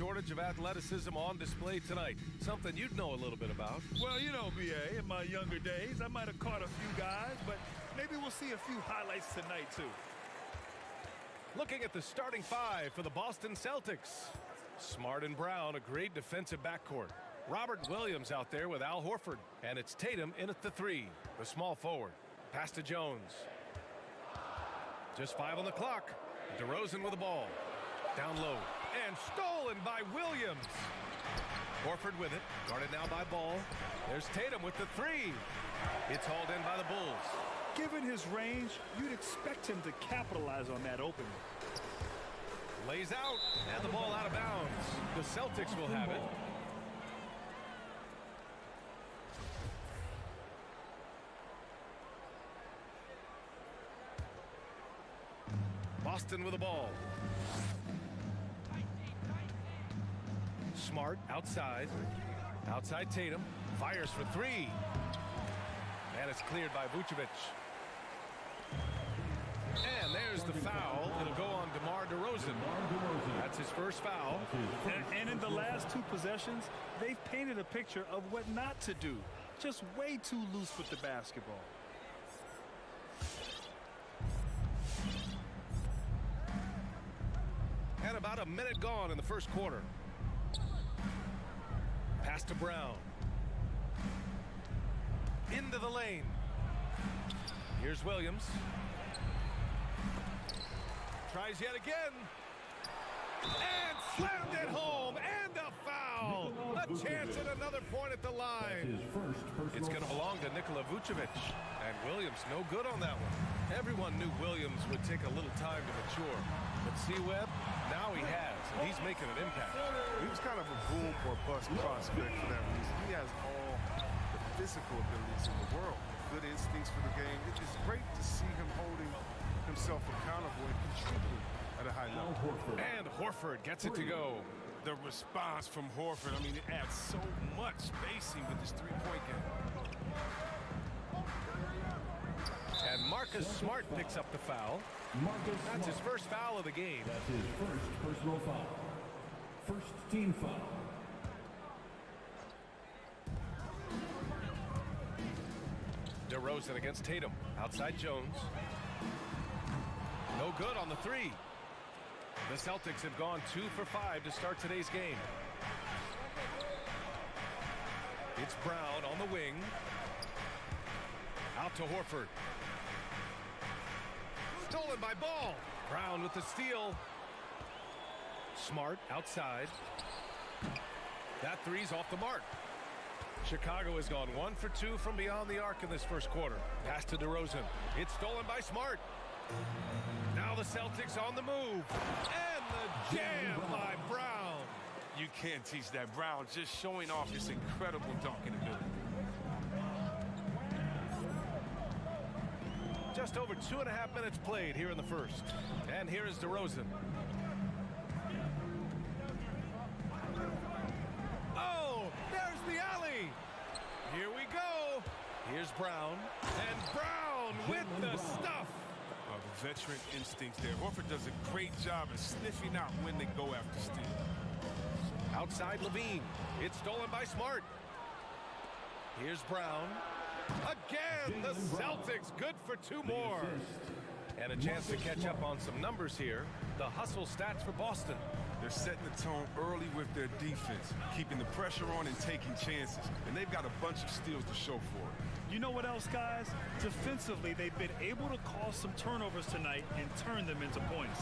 shortage of athleticism on display tonight. Something you'd know a little bit about. Well, you know, B.A., in my younger days, I might have caught a few guys, but maybe we'll see a few highlights tonight, too. Looking at the starting five for the Boston Celtics. Smart and Brown, a great defensive backcourt. Robert Williams out there with Al Horford. And it's Tatum in at the three, the small forward. Pass to Jones. Just 5 on the clock. DeRozan with the ball. Down low. And stolen by Williams. Horford with it. Guarded now by Ball. There's Tatum with the three. It's hauled in by the Bulls. Given his range, you'd expect him to capitalize on that opening. Lays out. And the ball out of bounds. The Celtics will have it. Boston with the ball. Smart outside. Outside Tatum. Fires for three. And it's cleared by Vucevic. And there's the foul. It'll go on DeMar DeRozan. That's his first foul. And in the last two possessions, they've painted a picture of what not to do. Just way too loose with the basketball. And about a minute gone in the first quarter. Pass to Brown. Into the lane. Here's Williams. Tries yet again. And slammed it home. And a foul. A chance at another point at the line. It's going to belong to Nikola Vucevic. And Williams no good on that one. Everyone knew Williams would take a little time to mature. But see, Webb, now he has, and he's making an impact. He was kind of a boom or bust prospect for that reason. He has all the physical abilities in the world, good instincts for the game. It's great to see him holding himself accountable and contributing at a high level. And Horford gets it to go. The response from Horford, I mean, it adds so much spacing with this three-point game. And Marcus Smart picks up the foul. That's his first foul of the game. That's his first personal foul. First team foul. DeRozan against Tatum. Outside Jones. No good on the three. The Celtics have gone 2 for 5 to start today's game. It's Brown on the wing. Out to Horford. Stolen by Ball. Brown with the steal. Smart outside. That three's off the mark. Chicago has gone 1 for 2 from beyond the arc in this first quarter. Pass to DeRozan. It's stolen by Smart. Now the Celtics on the move. And the jam by Brown. You can't teach that. Brown just showing off his incredible dunking ability. Just over 2.5 minutes played here in the first. And here is DeRozan. Oh, there's the alley. Here we go. Here's Brown. And Brown with the stuff. The veteran instincts there. Horford does a great job of sniffing out when they go after steal. Outside Levine. It's stolen by Smart. Here's Brown. Again, the Celtics good for 2 more. And a chance to catch up on some numbers here. The hustle stats for Boston. They're setting the tone early with their defense, keeping the pressure on and taking chances. And they've got a bunch of steals to show for it. You know what else, guys? Defensively, they've been able to cause some turnovers tonight and turn them into points.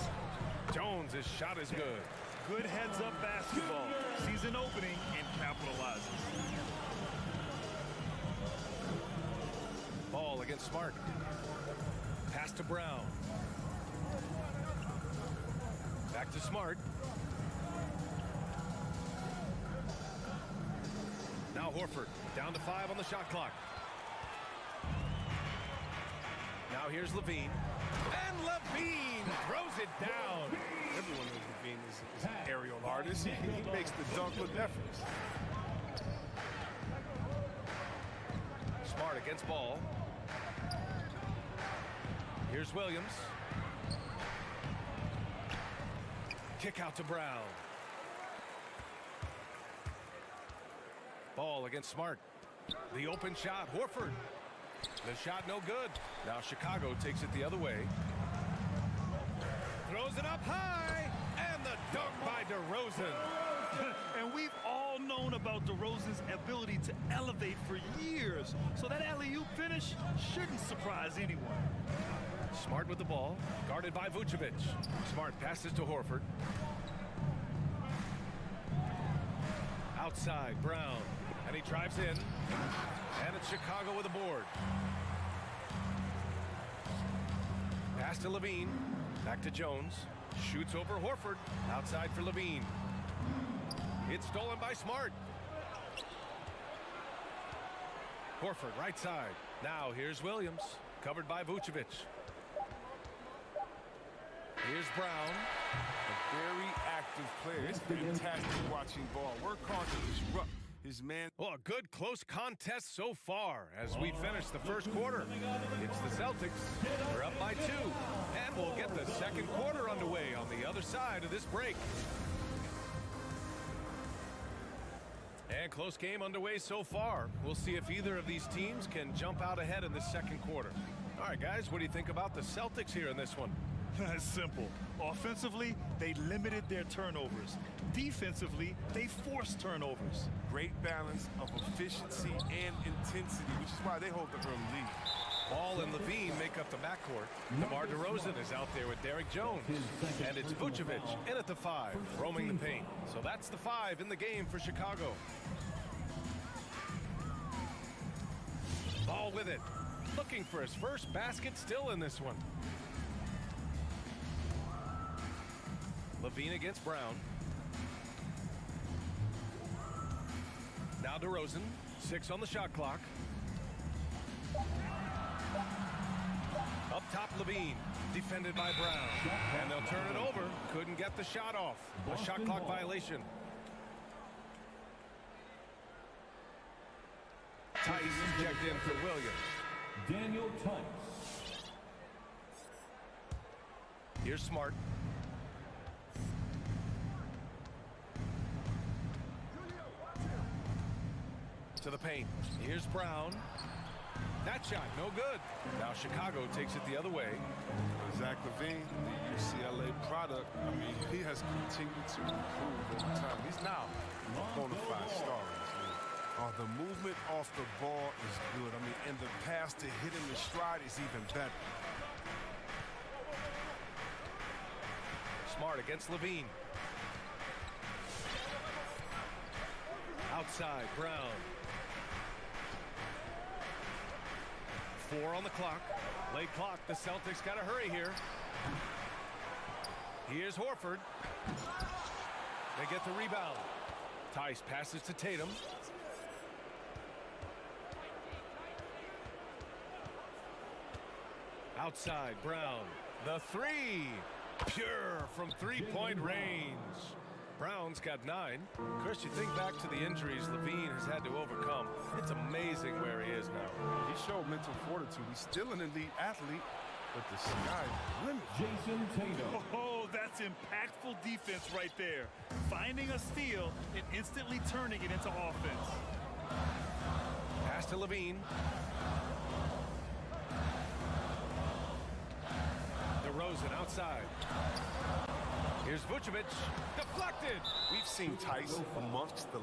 Jones' shot is good. Good heads-up basketball. Season opening and capitalizes. Ball against Smart. Pass to Brown. Back to Smart. Now Horford, down to 5 on the shot clock. Now here's Levine. And Levine throws it down. Everyone knows Levine is an aerial artist. He makes the dunk look effortless. Smart against Ball. Here's Williams. Kick out to Brown. Ball against Smart. The open shot, Horford. The shot no good. Now Chicago takes it the other way. Throws it up high, and the dunk by DeRozan. And we've all known about DeRozan's ability to elevate for years, so that alley-oop finish shouldn't surprise anyone. Smart with the ball, guarded by Vucevic. Smart passes to Horford. Outside, Brown, and he drives in, and it's Chicago with a board. Pass to Levine, back to Jones, shoots over Horford, outside for Levine. It's stolen by Smart. Horford, right side. Now here's Williams, covered by Vucevic. Here's Brown. A very active player. It's fantastic watching ball. Work hard to disrupt his man. Well, a good close contest so far as we finish the first quarter. It's the Celtics. We're up by 2. And we'll get the second quarter underway on the other side of this break. And close game underway so far. We'll see if either of these teams can jump out ahead in the second quarter. All right, guys, what do you think about the Celtics here in this one? It's simple. Offensively, they limited their turnovers. Defensively, they forced turnovers. Great balance of efficiency and intensity, which is why they hold the early lead. Ball and Levine make up the backcourt. DeMar DeRozan is out there with Derek Jones. And it's Vucevic in at the 5, roaming the paint. So that's the 5 in the game for Chicago. Ball with it. Looking for his first basket still in this one. Levine against Brown. Now DeRozan, 6 on the shot clock. Up top, Levine, defended by Brown. And they'll turn it over. Couldn't get the shot off. A shot clock violation. Tice checked in for Williams. Daniel Tice. Here's Smart. To the paint. Here's Brown. That shot, no good. Now Chicago takes it the other way. Zach Levine, the CLA product, I mean, he has continued to improve over time. He's now a bona fide star in this league. The movement off the ball is good. I mean, and the pass to hit in the stride is even better. Smart against Levine. Outside, Brown. 4 on the clock. Late clock. The Celtics got to hurry here. Here's Horford. They get the rebound. Tice passes to Tatum. Outside, Brown. The 3. Pure from three-point range. Brown's got 9. Chris, you think back to the injuries Levine has had to overcome. It's amazing where he is now. He showed mental fortitude. He's still an elite athlete, but the sky is the limit. Jason Tatum. Oh, that's impactful defense right there. Finding a steal and instantly turning it into offense. Pass to Levine. DeRozan outside. Here's Vucevic. Deflected. We've seen Tice amongst the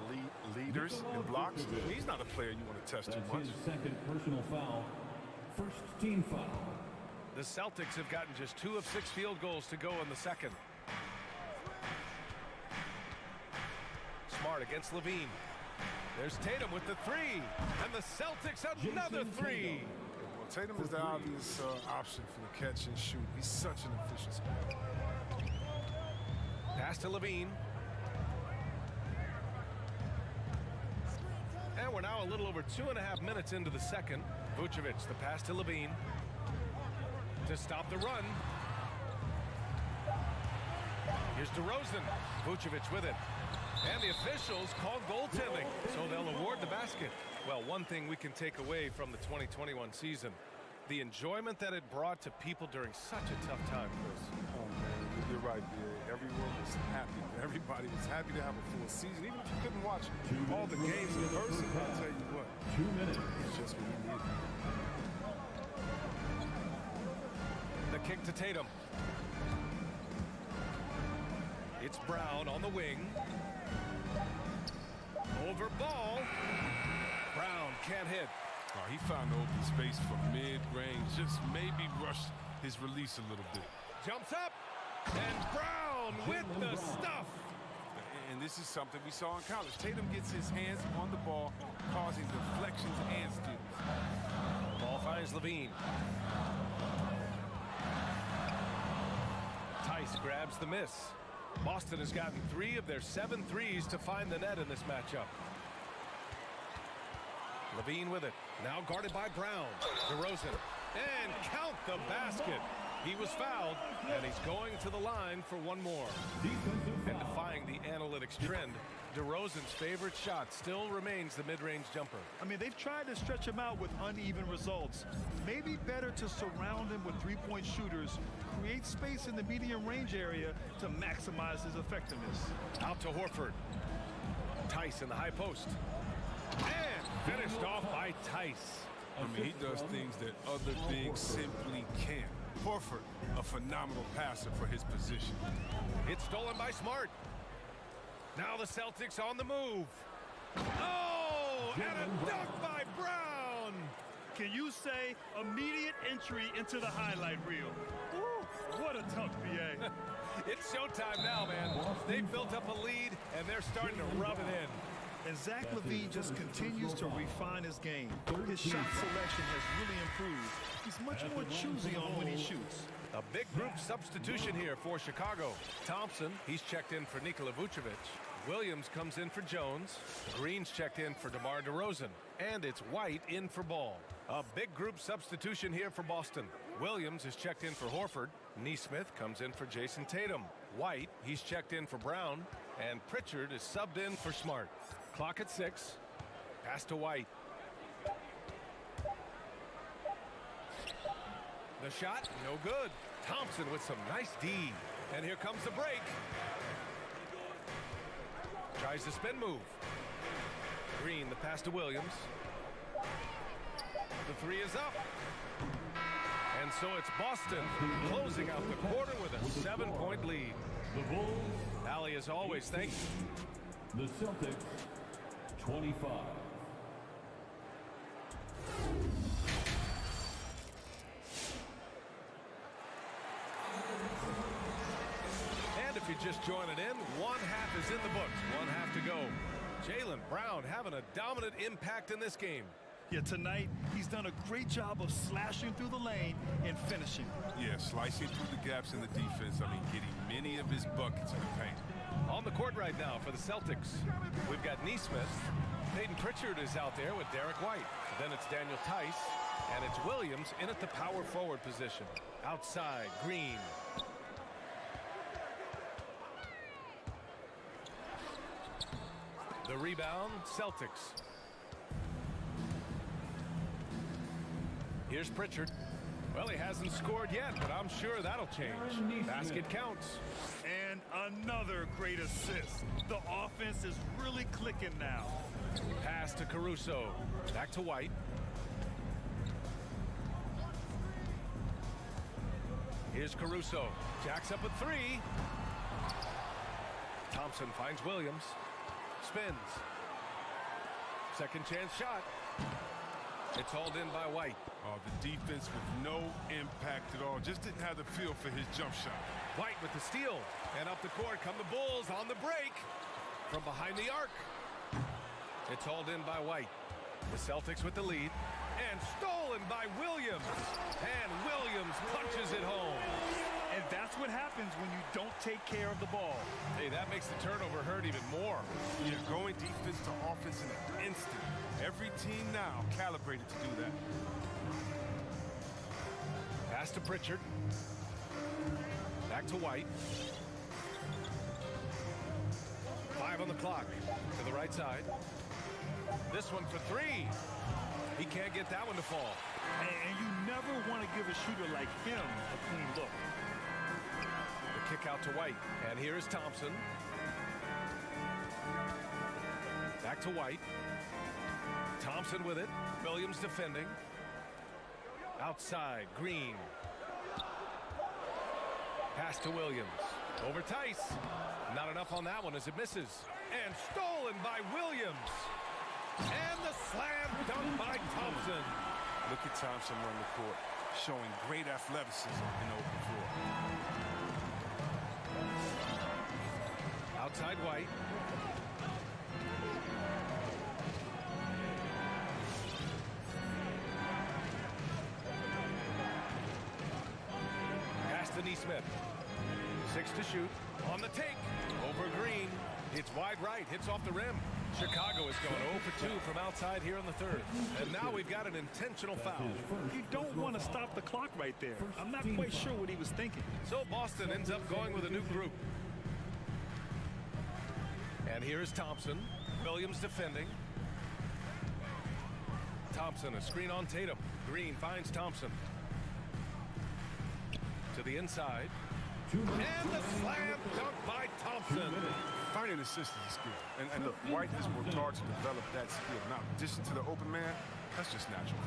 leaders in blocks. He's not a player you want to test too That's much. his second personal foul. First team foul. The Celtics have gotten just 2 of 6 field goals to go in the second. Smart against Levine. There's Tatum with the 3. And the Celtics another 3. Well, Tatum is the obvious option for the catch and shoot. He's such an efficient scorer. Pass to Levine. And we're now a little over 2.5 minutes into the second. Vucevic, the pass to Levine. To stop the run. Here's DeRozan. Vucevic with it. And the officials called goaltending, so they'll award the basket. Well, one thing we can take away from the 2021 season, the enjoyment that it brought to people during such a tough time, Chris. Oh, man. You're right, B.A. Everyone was happy. Everybody was happy to have a full season. Even if you couldn't watch all the games in person, I'll tell you what. 2 minutes. It's just what we needed. The kick to Tatum. It's Brown on the wing. Over ball. Brown can't hit. Oh, he found the open space from mid-range. Just maybe rushed his release a little bit. Jumps up. And Brown with the stuff. And this is something we saw in college. Tatum gets his hands on the ball, causing deflections and steals. Ball finds Levine. Tice grabs the miss. Boston has gotten 3 of their 7 threes to find the net in this matchup. Levine with it. Now guarded by Brown. DeRozan. And count the basket. He was fouled, and he's going to the line for one more. And defying the analytics trend, DeRozan's favorite shot still remains the mid-range jumper. I mean, they've tried to stretch him out with uneven results. Maybe better to surround him with three-point shooters, create space in the medium range area to maximize his effectiveness. Out to Horford. Tice in the high post. And finished off by Tice. I mean, he does things that other bigs simply can't. Horford, a phenomenal passer for his position. It's stolen by Smart. Now the Celtics on the move. Oh, and a dunk by Brown. Can you say immediate entry into the highlight reel? Woo, what a dunk, B.A. It's showtime now, man. They've built up a lead, and they're starting to rub it in. And Zach Levine just continues to refine his game. His shot selection has really improved. He's much more choosy on when he shoots. A big group substitution here for Chicago. Thompson, he's checked in for Nikola Vucevic. Williams comes in for Jones. Green's checked in for DeMar DeRozan. And it's White in for Ball. A big group substitution here for Boston. Williams is checked in for Horford. Nesmith comes in for Jason Tatum. White, he's checked in for Brown. And Pritchard is subbed in for Smart. Clock at 6. Pass to White. The shot, no good. Thompson with some nice D. And here comes the break. Tries the spin move. Green, the pass to Williams. The 3 is up. And so it's Boston closing out the quarter with a 7-point lead. The Bulls. Allie, as always, thank you. The Celtics, 25. And if you're just joining in, one half is in the books. One half to go. Jaylen Brown having a dominant impact in this game. Yeah, tonight, he's done a great job of slashing through the lane and finishing. Yeah, slicing through the gaps in the defense. I mean, getting many of his buckets in the paint. On the court right now for the Celtics, we've got Nesmith. Peyton Pritchard is out there with Derek White. Then it's Daniel Tice, and it's Williams in at the power forward position. Outside, Green. The rebound, Celtics. Here's Pritchard. Well, he hasn't scored yet, but I'm sure that'll change. Basket counts. And another great assist. The offense is really clicking now. Pass to Caruso. Back to White. Here's Caruso. Jacks up a 3. Thompson finds Williams. Spins. Second chance shot. It's hauled in by White. Oh, the defense with no impact at all. Just didn't have the feel for his jump shot. White with the steal. And up the court come the Bulls on the break. From behind the arc. It's hauled in by White. The Celtics with the lead. And stolen by Williams. And Williams punches it home. And that's what happens when you don't take care of the ball. Hey, that makes the turnover hurt even more. You're going defense to offense in an instant. Every team now calibrated to do that. Pass to Pritchard. Back to White. 5 on the clock. To the right side. This one for 3. He can't get that one to fall. And you never want to give a shooter like him a clean look. The The kick out to White. And here is Thompson. Back to White. Thompson with it. Williams defending. Outside, Green. Pass to Williams. Over Tice. Not enough on that one as it misses. And stolen by Williams. And the slam dunk by Thompson. Look at Thompson run the court, showing great athleticism in the open floor. Outside White. Pass to Neesmith. 6 to shoot. On the take. Over Green. It's wide right. Hits off the rim. Chicago is going 0 for 2 from outside here in the third. And now we've got an intentional foul. You don't want to stop the clock right there. I'm not quite sure what he was thinking. So Boston ends up going with a new group. And here is Thompson. Williams defending. Thompson, a screen on Tatum. Green finds Thompson. To the inside. And the slam dunk by Thompson. Finding assists is a skill. And look, White has worked hard to develop that skill. Now, in addition to the open man, that's just natural.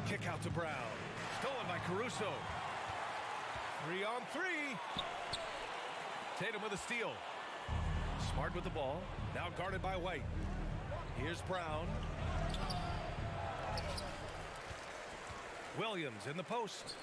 Kick out to Brown. Stolen by Caruso. 3 on 3. Tatum with a steal. Smart with the ball. Now guarded by White. Here's Brown. Williams in the post.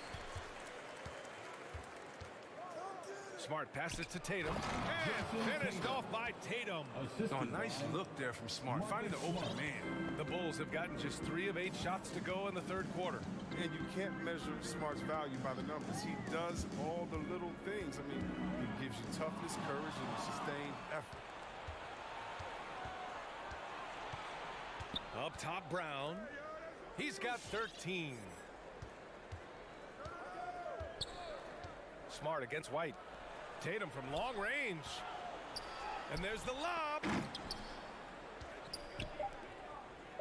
Smart passes to Tatum. And finished off by Tatum. Oh, nice look there from Smart, finding the open man. The Bulls have gotten just 3 of 8 shots to go in the third quarter. And you can't measure Smart's value by the numbers. He does all the little things. I mean, he gives you toughness, courage, and sustained effort. Up top, Brown. He's got 13. Smart against White. Tatum from long range. And there's the lob.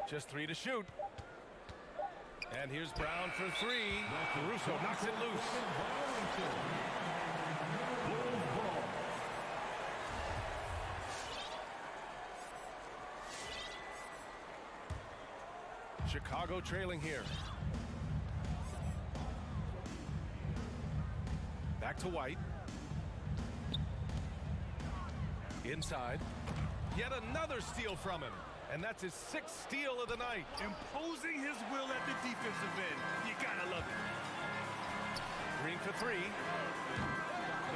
Just 3 to shoot. And here's Brown for 3. Caruso knocks it loose. Chicago trailing here. Back to White. Inside. Yet another steal from him. And that's his 6th steal of the night. Imposing his will at the defensive end. You gotta love it. Green for 3.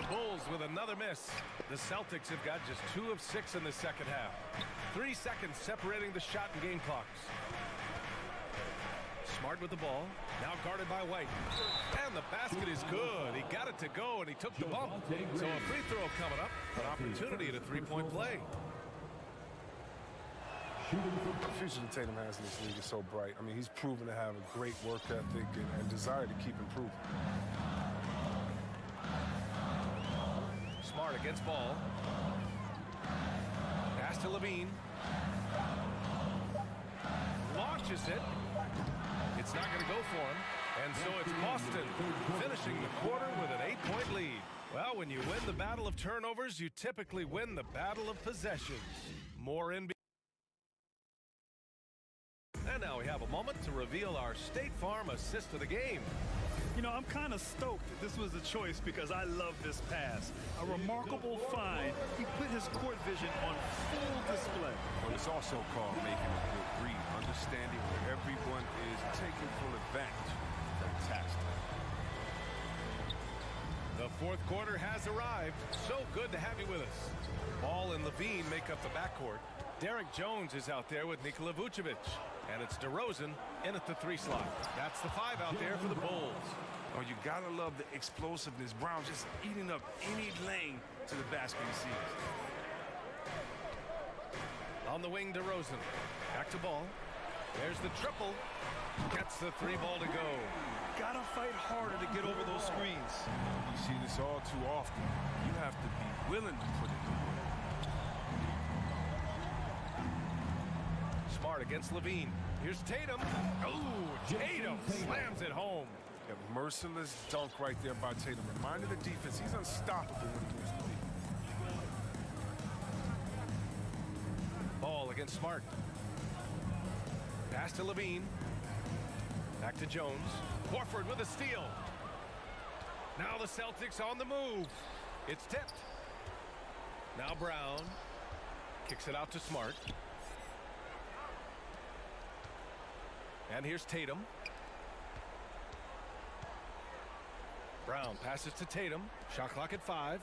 The Bulls with another miss. The Celtics have got just 2 of 6 in the second half. 3 seconds separating the shot and game clocks. Smart with the ball. Now guarded by White. And the basket is good. He got it to go, and he took the bump. So a free throw coming up. An opportunity at a 3-point play. The future that Tatum has in this league is so bright. I mean, he's proven to have a great work ethic and desire to keep improving. Smart against ball. Pass to Levine. Launches it. It's not going to go for him. And so it's Boston finishing the quarter with an 8-point lead. Well, when you win the battle of turnovers, you typically win the battle of possessions. More NBA. And now we have a moment to reveal our State Farm assist of the game. You know, I'm kind of stoked that this was a choice because I love this pass. A remarkable find. He put his court vision on full display. Well, it's also called making a good read, understanding where everyone is, taking full advantage. Fantastic. The fourth quarter has arrived. So good to have you with us. Ball and Levine make up the backcourt. Derek Jones is out there with Nikola Vucevic. And it's DeRozan in at the 3 slot. That's the 5 out there for the Bulls. Oh, you gotta love the explosiveness. Brown just eating up any lane to the basket he sees. On the wing, DeRozan. Back to ball. There's the triple. Gets the 3 ball to go. Gotta fight harder to get over those screens. You see this all too often. You have to be willing to put it in the work. Smart against Levine. Here's Tatum. Oh, Tatum slams it home. A merciless dunk right there by Tatum. Reminding the defense he's unstoppable when he moves the lead. Ball against Smart. Pass to Levine. Back to Jones. Horford with a steal. Now the Celtics on the move. It's tipped. Now Brown kicks it out to Smart. And here's Tatum. Brown passes to Tatum. Shot clock at 5.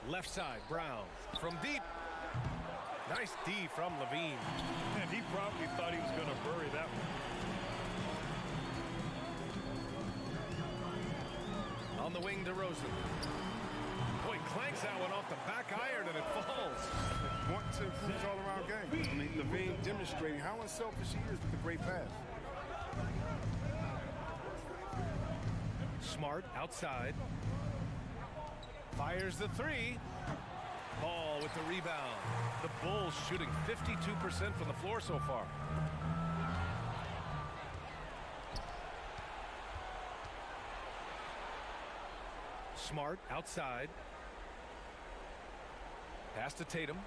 Left side, Brown from deep. Nice D from Levine. And he probably thought he was going to bury that one. On the wing to Rosen. Boy, clanks that one off the back iron and it falls. Want to improve his all-around game. I mean, Levine demonstrating how unselfish he is with a great pass. Smart outside. Fires the 3. Ball with the rebound. The Bulls shooting 52% from the floor so far. Smart outside. Pass to Tatum.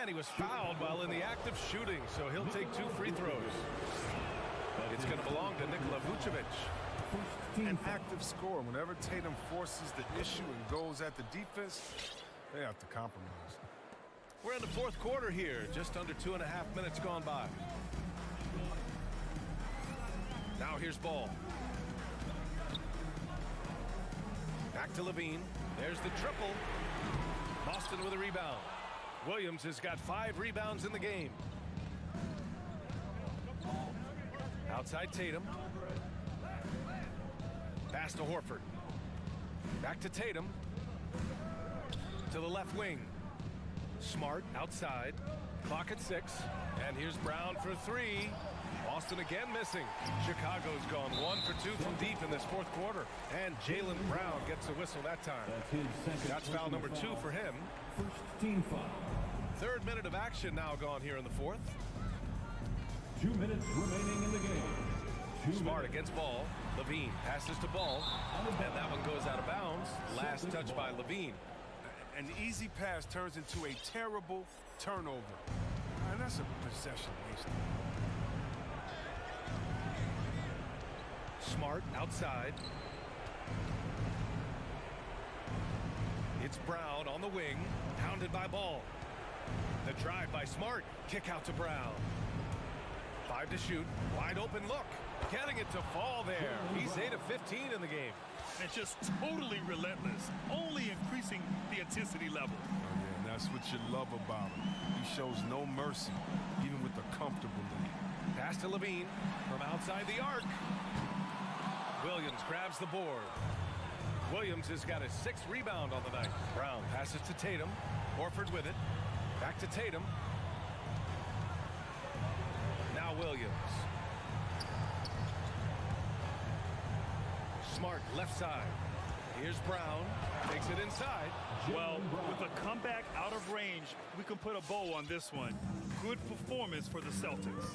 And he was fouled while in the act of shooting, so he'll take 2 free throws. It's going to belong to Nikola Vucevic. An active scorer. Whenever Tatum forces the issue and goes at the defense, they have to compromise. We're in the 4th quarter here. Just under 2.5 minutes gone by. Now here's Ball. Back to Levine. There's the triple. Boston with a rebound. Williams has got 5 rebounds in the game. Outside Tatum. Pass to Horford. Back to Tatum. To the left wing. Smart outside. Clock at 6. And here's Brown for 3. Boston again missing. Chicago's gone 1 for 2 from deep in this 4th quarter. And Jaylen Brown gets a whistle that time. That's foul number 2 for him. First team foul. 3rd minute of action now gone here in the 4th. 2 minutes remaining in the game. Smart against Ball. Levine passes to Ball. And that one goes out of bounds. Last touch by Levine. An easy pass turns into a terrible turnover. And that's a possession wasted. Smart outside. It's Brown on the wing. Hounded by Ball. The drive by Smart. Kick out to Brown. 5 to shoot. Wide open look. Getting it to fall there. He's 8 of 15 in the game. And just totally relentless, only increasing the intensity level. Oh, yeah, and that's what you love about him. He shows no mercy, even with a comfortable lead. Pass to Levine from outside the arc. Williams grabs the board. Williams has got his 6th rebound on the night. Brown passes to Tatum. Horford with it. Back to Tatum. Now Williams. Smart left side. Here's Brown. Takes it inside. Well, with a comeback out of range, we can put a bow on this one. Good performance for the Celtics.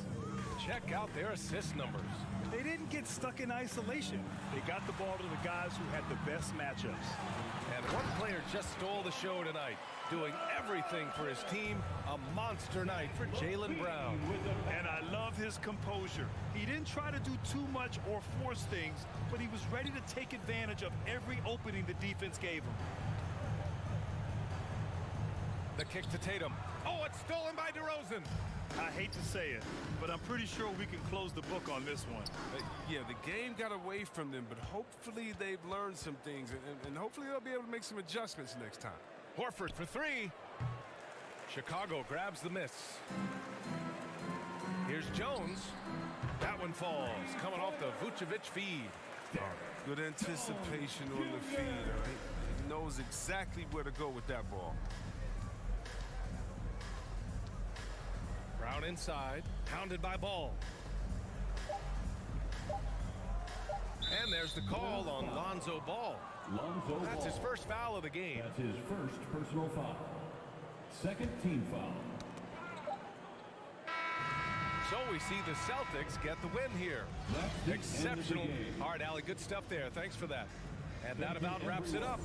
Check out their assist numbers. They didn't get stuck in isolation. They got the ball to the guys who had the best matchups. And one player just stole the show tonight, doing everything for his team. A monster night for Jaylen Brown. And I love his composure. He didn't try to do too much or force things, but he was ready to take advantage of every opening the defense gave him. The kick to Tatum. Oh, it's stolen by DeRozan. I hate to say it, but I'm pretty sure we can close the book on this one. Yeah, the game got away from them, but hopefully they've learned some things, and hopefully they'll be able to make some adjustments next time. Horford for 3. Chicago grabs the miss. Here's Jones. That one falls, coming off the Vucevic feed. Good anticipation on the feed. He knows exactly where to go with that ball. Brown inside, hounded by Ball. And there's the call on Lonzo Ball. That's his first foul of the game. That's his first personal foul. Second team foul. So we see the Celtics get the win here. Exceptional. All right, Allie, good stuff there. Thanks for that. And that about wraps it up.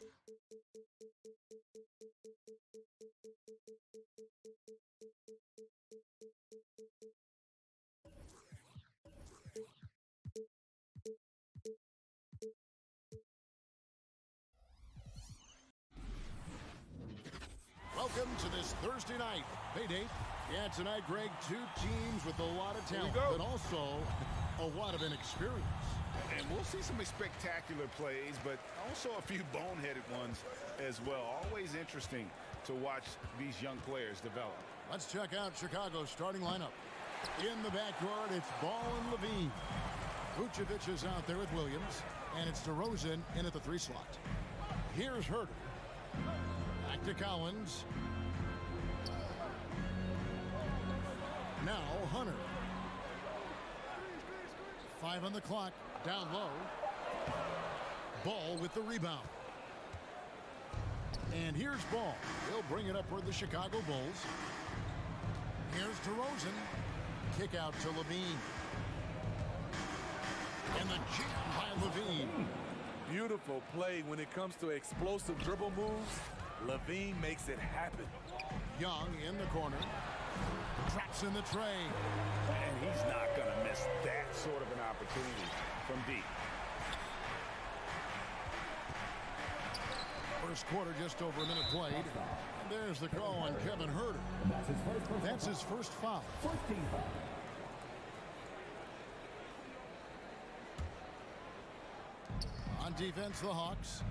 Welcome to this Thursday night payday. Yeah, tonight, Greg, two teams with a lot of talent, but also a lot of inexperience. And we'll see some spectacular plays, but also a few boneheaded ones as well. Always interesting to watch these young players develop. Let's check out Chicago's starting lineup. In the backcourt, it's Ball and Levine. Vucevic is out there with Williams, and it's DeRozan in at the 3 slot. Here's Hunter. Back to Collins. Now Hunter. 5 on the clock. Down low. Ball with the rebound. And here's Ball. He'll bring it up for the Chicago Bulls. Here's DeRozan. Kick out to Levine. And the jam by Levine. Beautiful play when it comes to explosive dribble moves. Levine makes it happen. Young in the corner. Traps in the tray. And he's not going to miss that sort of an opportunity from deep. First quarter, just over a minute played. And there's the call on Kevin Huerter. That's his first foul. First team foul. On defense, the Hawks.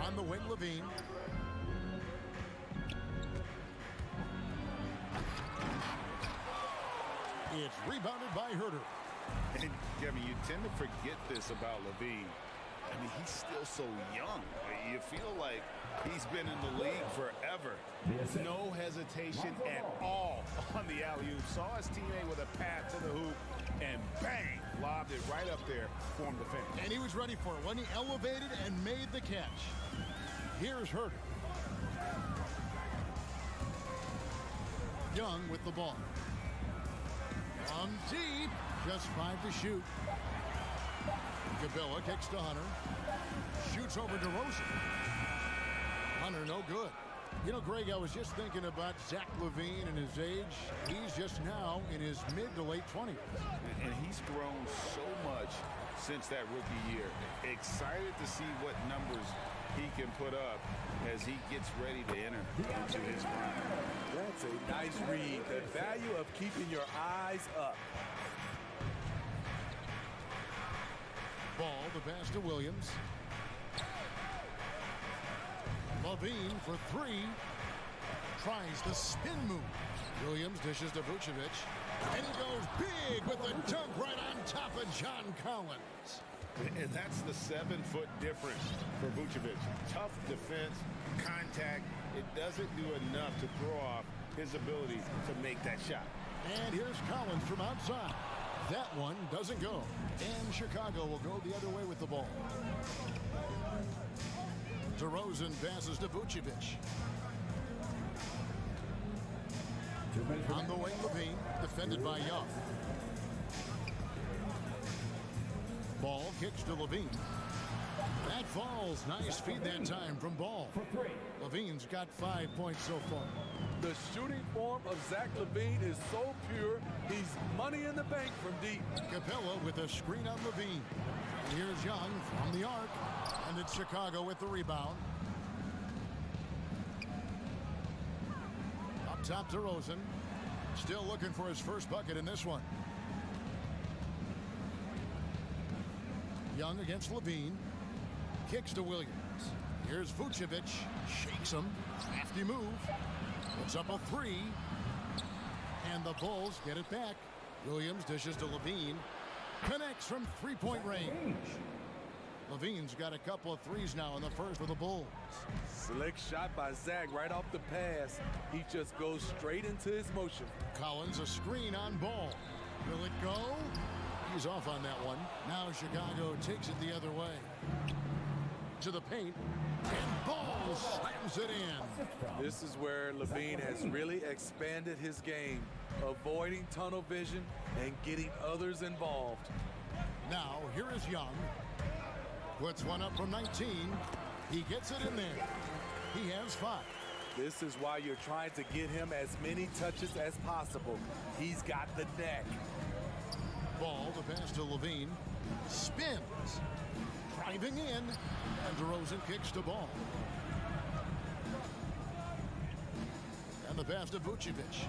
On the wing, Levine. It's rebounded by Huerter. And, Kevin, you tend to forget this about Levine. I mean, he's still so young. You feel like he's been in the league forever. No hesitation at all on the alley-oop. Saw his teammate with a pass to the hoop, and bang, lobbed it right up there for him to finish. And he was ready for it when he elevated and made the catch. Here's Huerter. Young with the ball. From deep, just 5 to shoot. Cabela kicks to Hunter. Shoots over DeRozan. Hunter no good. You know, Greg, I was just thinking about Zach Levine and his age. He's just now in his mid to late 20s. And he's grown so much since that rookie year. Excited to see what numbers he can put up as he gets ready to enter into his prime. That's a nice read. The value of keeping your eyes up. Ball, the pass to Williams. Levine for 3. Tries the spin move. Williams dishes to Vucevic. And he goes big with the dunk right on top of John Collins. And that's the 7-foot difference for Vucevic. Tough defense, contact. It doesn't do enough to throw off his ability to make that shot. And here's Collins from outside. That one doesn't go. And Chicago will go the other way with the ball. DeRozan passes to Vucevic. On the wing, Levine, defended by Young. Ball kicks to Levine. That falls. Nice feed that time from Ball. Levine's got 5 points so far. The shooting form of Zach Levine is so pure, he's money in the bank from deep. Capella with a screen on Levine. And here's Young from the arc. And it's Chicago with the rebound. Up top to DeRozan. Still looking for his first bucket in this one. Young against Levine. Kicks to Williams. Here's Vucevic. Shakes him. Crafty move. Puts up a 3. And the Bulls get it back. Williams dishes to Levine. Connects from 3-point range. Levine's got a couple of threes now in the first for the Bulls. Slick shot by Zach right off the pass. He just goes straight into his motion. Collins a screen on Ball. Will it go? He's off on that one. Now Chicago takes it the other way. To the paint. And Ball slams it in. This is where Levine has really expanded his game, avoiding tunnel vision and getting others involved. Now here is Young. Puts one up from 19. He gets it in there. He has 5. This is why you're trying to get him as many touches as possible. He's got the neck. Ball, the pass to Levine. Spins. Driving in. And DeRozan kicks the ball. And the pass to Vucevic.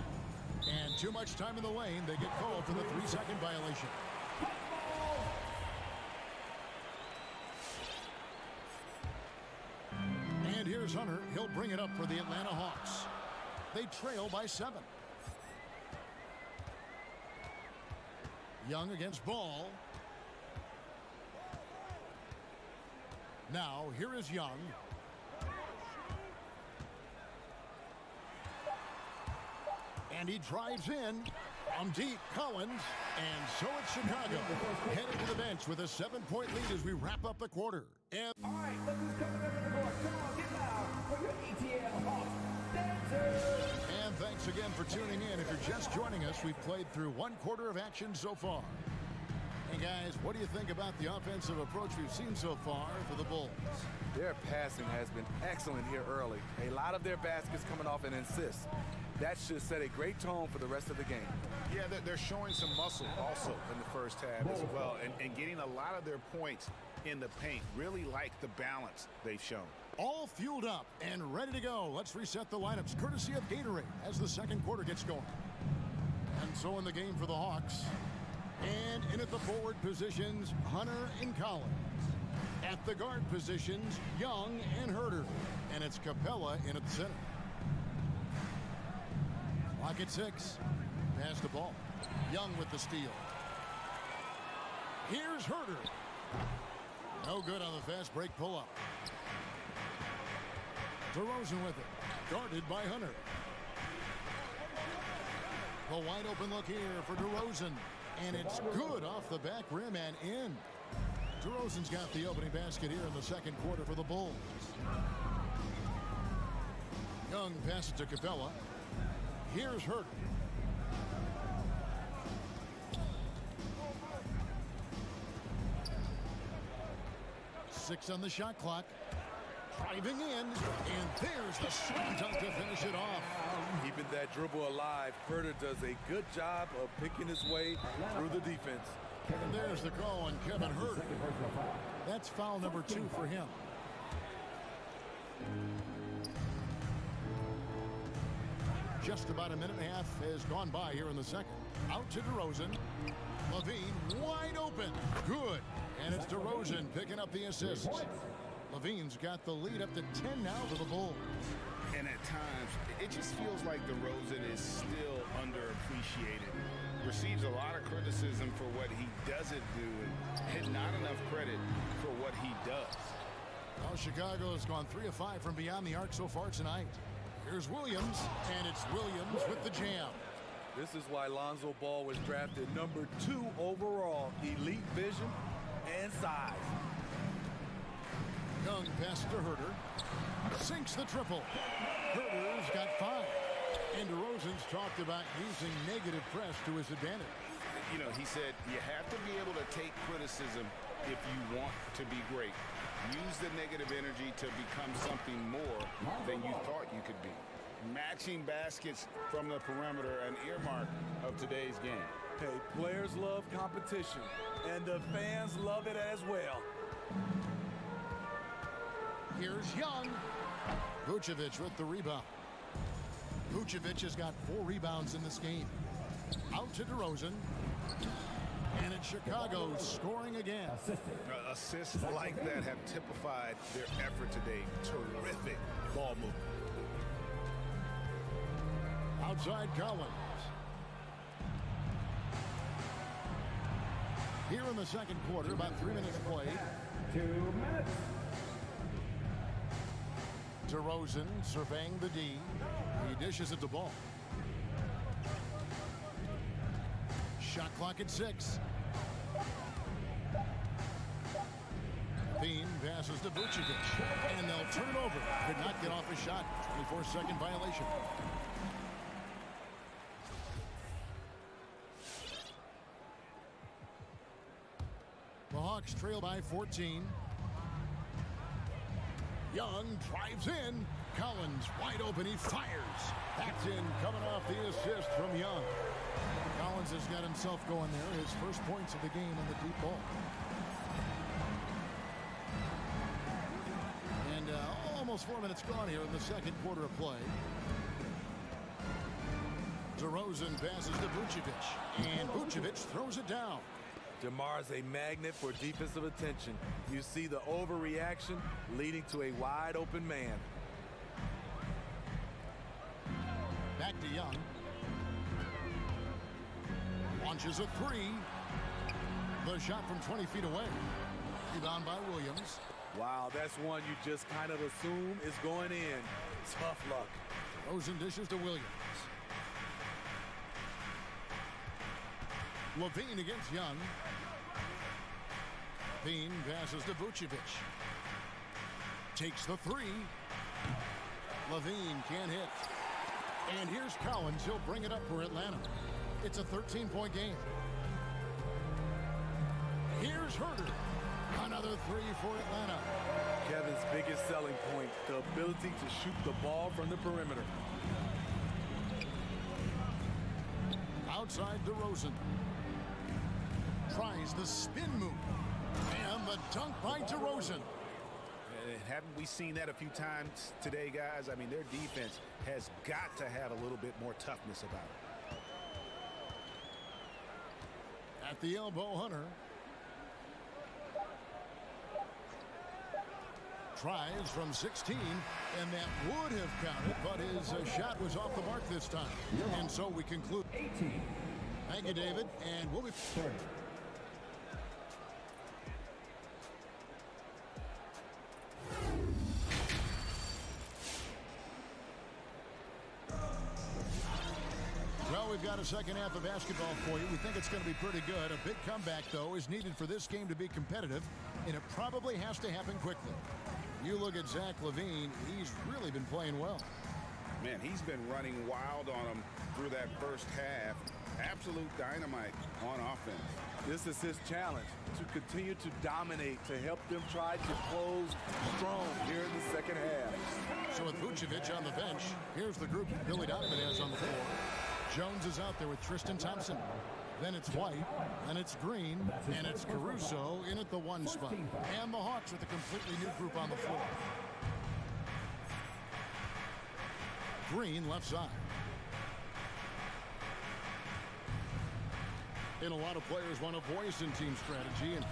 And too much time in the lane. They get called for the 3-second violation. And here's Hunter. He'll bring it up for the Atlanta Hawks. They trail by 7. Young against Ball. Now, here is Young. And he drives in from deep. Collins. And so it's Chicago headed to the bench with a 7-point lead as we wrap up the quarter. And All right, look who's coming up in the court. Come on, get loud for your ETL Hawks dancers. And thanks again for tuning in. If you're just joining us, we've played through 1 quarter of action so far. Hey guys, what do you think about the offensive approach we've seen so far for the Bulls? Their passing has been excellent here early. A lot of their baskets coming off an assist. That should set a great tone for the rest of the game. Yeah, they're showing some muscle also in the first half as well, and getting a lot of their points in the paint. Really like the balance they've shown. All fueled up and ready to go. Let's reset the lineups courtesy of Gatorade as the second quarter gets going. And so in the game for the Hawks. And in at the forward positions, Hunter and Collins. At the guard positions, Young and Herter. And it's Capella in at the center. Clock at 6. Pass the ball. Young with the steal. Here's Herter. No good on the fast break pull-up. DeRozan with it. Guarded by Hunter. The wide open look here for DeRozan. And it's good off the back rim and in. DeRozan's got the opening basket here in the second quarter for the Bulls. Young passes to Capella. Here's Herter. Six on the shot clock. Driving in, and there's the slam dunk to finish it off. Keeping that dribble alive, Herter does a good job of picking his way through the defense. And there's the call on Kevin Herter. That's foul number 2 for him. Just about a minute and a half has gone by here in the second. Out to DeRozan. Levine wide open. Good. And it's DeRozan picking up the assist. Levine's got the lead up to 10 now for the Bulls. And at times, it just feels like DeRozan is still underappreciated. Receives a lot of criticism for what he doesn't do and not enough credit for what he does. Well, Chicago has gone 3 of 5 from beyond the arc so far tonight. Here's Williams, and it's Williams with the jam. This is why Lonzo Ball was drafted number 2 overall. Elite vision and size. Young passes to Herter. Sinks the triple. Herter's got 5. And DeRozan's talked about using negative press to his advantage. You know, he said you have to be able to take criticism if you want to be great. Use the negative energy to become something more than you thought you could be. Matching baskets from the perimeter, an earmark of today's game. Hey, players love competition, and the fans love it as well. Here's Young. Vucevic with the rebound. Vucevic has got 4 rebounds in this game. Out to DeRozan. And it's Chicago scoring again. Assists like that have typified their effort today. Terrific ball movement. Outside Collins. Here in the second quarter, about 3 minutes played. 2 minutes. DeRozan surveying the D. He dishes it the ball. Shot clock at 6. Levine passes to Vucevic. And they'll turn it over. Could not get off a shot. 24-second violation. The Hawks trail by 14. Young drives in. Collins wide open. He fires. That's in, coming off the assist from Young. Collins has got himself going there. His first points of the game on the deep ball. And almost 4 minutes gone here in the second quarter of play. DeRozan passes to Vucevic. And Vucevic throws it down. DeMar's a magnet for defensive attention. You see the overreaction leading to a wide open man. Back to Young. Launches a three. The shot from 20 feet away. Rebound by Williams. Wow, that's one you just kind of assume is going in. Tough luck. Rosen dishes to Williams. Levine against Young. Levine passes to Vucevic. Takes the three. Levine can't hit. And here's Collins. He'll bring it up for Atlanta. It's a 13-point game. Here's Hunter. Another three for Atlanta. Kevin's biggest selling point, the ability to shoot the ball from the perimeter. Outside DeRozan. Tries the spin move. And the dunk by DeRozan. Haven't we seen that a few times today, guys? I mean, their defense has got to have a little bit more toughness about it. At the elbow, Hunter. Tries from 16, and that would have counted, but his shot was off the mark this time. And so we conclude. 18. Thank you, David, and we'll be 30. Well, we've got a second half of basketball for you. We think it's going to be pretty good. A big comeback, though, is needed for this game to be competitive, and it probably has to happen quickly. You look at Zach Levine, he's really been playing well. Man, he's been running wild on them through that first half. Absolute dynamite on offense. This is his challenge, to continue to dominate, to help them try to close strong here in the second half. So with Vucevic on the bench, here's the group Billy Donovan has on the floor. Jones is out there with Tristan Thompson. Then it's White, then it's Green, and it's Caruso in at the one spot. And the Hawks with a completely new group on the floor. Green left side. And a lot of players want a voice in team strategy. And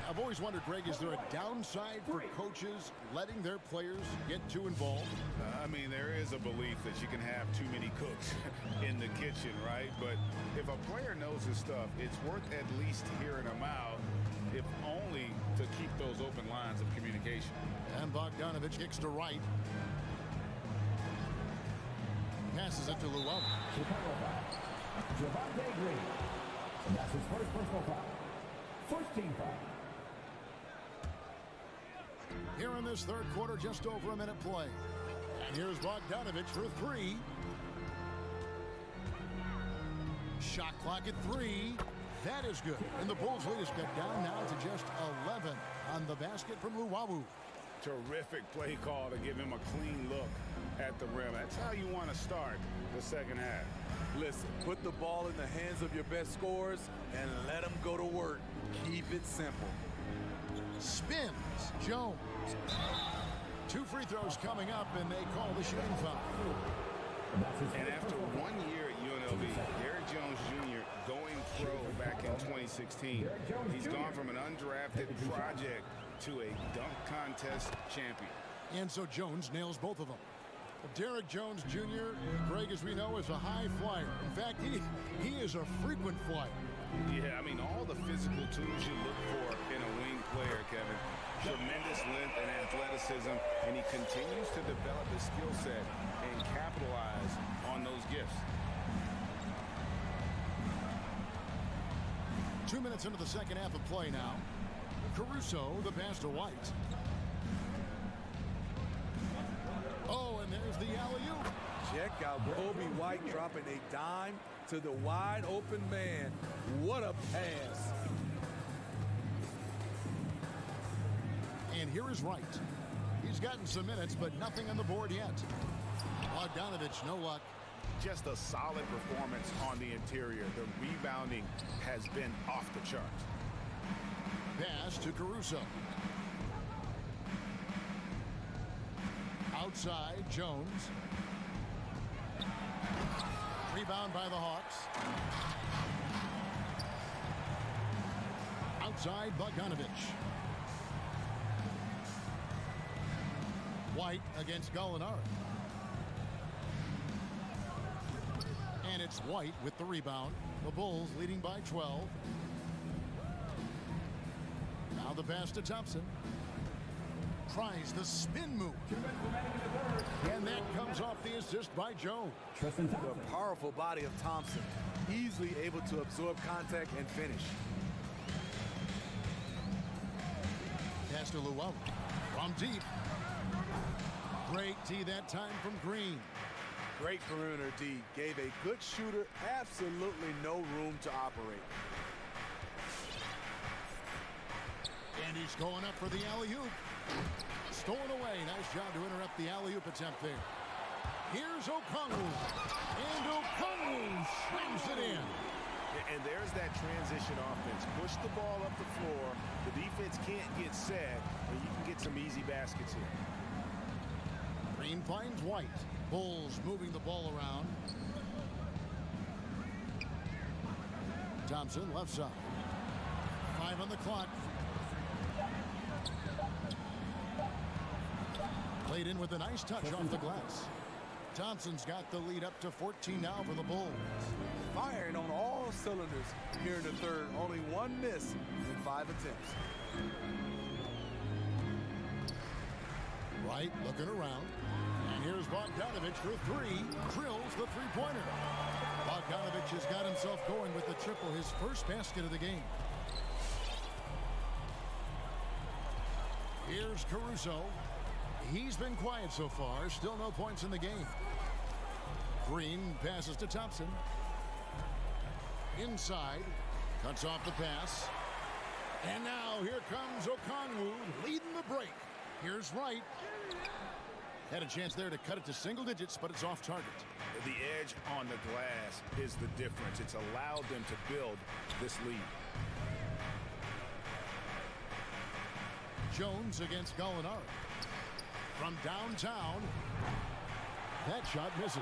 I've always wondered, Greg, is there a downside for coaches letting their players get too involved? I mean, there is a belief that you can have too many cooks in the kitchen, right? But if a player knows his stuff, it's worth at least hearing him out, if only to keep those open lines of communication. And Bogdanovich kicks to right. Passes it to Llewellyn. Chicago foul. Javante Green. And that's his first personal foul. First team foul. Here in this third quarter, just over a minute play. And here's Bogdanovich for three. Shot clock at 3. That is good. And the Bulls lead is cut down now to just 11 on the basket from Luwawu. Terrific play call to give him a clean look at the rim. That's how you want to start the second half. Listen, put the ball in the hands of your best scorers and let them go to work. Keep it simple. Spins. Jones. 2 free throws coming up, and they call the shooting foul. And after 1 year at UNLV, Derrick Jones Jr. going pro back in 2016. He's gone from an undrafted project to a dunk contest champion. And so Jones nails both of them. Derrick Jones Jr., Greg, as we know, is a high flyer. In fact, he is a frequent flyer. Yeah, I mean, all the physical tools you look for in a wing player, Kevin. Tremendous length and athleticism, and he continues to develop his skill set and capitalize on those gifts. 2 minutes into the second half of play now. Caruso, the pass to White. Oh, and there's the alley-oop. Check out Kobe White dropping a dime to the wide open man. What a pass. And here is Wright. He's gotten some minutes, but nothing on the board yet. Bogdanovich, no luck. Just a solid performance on the interior. The rebounding has been off the charts. Pass to Caruso. Outside, Jones. Rebound by the Hawks. Outside, Bogdanovich. White against Gallinari. And it's White with the rebound. The Bulls leading by 12. Now the pass to Thompson. Tries the spin move. And that comes off the assist by Jones. The powerful body of Thompson. Easily able to absorb contact and finish. Pass to Luau. From deep. Great D that time from Green. Great perimeter D. Gave a good shooter absolutely no room to operate. And he's going up for the alley-oop. Stolen away. Nice job to interrupt the alley-oop attempt there. Here's Okongwu. And Okongwu slams it in. And there's that transition offense. Push the ball up the floor. The defense can't get set, and you can get some easy baskets here. Green finds White. Bulls moving the ball around. Thompson left side. 5 on the clock. Played in with a nice touch off the glass. Thompson's got the lead up to 14 now for the Bulls. Firing on all cylinders here in the third. Only one miss in 5 attempts. Wright looking around. And here's Bogdanovich for 3. Drills the three-pointer. Bogdanovich has got himself going with the triple, his first basket of the game. Here's Caruso. He's been quiet so far. Still no points in the game. Green passes to Thompson. Inside. Cuts off the pass. And now here comes Okongwu leading the break. Here's Wright. Had a chance there to cut it to single digits, but it's off target. The edge on the glass is the difference. It's allowed them to build this lead. Jones against Gallinari. From downtown. That shot misses.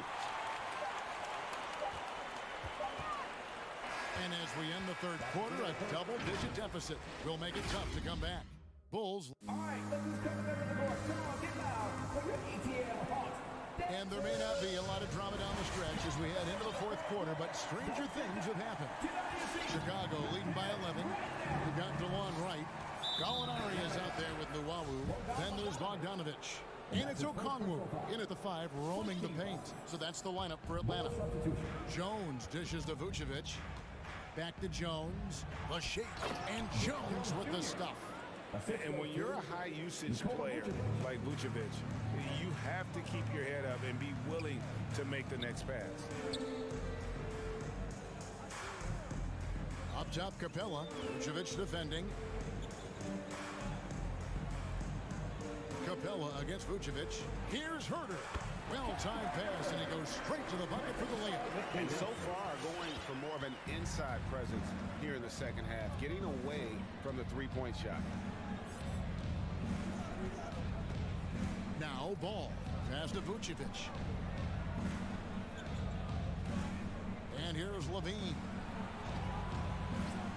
And as we end the third quarter, a double-digit deficit will make it tough to come back. Bulls. All right, let's just come together in the court. Come on, get loud for your ETL Hawks. And there may not be a lot of drama down the stretch as we head into the fourth quarter, but stranger things have happened. Chicago leading by 11. We've got DeLon Wright. Gallinari is out there with Nuwawu. Then there's Bogdanovich. And it's Okongwu in at the 5, roaming the paint. So that's the lineup for Atlanta. Jones dishes to Vucevic. Back to Jones. The shake. And Jones with the stuff. And when you're a high-usage player like Vucevic, you have to keep your head up and be willing to make the next pass. Up top, Capella. Vucevic defending. Capella against Vucevic. Here's Herter. Well-timed pass, and he goes straight to the bucket for the layup. And so far, going for more of an inside presence here in the second half, getting away from the three-point shot. Now Ball. Pass to Vucevic. And here's Levine.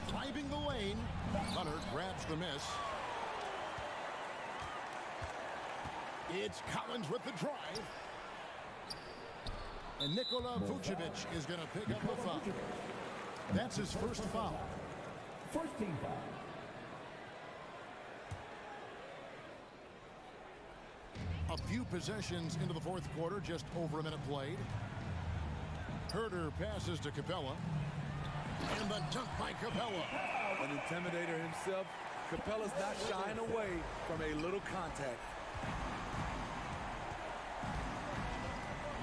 Driving the lane. Hunter grabs the miss. It's Collins with the drive. And Nikola Vucevic is going to pick up a foul. That's his first foul. First team foul. A few possessions into the fourth quarter, just over a minute played. Herter passes to Capella. And the dunk by Capella. An intimidator himself, Capella's not shying away from a little contact.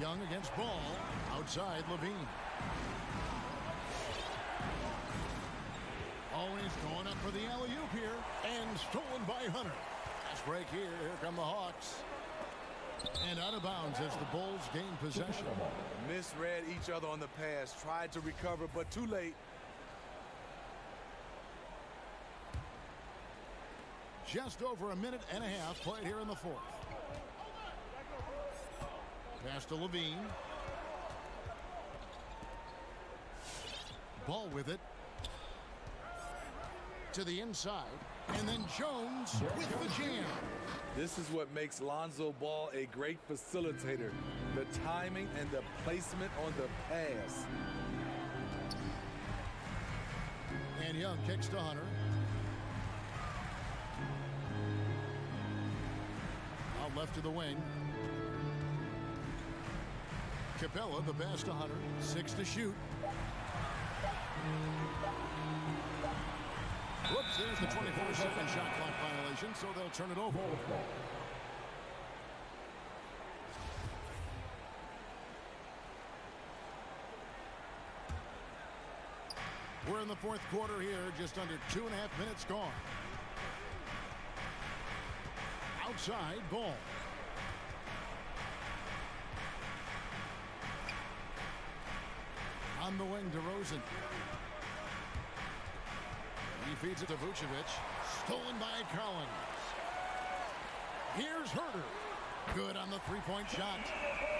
Young against Ball. Outside, Levine. Oh, he's going up for the alley-oop here. And stolen by Hunter. fast break here. Here come the Hawks. And out of bounds as the Bulls gain possession. Misread each other on the pass. Tried to recover, but too late. Just over a minute and a half played here in the fourth. Pass to Levine. Ball with it. To the inside. And then Jones with the jam. This is what makes Lonzo Ball a great facilitator. The timing and the placement on the pass. And Young kicks to Hunter. Out left to the wing. Capella, the pass to Hunter. 6 to shoot. Whoops, there's the 24-second shot clock violation, so they'll turn it over. We're in the fourth quarter here, just under 2.5 minutes gone. Outside, Ball. On the wing, DeRozan. He feeds it to Vucevic. Stolen by Collins. Here's Herter. Good on the three-point shot.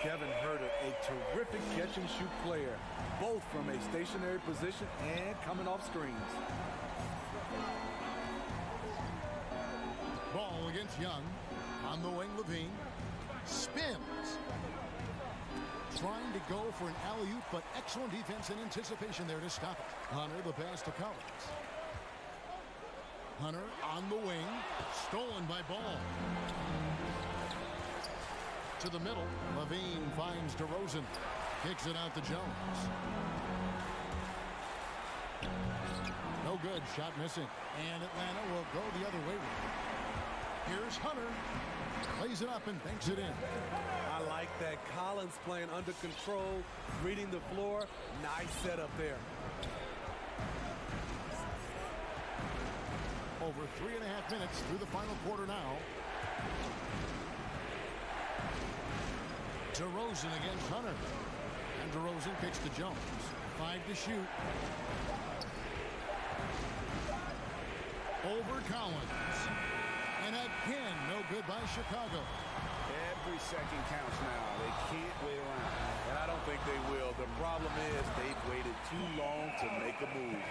Kevin Herter, a terrific catch-and-shoot player, both from a stationary position and coming off screens. Ball against Young. On the wing, Levine. Spins. Trying to go for an alley-oop, but excellent defense and anticipation there to stop it. Hunter, the pass to Collins. Hunter on the wing. Stolen by Ball. To the middle. Levine finds DeRozan. Kicks it out to Jones. No good. Shot missing. And Atlanta will go the other way. Here's Hunter. Plays it up and banks it in. I like that. Collins playing under control, reading the floor. Nice setup there. Over 3.5 minutes through the final quarter now. DeRozan against Hunter. And DeRozan kicks to Jones. 5 to shoot. Over Collins. And again, no good by Chicago. Every second counts now. They can't wait around. And I don't think they will. The problem is they've waited too long to make a move.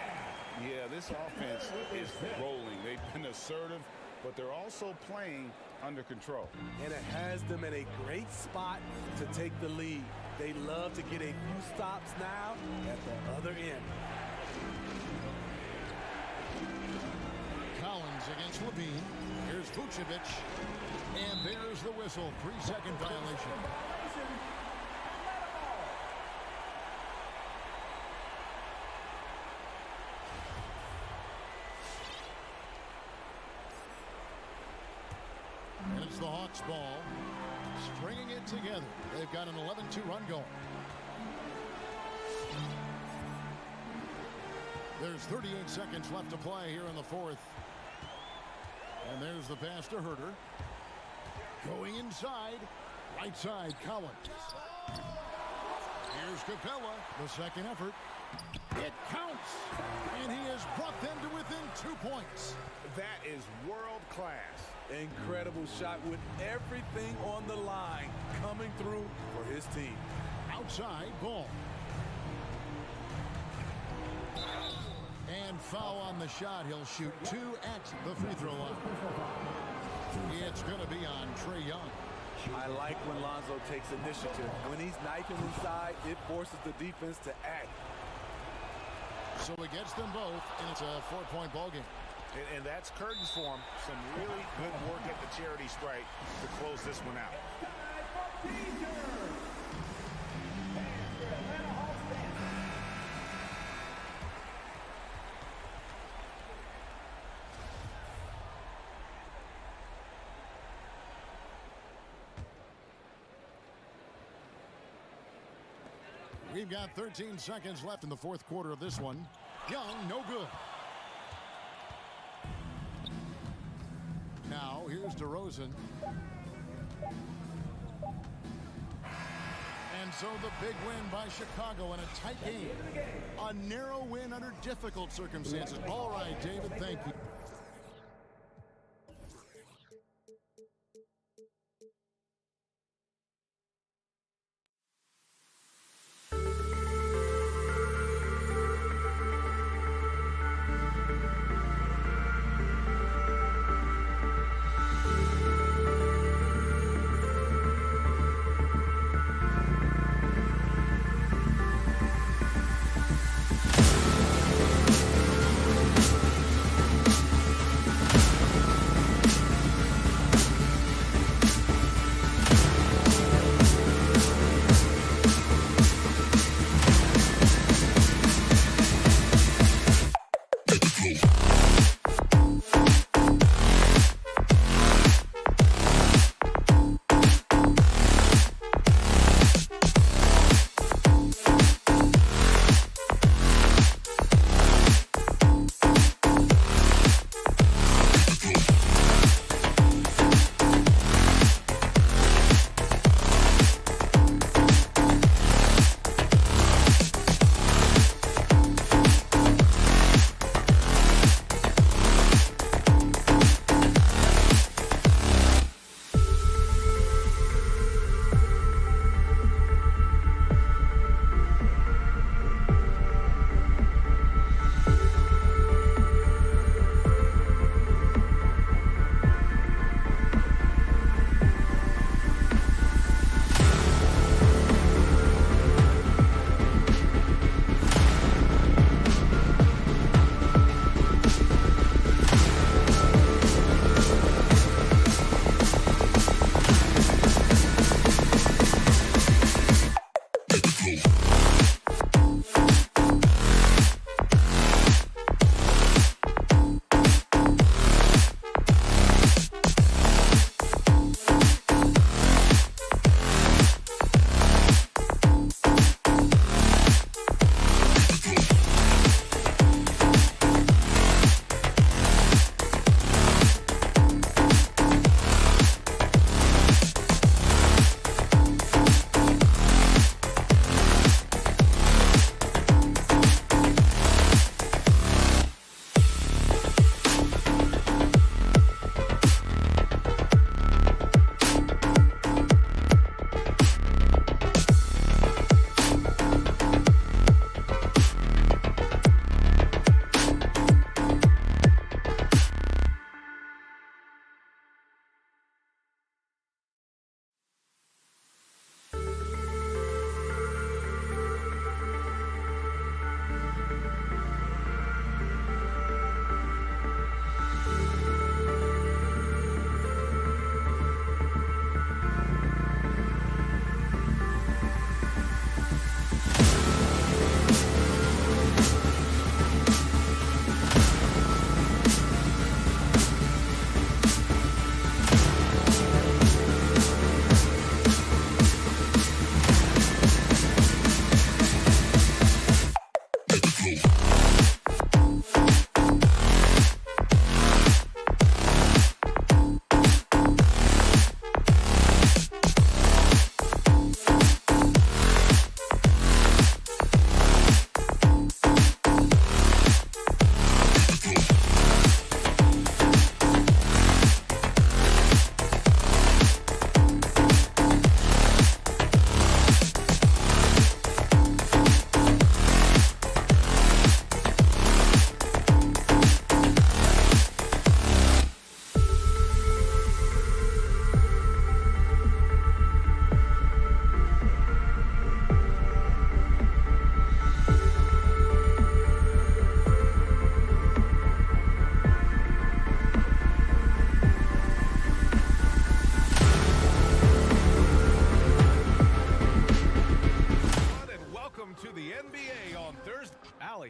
Yeah, this offense is rolling. They've been assertive, but they're also playing under control. And it has them in a great spot to take the lead. They love to get a few stops now at the other end. Collins against Levine. Here's Vucevic. And there's the whistle. 3-second violation. And it's the Hawks ball. Stringing it together. They've got an 11-2 run going. There's 38 seconds left to play here in the fourth. And there's the pass to Herter. Going inside. Right side, Collins. Here's Capella. The second effort. It counts. And he has brought them to within 2 points. That is world class. Incredible shot with everything on the line coming through for his team. Outside, Ball. And foul on the shot. He'll shoot 2 at the free throw line. It's going to be on Trae Young. I like when Lonzo takes initiative. When he's knifing inside, it forces the defense to act. So it gets them both, and it's a 4-point ball game. And that's curtains for him. Some really good work at the charity stripe to close this one out. We've got 13 seconds left in the fourth quarter of this one. Young, no good. Now Here's DeRozan. And so the big win by Chicago in a tight game. A narrow win under difficult circumstances. All right, David, thank you.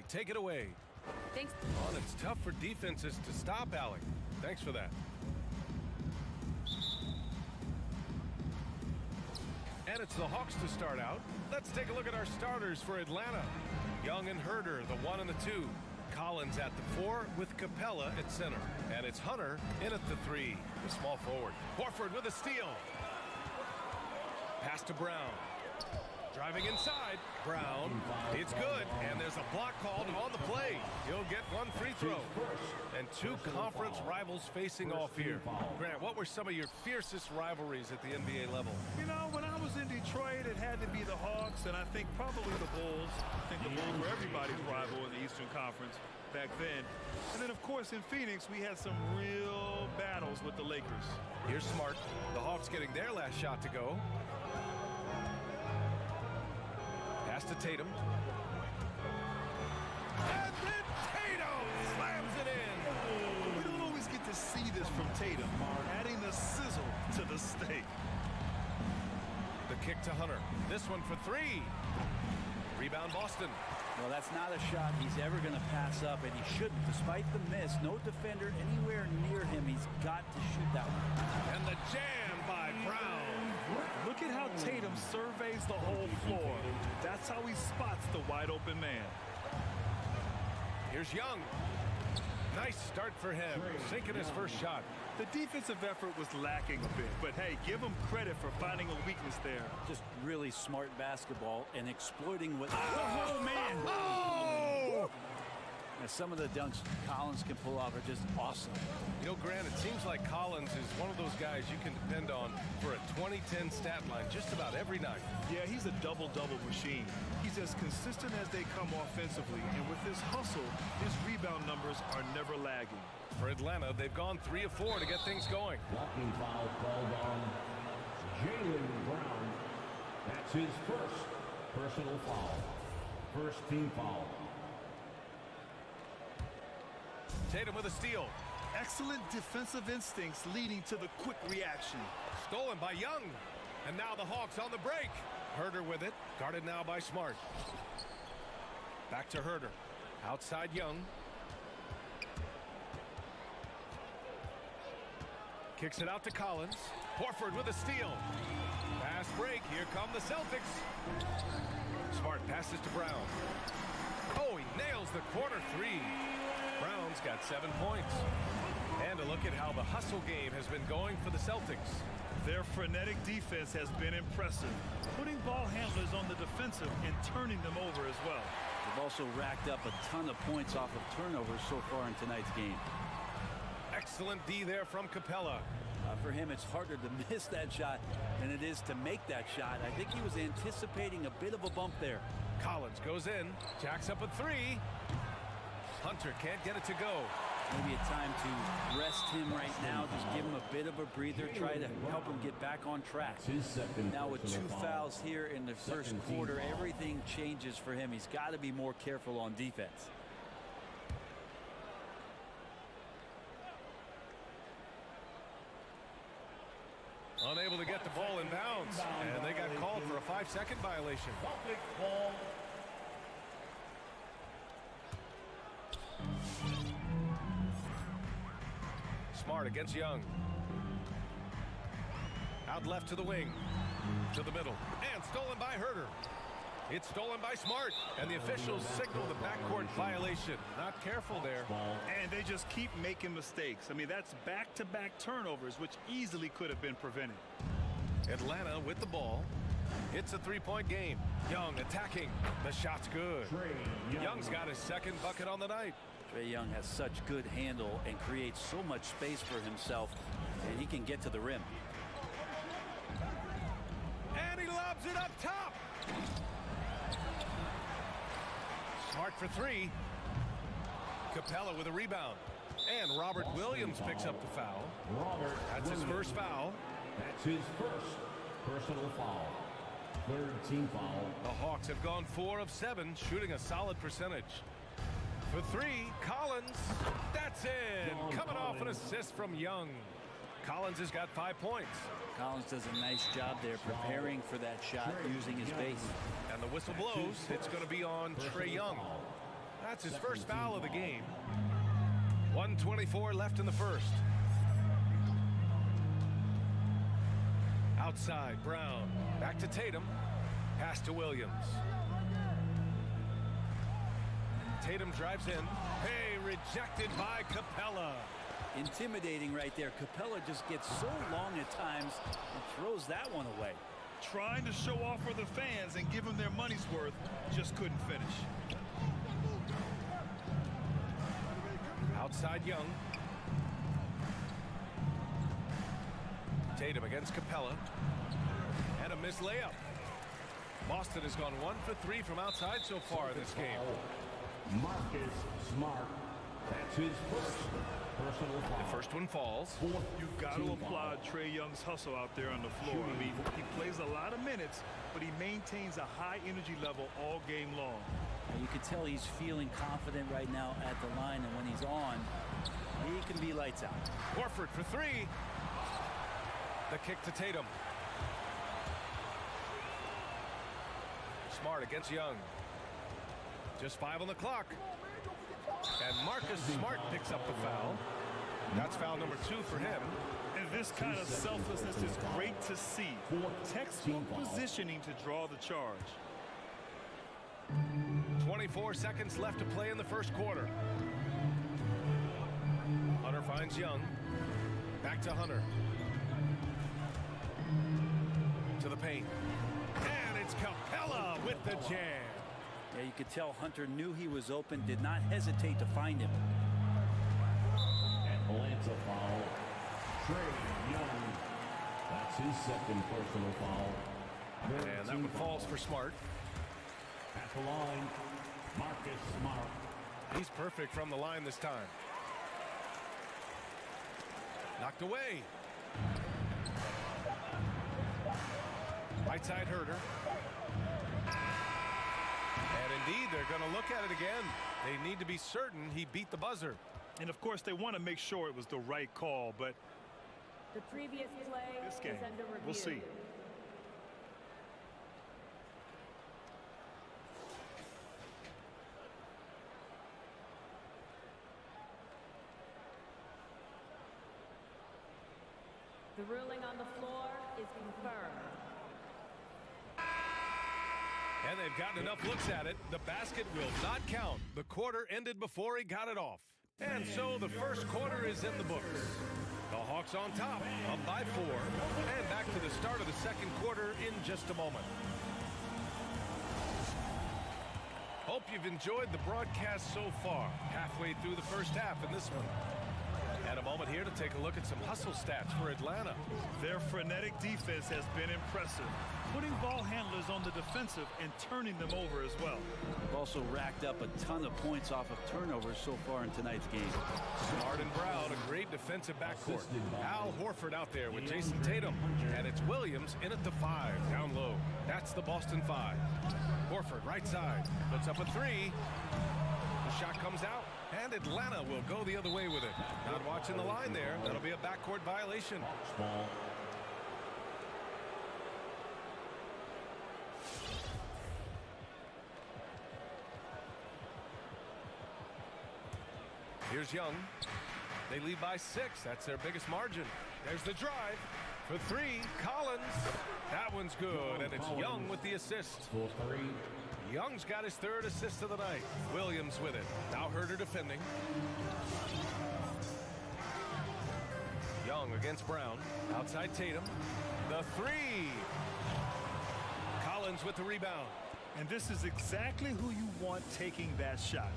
take it away. Thanks. Well, it's tough for defenses to stop Allie. Thanks for that. And it's the Hawks to start out. Let's take a look at our starters for Atlanta. Young and Herder, the 1 and the 2. Collins at the 4 with Capella at center. And it's Hunter in at the 3. The small forward. Horford with a steal. Pass to Brown. Driving inside. Brown. It's good. And there's a block called on the play. He'll get one free throw. And two conference rivals facing off here. Grant, what were some of your fiercest rivalries at the NBA level? You know, when I was in Detroit, it had to be the Hawks, and I think probably the Bulls. I think the Bulls were everybody's rival in the Eastern Conference back then. And then, of course, in Phoenix, we had some real battles with the Lakers. Here's Smart. The Hawks getting their last shot to go. Pass to Tatum. And then Tatum slams it in. We don't always get to see this from Tatum, adding the sizzle to the steak. The kick to Hunter. This one for three. Rebound Boston. Well, that's not a shot he's ever going to pass up, and he shouldn't. Despite the miss, no defender anywhere near him. He's got to shoot that one. And the jam by Brown. Look at how Tatum surveys the whole floor. That's how he spots the wide open man. Here's Young. Nice start for him, sinking his first shot. The defensive effort was lacking a bit, but hey, give him credit for finding a weakness there. Just really smart basketball and exploiting what... Oh, man! Oh! Now, some of the dunks Collins can pull off are just awesome. You know, Grant, it seems like Collins is one of those guys you can depend on for a 2010 stat line just about every night. Yeah, he's a double-double machine. He's as consistent as they come offensively, and with his hustle, his rebound numbers are never lagging. For Atlanta, they've gone 3 of 4 to get things going. Blocking foul called on Jaylen Brown. That's his first personal foul. First team foul. Tatum with a steal. Excellent defensive instincts leading to the quick reaction. Stolen by Young. And now the Hawks on the break. Herter with it. Guarded now by Smart. Back to Herter. Outside Young. Kicks it out to Collins. Horford with a steal. Fast break. Here come the Celtics. Smart passes to Brown. Oh, he nails the corner three. Brown's got 7 points. And a look at how the hustle game has been going for the Celtics. Their frenetic defense has been impressive, putting ball handlers on the defensive and turning them over as well. They've also racked up a ton of points off of turnovers so far in tonight's game. Excellent D there from Capella. For him, it's harder to miss that shot than it is to make that shot. I think he was anticipating a bit of a bump there. Collins goes in, jacks up a three. Hunter can't get it to go. Maybe a time to rest him right now, just give him a bit of a breather, try to help him get back on track. Now with 2 fouls here in the first quarter, everything changes for him. He's got to be more careful on defense. Unable to get the ball in bounds, and they got called for a 5-second violation. Smart against Young. Out left to the wing. To the middle. And stolen by Herter. It's stolen by Smart. And the officials signal the backcourt violation. Not careful there. And they just keep making mistakes. I mean, that's back-to-back turnovers, which easily could have been prevented. Atlanta with the ball. It's a 3-point game. Young attacking. The shot's good. Young's got his second bucket on the night. Trae Young has such good handle and creates so much space for himself, and he can get to the rim. And he lobs it up top. Smart for three. Capella with a rebound. And Robert Williams picks up the foul. That's his first foul. That's his first personal foul. Third team foul. The Hawks have gone 4 of 7, shooting a solid percentage. For three, Collins. That's in. Coming off an assist from Young. Collins has got 5 points. Collins does a nice job there preparing for that shot using his base. And the whistle blows. It's going to be on Trae Young. That's his first foul of the game. 1:24 left in the first. Outside, Brown. Back to Tatum. Pass to Williams. Tatum drives in. Hey, rejected by Capella. Intimidating right there. Capella just gets so long at times and throws that one away. Trying to show off for the fans and give them their money's worth, just couldn't finish. Outside Young. Tatum against Capella. And a missed layup. Boston has gone 1 for 3 from outside so far in this game. Marcus Smart. That's his first personal foul. The first one falls. You've got to applaud Trae Young's hustle out there on the floor. I mean, he plays a lot of minutes, but he maintains a high energy level all game long. And you can tell he's feeling confident right now at the line, and when he's on, he can be lights out. Horford for 3. The kick to Tatum. Smart against Young. Just 5 on the clock. And Marcus Smart picks up the foul. That's foul number 2 for him. And this kind of selflessness is great to see. Textbook positioning to draw the charge. 24 seconds left to play in the first quarter. Hunter finds Young. Back to Hunter. To the paint. And it's Capella with the jam. Yeah, you could tell Hunter knew he was open, did not hesitate to find him. And Atlanta foul. Trae Young. That's his second personal foul. And that one falls for Smart. At the line, Marcus Smart. He's perfect from the line this time. Knocked away. Right side Herter. And indeed, they're going to look at it again. They need to be certain he beat the buzzer. And of course, they want to make sure it was the right call, but the previous play this game, is under review. We'll see. The ruling on the floor is confirmed. And they've gotten enough looks at it. The basket will not count. The quarter ended before he got it off. And so the first quarter is in the books. The Hawks on top, up by 4. And back to the start of the second quarter in just a moment. Hope you've enjoyed the broadcast so far. Halfway through the first half in this one. And a moment here to take a look at some hustle stats for Atlanta. Their frenetic defense has been impressive, putting ball handlers on the defensive and turning them over as well. They've also racked up a ton of points off of turnovers so far in tonight's game. Smart and Brown, a great defensive backcourt. Al Horford out there with Jason Tatum. And it's Williams in at the 5, down low. That's the Boston 5. Horford, right side, puts up a 3. The shot comes out, and Atlanta will go the other way with it. Not watching the line there. That'll be a backcourt violation. Small. Here's Young. They lead by 6. That's their biggest margin. There's the drive for 3. Collins. That one's good, and it's Young with the assist. For 3. Young's got his 3rd assist of the night. Williams with it. Now Herter defending. Young against Brown. Outside Tatum. The 3. Collins with the rebound. And this is exactly who you want taking that shot.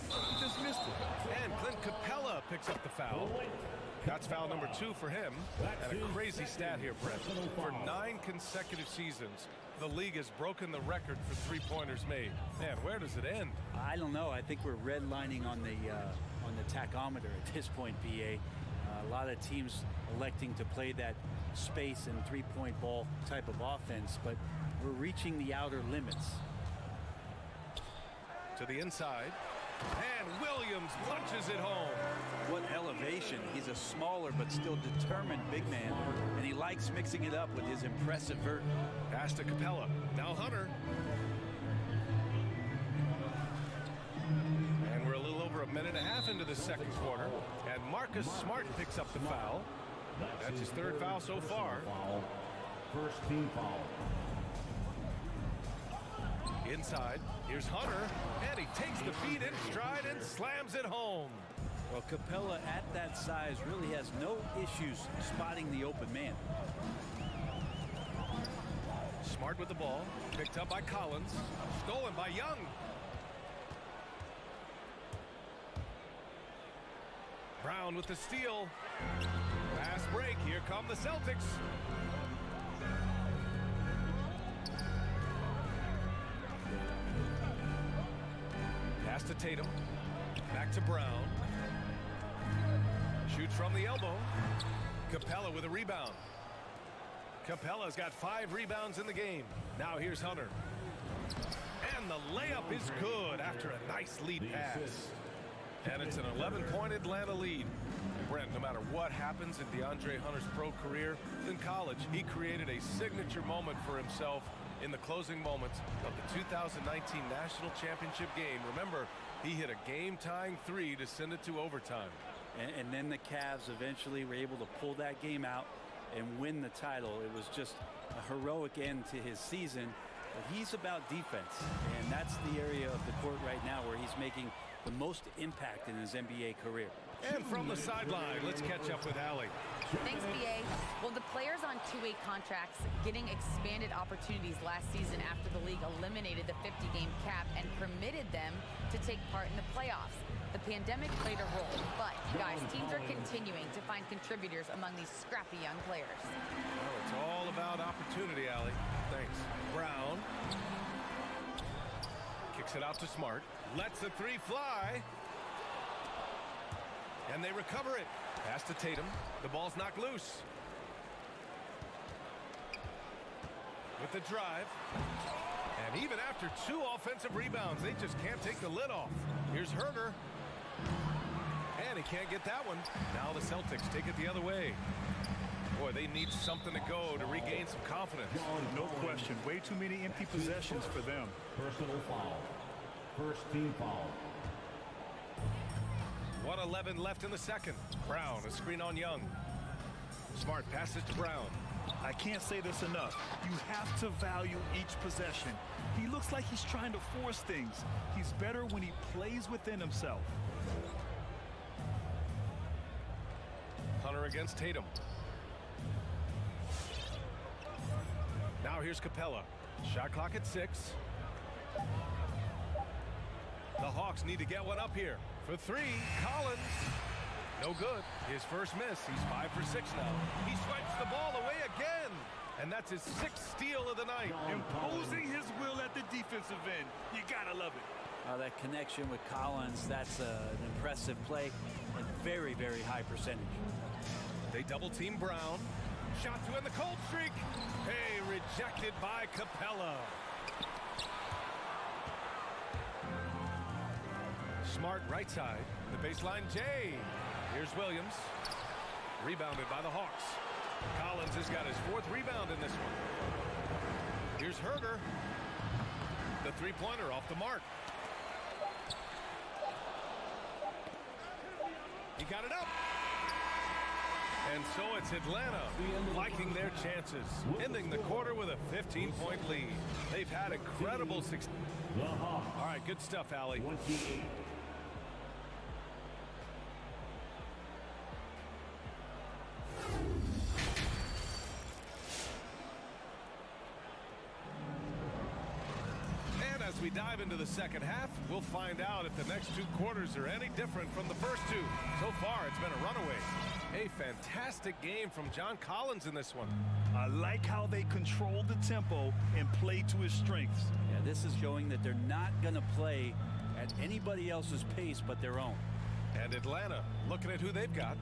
He just missed it. And Clint Capella picks up the foul. That's foul number 2 for him. And a crazy stat here, Brett. For 9 consecutive seasons, the league has broken the record for three-pointers made. Man, where does it end? I don't know. I think we're redlining on the tachometer at this point, PA. A lot of teams electing to play that space and three-point ball type of offense, but we're reaching the outer limits. To the inside. And Williams punches it home. What elevation. He's a smaller but still determined big man, and he likes mixing it up with his impressive vert. Pass to Capella. Now Hunter. And we're a little over a minute and a half into the second quarter. And Marcus Smart picks up the foul. That's his 3rd foul so far. First team foul. Inside, here's Hunter, and he takes the feed in stride and slams it home. Well, Capella at that size really has no issues spotting the open man. Smart with the ball. Picked up by Collins. Stolen by Young. Brown with the steal. Fast break. Here come the Celtics. Pass to Tatum. Back to Brown. Shoots from the elbow. Capella with a rebound. Capella's got 5 rebounds in the game. Now here's Hunter. And the layup is good after a nice lead pass. And it's an 11-point Atlanta lead. Brent, no matter what happens in Deandre Hunter's pro career, in college, he created a signature moment for himself in the closing moments of the 2019 National Championship game. Remember, he hit a game-tying 3 to send it to overtime. And then the Cavs eventually were able to pull that game out and win the title. It was just a heroic end to his season. But he's about defense, and that's the area of the court right now where he's making the most impact in his NBA career. And from the sideline, let's catch up with Allie. Thanks, BA. Well, the players on two-way contracts getting expanded opportunities last season after the league eliminated the 50-game cap and permitted them to take part in the playoffs. The pandemic played a role, but, guys, teams are continuing to find contributors among these scrappy young players. Well, it's all about opportunity, Allie. Thanks. Brown kicks it out to Smart. Lets the 3 fly. And they recover it. Pass to Tatum. The ball's knocked loose. With the drive. And even after 2 offensive rebounds, they just can't take the lid off. Here's Herter. And he can't get that one. Now the Celtics take it the other way. Boy, they need something to go to regain some confidence. No question. Way too many empty possessions for them. Personal foul. First team foul. 1:11 left in the second. Brown, a screen on Young. Smart passes to Brown. I can't say this enough. You have to value each possession. He looks like he's trying to force things. He's better when he plays within himself. Hunter against Tatum. Now here's Capella. Shot clock at 6. The Hawks need to get one up here. For 3, Collins. No good. His first miss. He's 5 for 6 now. He swipes the ball away again. And that's his 6th steal of the night. Imposing his will at the defensive end. You gotta love it. That connection with Collins, that's an impressive play and very, very high percentage. They double team Brown. Shot to end the cold streak. Hey, rejected by Capella. Smart right side. The baseline Jay. Here's Williams. Rebounded by the Hawks. Collins has got his 4th rebound in this one. Here's Herter. The 3-pointer off the mark. He got it up. And so it's Atlanta liking their chances, ending the quarter with a 15-point lead. They've had incredible success. All right, good stuff, Allie. 28. As we dive into the second half, we'll find out if the next 2 quarters are any different from the first 2. So far, it's been a runaway. A fantastic game from John Collins in this one. I like how they control the tempo and play to his strengths. Yeah, this is showing that they're not going to play at anybody else's pace but their own. And Atlanta, looking at who they've got.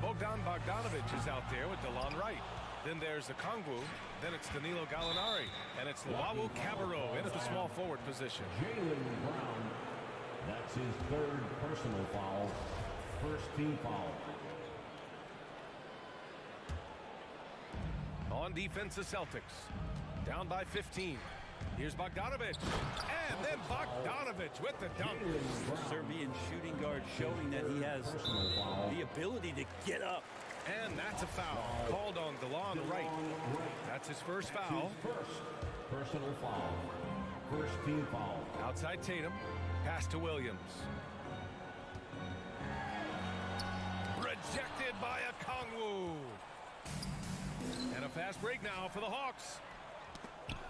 Bogdan Bogdanovic is out there with DeLon Wright. Then there's Okongwu. Then it's Danilo Gallinari. And it's Luau Cabarro in at the small forward position. Jaylen Brown. That's his 3rd personal foul. First team foul. On defense, the Celtics. Down by 15. Here's Bogdanovic. And then Bogdanovic with the dunk. Serbian shooting guard showing that he has the ability to get up. And that's a foul called on DeLon Wright. That's his first foul. First personal foul. First team foul. Outside Tatum. Pass to Williams. by Okongwu. And a fast break now for the Hawks.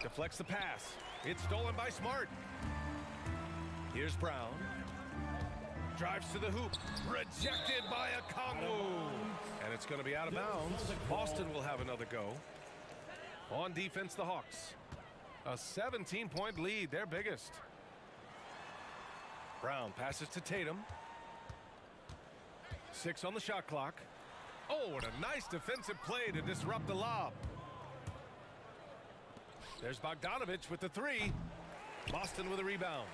Deflects the pass. It's stolen by Smart. Here's Brown. Drives to the hoop. Rejected by Okongwu. And it's going to be out of bounds. Boston will have another go. On defense, the Hawks. A 17-point lead, their biggest. Brown passes to Tatum. 6 on the shot clock. Oh, and a nice defensive play to disrupt the lob. There's Bogdanovich with the 3. Boston with a rebound.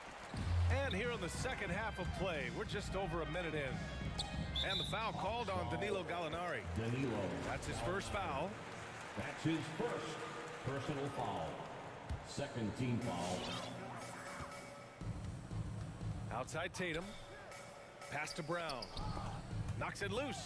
And here in the second half of play, we're just over a minute in. And the foul called on Danilo Gallinari. That's his first foul. That's his first personal foul. Second team foul. Outside Tatum. Pass to Brown. Knocks it loose.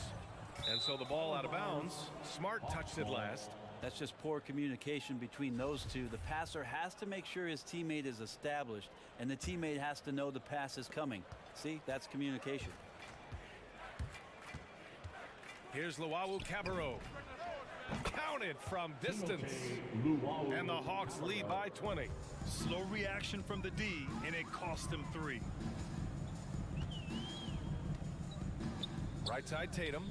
And so the ball out of bounds. Smart touched it last. That's just poor communication between those two. The passer has to make sure his teammate is established, and the teammate has to know the pass is coming. See, that's communication. Here's Luwawu Cabarrot. Counted from distance. And the Hawks lead by 20. Slow reaction from the D, and it cost him 3. Right side Tatum.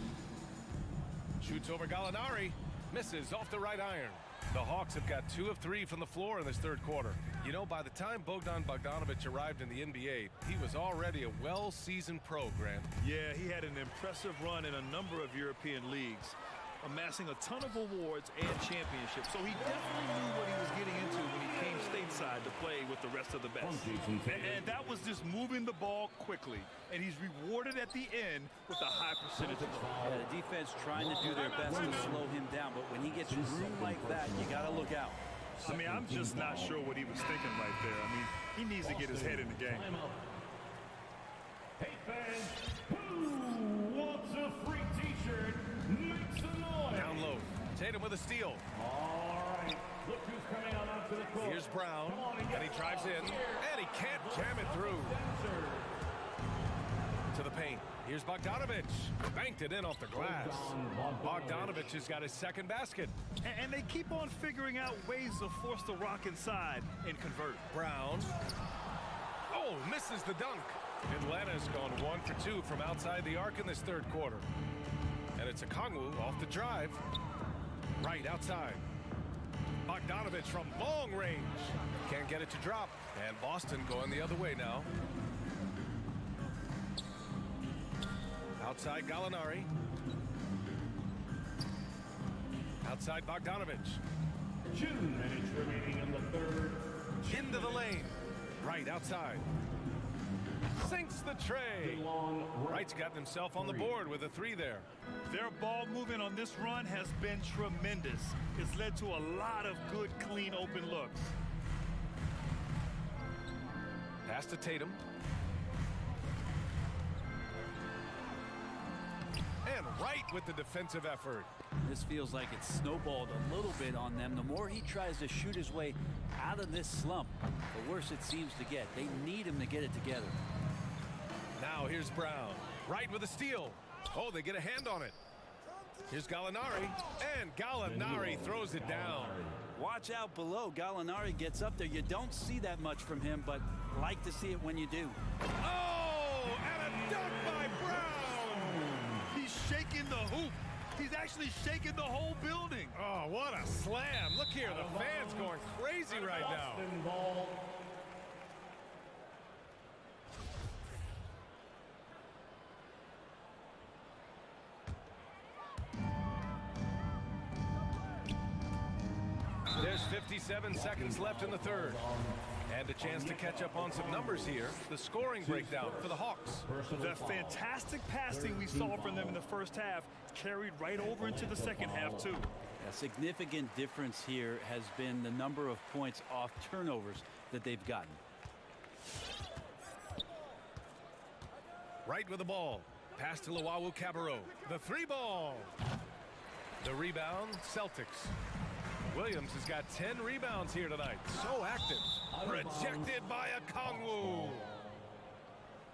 Shoots over Gallinari. Misses off the right iron. The Hawks have got 2 of 3 from the floor in this third quarter. You know, by the time Bogdan Bogdanovich arrived in the NBA, he was already a well-seasoned pro, Grant. Yeah, he had an impressive run in a number of European leagues, amassing a ton of awards and championships. So he definitely knew what he was getting into when he came stateside to play with the rest of the best. And that was just moving the ball quickly. And he's rewarded at the end with a high percentage of Yeah, the defense trying to do their best to slow him down, but when he gets room like that, you got to look out. I mean, I'm just not sure what he was thinking right there. I mean, he needs to get his head in the game. Hey fans, who wants a free t-shirt? Make some noise. Down low. Tatum with a steal. All right, look who's coming out onto the court. Here's Brown, and he drives in, and he can't jam it through. To the paint. Here's Bogdanovich. Banked it in off the glass. Bogdanovich has got his second basket. And they keep on figuring out ways to force the rock inside and convert. Brown. Oh, misses the dunk. Atlanta's gone 1 for 2 from outside the arc in this third quarter. And it's Okongwu off the drive. Right outside. Bogdanovich from long range. Can't get it to drop. And Boston going the other way now. Outside Gallinari. Outside Bogdanovich. 2 minutes remaining in the third. Into the lane. Right outside. Sinks the tray. Wright's got himself on the board with a 3 there. Their ball movement on this run has been tremendous. It's led to a lot of good, clean, open looks. Pass to Tatum. And Wright with the defensive effort. This feels like it's snowballed a little bit on them. The more he tries to shoot his way out of this slump, the worse it seems to get. They need him to get it together. Now here's Brown. Wright with a steal. Oh, they get a hand on it. Here's Gallinari. And Gallinari throws it down. Watch out below. Gallinari gets up there. You don't see that much from him, but like to see it when you do. Oh, and a dunk by Brown. He's shaking the hoop. He's actually shaking the whole building. Oh, what a slam. Look here, the fans going crazy right now. There's 57 seconds left in the third. And a chance to catch up on some numbers here. The scoring breakdown for the Hawks. The fantastic passing we saw from them in the first half carried right over into the second half, too. A significant difference here has been the number of points off turnovers that they've gotten. Right with the ball. Pass to Luwawu Cabarrot. The 3 ball. The rebound, Celtics. Williams has got 10 rebounds here tonight. So active. Rejected by Okongwu.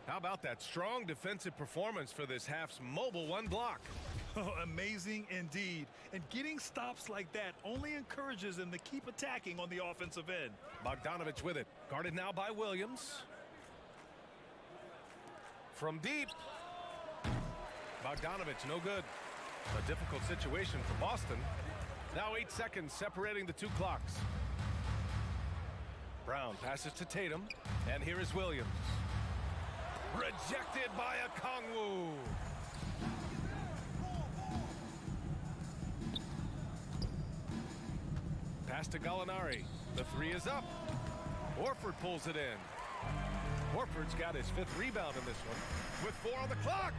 How about that strong defensive performance for this half's mobile 1 block? Amazing indeed. And getting stops like that only encourages them to keep attacking on the offensive end. Bogdanovich with it. Guarded now by Williams. From deep. Bogdanovich, no good. A difficult situation for Boston. Now 8 seconds separating the two clocks. Brown passes to Tatum. And here is Williams. Rejected by Okongwu. Pass to Gallinari. The three is up. Horford pulls it in. Horford's got his 5th rebound in this one. With 4 on the clock.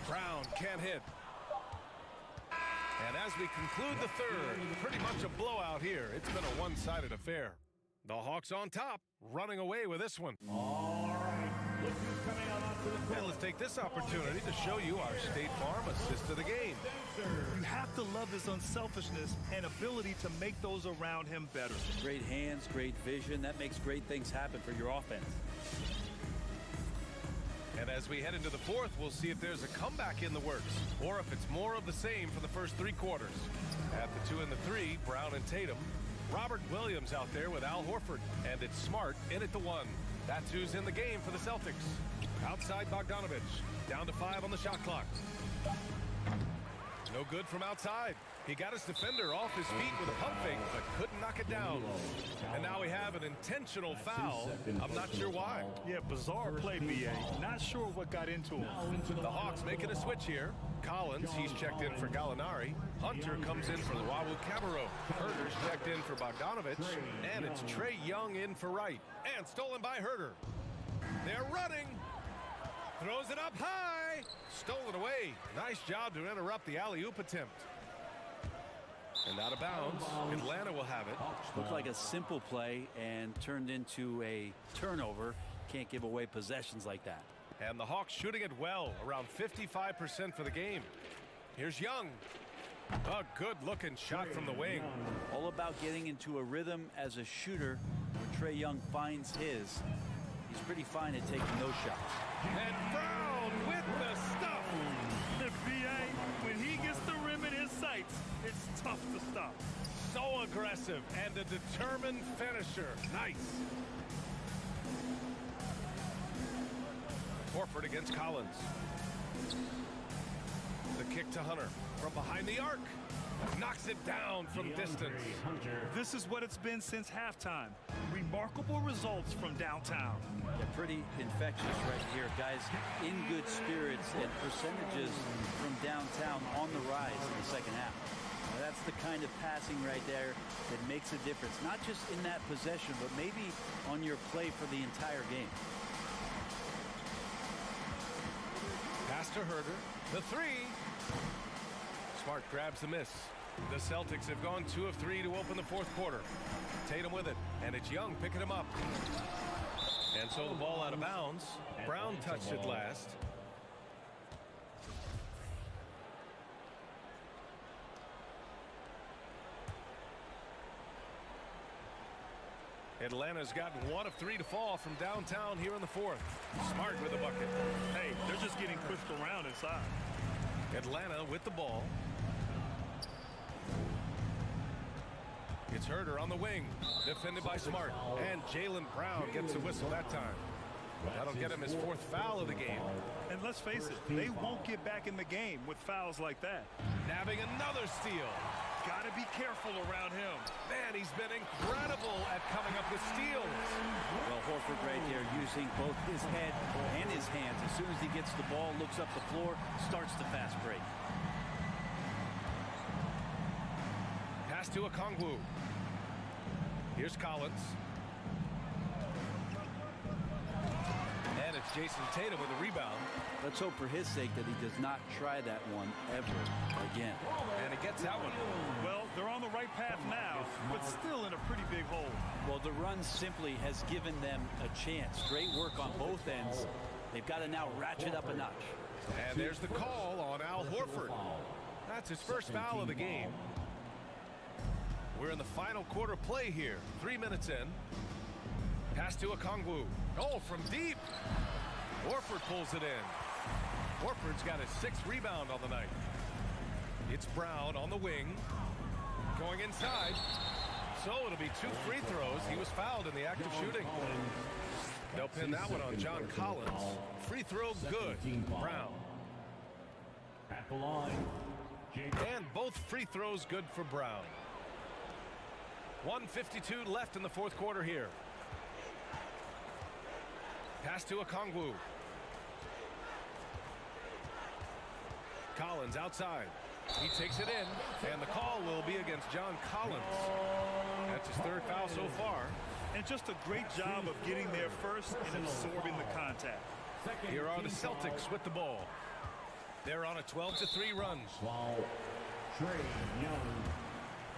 Brown can't hit. And as we conclude the third, pretty much a blowout here. It's been a one-sided affair. The Hawks on top, running away with this one. All right. Look who's coming on to the court. And let's take this opportunity to show you our State Farm assist of the game. You have to love his unselfishness and ability to make those around him better. Great hands, great vision. That makes great things happen for your offense. And as we head into the fourth, we'll see if there's a comeback in the works or if it's more of the same for the first 3 quarters. At the 2 and the 3, Brown and Tatum. Robert Williams out there with Al Horford. And it's Smart in at the 1. That's who's in the game for the Celtics. Outside Bogdanovich. Down to 5 on the shot clock. No good from outside. He got his defender off his feet with a pump fake, but couldn't knock it down. And now we have an intentional foul. I'm not sure why. Yeah, bizarre play, B.A. Not sure what got into him. The Hawks making a switch here. Collins, he's checked in for Gallinari. Hunter comes in for Luau Cabarro. Herter's checked in for Bogdanovich. And it's Trae Young in for Wright. And stolen by Herter. They're running. Throws it up high. Stolen away. Nice job to interrupt the alley-oop attempt. And out of bounds. Atlanta will have it. Looked like a simple play and turned into a turnover. Can't give away possessions like that. And the Hawks shooting it well, around 55% for the game. Here's Young. A good-looking shot from the wing. All about getting into a rhythm as a shooter where Trae Young finds his. He's pretty fine at taking those shots. And Brown with the stuff. B.A., when he gets the rim in his sights, it's tough to stop. So aggressive and a determined finisher. Nice. Horford against Collins. The kick to Hunter from behind the arc. Knocks it down from distance. This is what it's been since halftime. Remarkable results from downtown. They're pretty infectious right here. Guys in good spirits and percentages from downtown on the rise in the second half. Now that's the kind of passing right there that makes a difference. Not just in that possession, but maybe on your play for the entire game. Pass to Herter. The 3. Smart grabs the miss. The Celtics have gone 2 of 3 to open the fourth quarter. Tatum with it, and it's Young picking him up. And so the ball out of bounds. Brown touched it last. Atlanta's gotten 1 of 3 to fall from downtown here in the fourth. Smart with the bucket. Hey, they're just getting pushed around inside. Atlanta with the ball. It's Herter on the wing, defended by Smart. And Jaylen Brown gets a whistle that time. That'll get him his 4th foul of the game. And let's face it, they won't get back in the game with fouls like that. Nabbing another steal. Gotta be careful around him. Man, he's been incredible at coming up with steals. Well, Horford right there using both his head and his hands. As soon as he gets the ball, looks up the floor, starts the fast break. Pass to Okongwu. Here's Collins. And it's Jason Tatum with a rebound. Let's hope for his sake that he does not try that one ever again. And he gets that one. Well, they're on the right path now, but still in a pretty big hole. Well, the run simply has given them a chance. Great work on both ends. They've got to now ratchet up a notch. And there's the call on Al Horford. That's his first foul of the game. We're in the final quarter play here. 3 minutes in. Pass to Okongwu. Oh, from deep. Horford pulls it in. Horford's got his 6th rebound on the night. It's Brown on the wing. Going inside. So it'll be 2 free throws. He was fouled in the act of shooting. They'll pin that one on John Collins. Free throw good. Brown. At the line. And both free throws good for Brown. 1:52 left in the 4th quarter here. Pass to Okongwu. Collins outside. He takes it in, and the call will be against John Collins. That's his 3rd foul so far. And just a great job of getting there first and absorbing the contact. Here are the Celtics with the ball. They're on a 12-3 run. Foul. Trae Young.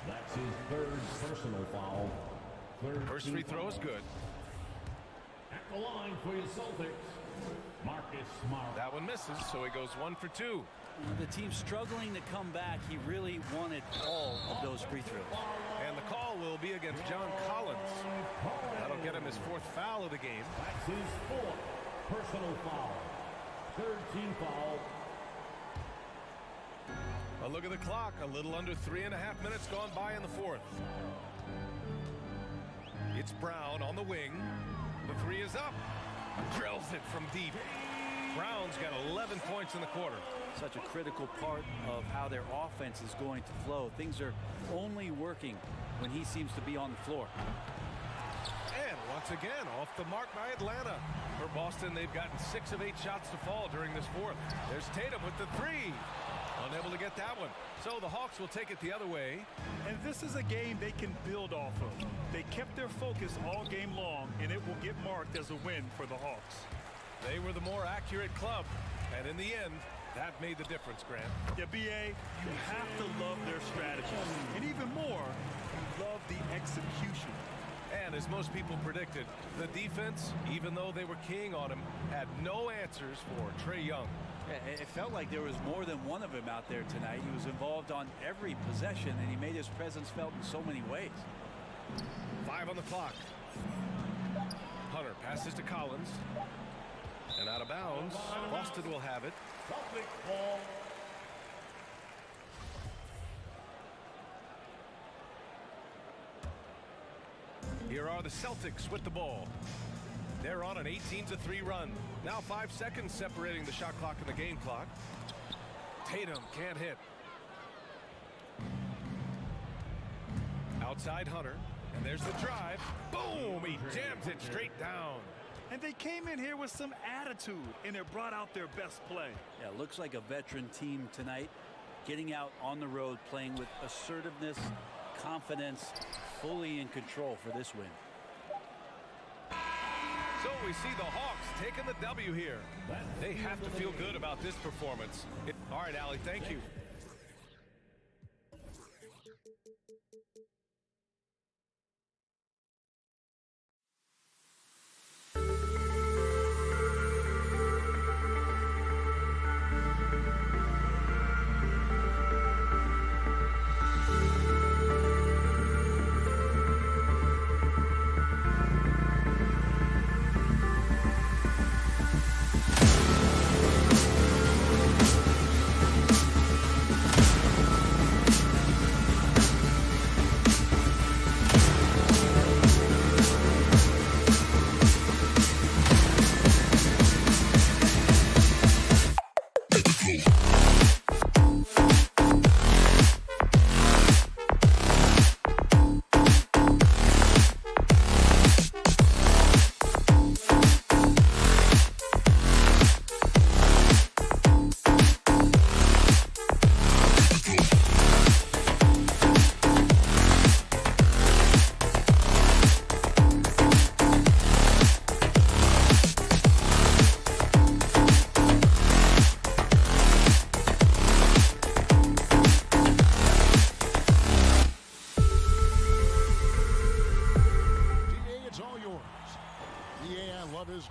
That's his 3rd personal foul. First free throw is good. At the line for your Celtics, Marcus Smart. That one misses, so he goes 1 for 2. The team's struggling to come back. He really wanted all of those free throws. And the call will be against John Collins. That'll get him his 4th foul of the game. That's his 4th personal foul. 3rd team foul. A look at the clock. A little under 3.5 minutes gone by in the 4th. It's Brown on the wing. The 3 is up. Drills it from deep. Brown's got 11 points in the quarter. Such a critical part of how their offense is going to flow. Things are only working when he seems to be on the floor. And once again, off the mark by Atlanta. For Boston, they've gotten 6 of 8 shots to fall during this 4th. There's Tatum with the 3. Unable to get that one. So the Hawks will take it the other way. And this is a game they can build off of. They kept their focus all game long, and it will get marked as a win for the Hawks. They were the more accurate club. And in the end, that made the difference, Grant. Yeah, B.A., you have to love their strategy. And even more, you love the execution. And as most people predicted, the defense, even though they were keying on him, had no answers for Trae Young. It felt like there was more than one of him out there tonight. He was involved on every possession, and he made his presence felt in so many ways. 5 on the clock. Hunter passes to Collins. And out of bounds. Boston will have it. Here are the Celtics with the ball. They're on an 18-3 run. Now 5 seconds separating the shot clock and the game clock. Tatum can't hit. Outside Hunter. And there's the drive. Boom! He jams it straight down. And they came in here with some attitude, and it brought out their best play. Yeah, looks like a veteran team tonight. Getting out on the road, playing with assertiveness, confidence, fully in control for this win. So we see the Hawks taking the W here. They have to feel good about this performance. All right, Allie, thank you.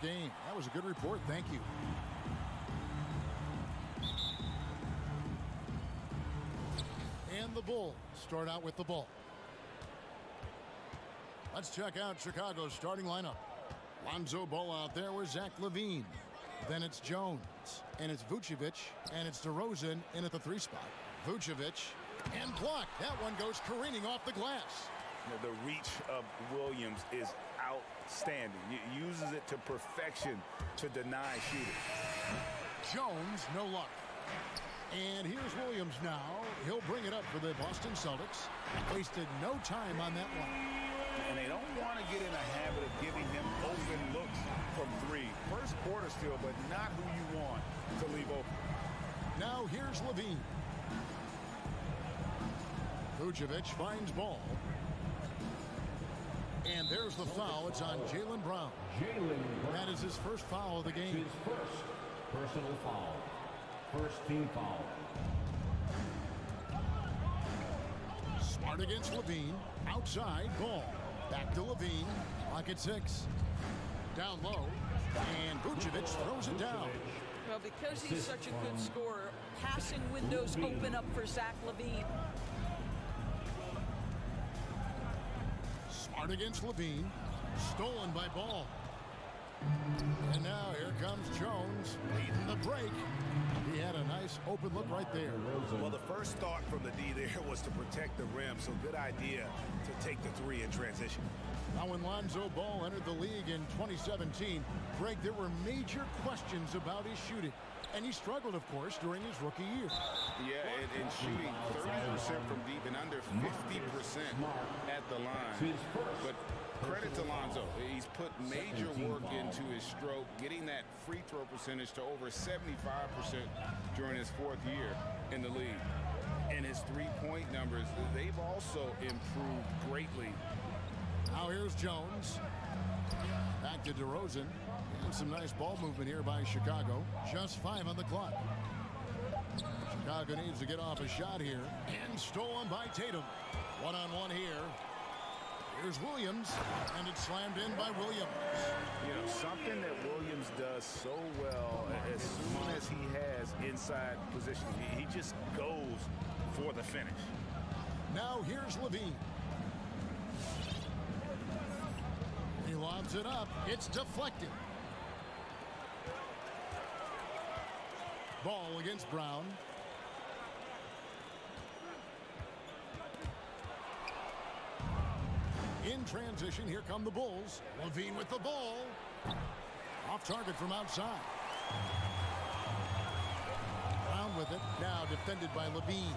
Game. That was a good report. Thank you. And the Bulls start out with the ball. Let's check out Chicago's starting lineup. Lonzo Ball out there with Zach Levine. Then it's Jones. Celtics. And it's Vucevic, and it's DeRozan in at the 3 spot. Vucevic, and blocked. That one goes careening off the glass. The reach of Williams is outstanding. He uses it to perfection to deny shooting. Jones, no luck. And here's Williams now. He'll bring it up for the Boston Celtics. Wasted no time on that one. And they don't want to get in a habit of giving him open looks from 3. First quarter still, but not who you want to leave open. Now here's Levine. Vucevic finds ball. And there's the foul. It's on Jaylen Brown. That is his first foul of the game. His first personal foul. First team foul. Smart against Levine. Outside ball. Back to Levine. Clock at 6. Down low. And Vucevic throws it down. Well, because he's such a good scorer, passing windows open up for Zach Levine. Smart against Levine. Stolen by Ball. And now here comes Jones leading the break. He had a nice open look right there. Well, the first thought from the D there was to protect the rim, so good idea to take the 3 in transition. Now when Lonzo Ball entered the league in 2017, Greg, there were major questions about his shooting. And he struggled, of course, during his rookie year. Yeah, and shooting 30% from deep and under 50% at the line. But credit to Lonzo. He's put major work into his stroke, getting that free throw percentage to over 75% during his 4th year in the league. And his 3-point numbers, they've also improved greatly. Now here's Jones. Back to DeRozan. And some nice ball movement here by Chicago. Just 5 on the clock. Chicago needs to get off a shot here. And stolen by Tatum. One-on-one here. Here's Williams. And it's slammed in by Williams. You know, something that Williams does so well as soon as he has inside position, he just goes for the finish. Now here's Levine. He lobs it up. It's deflected. Ball against Brown. In transition, here come the Bulls. Levine with the ball. Off target from outside. Brown with it. Now defended by Levine.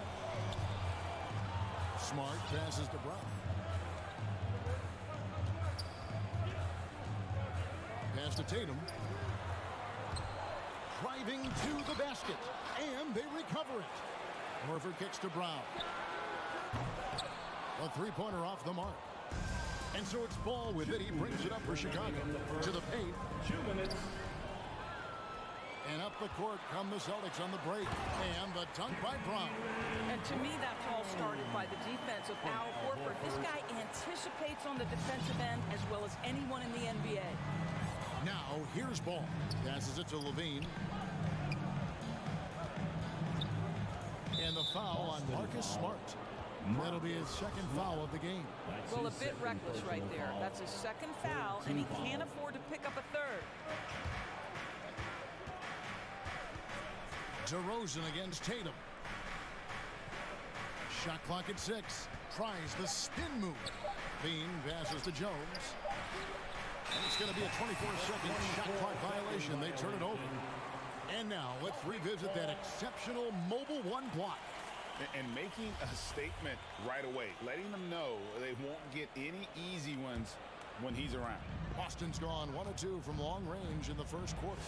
Smart passes to Brown. Pass to Tatum. Driving to the basket. And they recover it. Horford kicks to Brown. A 3-pointer off the mark. And so it's Ball with it. He brings it up for Chicago. To the paint. 2 minutes. And up the court come the Celtics on the break. And the dunk by Brown. And to me, that's all started by the defense of Al Horford. This guy anticipates on the defensive end as well as anyone in the NBA. Now, here's Ball. Passes it to Levine. And the foul on Marcus Smart. That'll be his 2nd foul of the game. Well, a bit reckless right there. That's his 2nd foul, and he can't afford to pick up a 3rd. DeRozan against Tatum. Shot clock at 6. Tries the spin move. Bean passes to Jones. And it's going to be a 24-second shot clock violation. They turn it over. And now let's revisit that exceptional mobile 1 block. And making a statement right away, letting them know they won't get any easy ones when he's around. Boston's gone 1 of 2 from long range in the 1st quarter.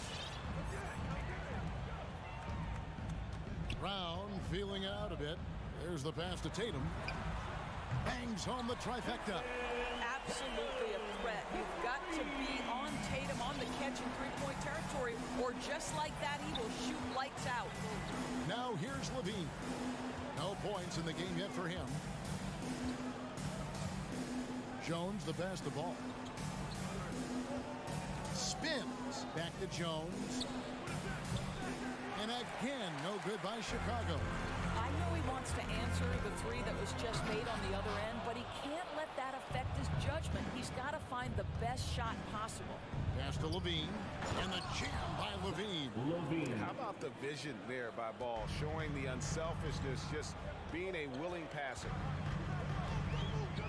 Brown feeling it out a bit. There's the pass to Tatum. Bangs home the trifecta. Absolutely a threat. You've got to be on Tatum on the catch in 3-point territory, or just like that, he will shoot lights out. Now here's Levine. No points in the game yet for him. Jones the pass the ball. Spins. Back to Jones. And again, no good by Chicago. I know he wants to answer the 3 that was just made on the other end, but he can't let that affect his judgment. He's got to find the best shot possible. Pass to to Levine. And the jam by Levine. How about the vision there by Ball, showing the unselfishness, just being a willing passer.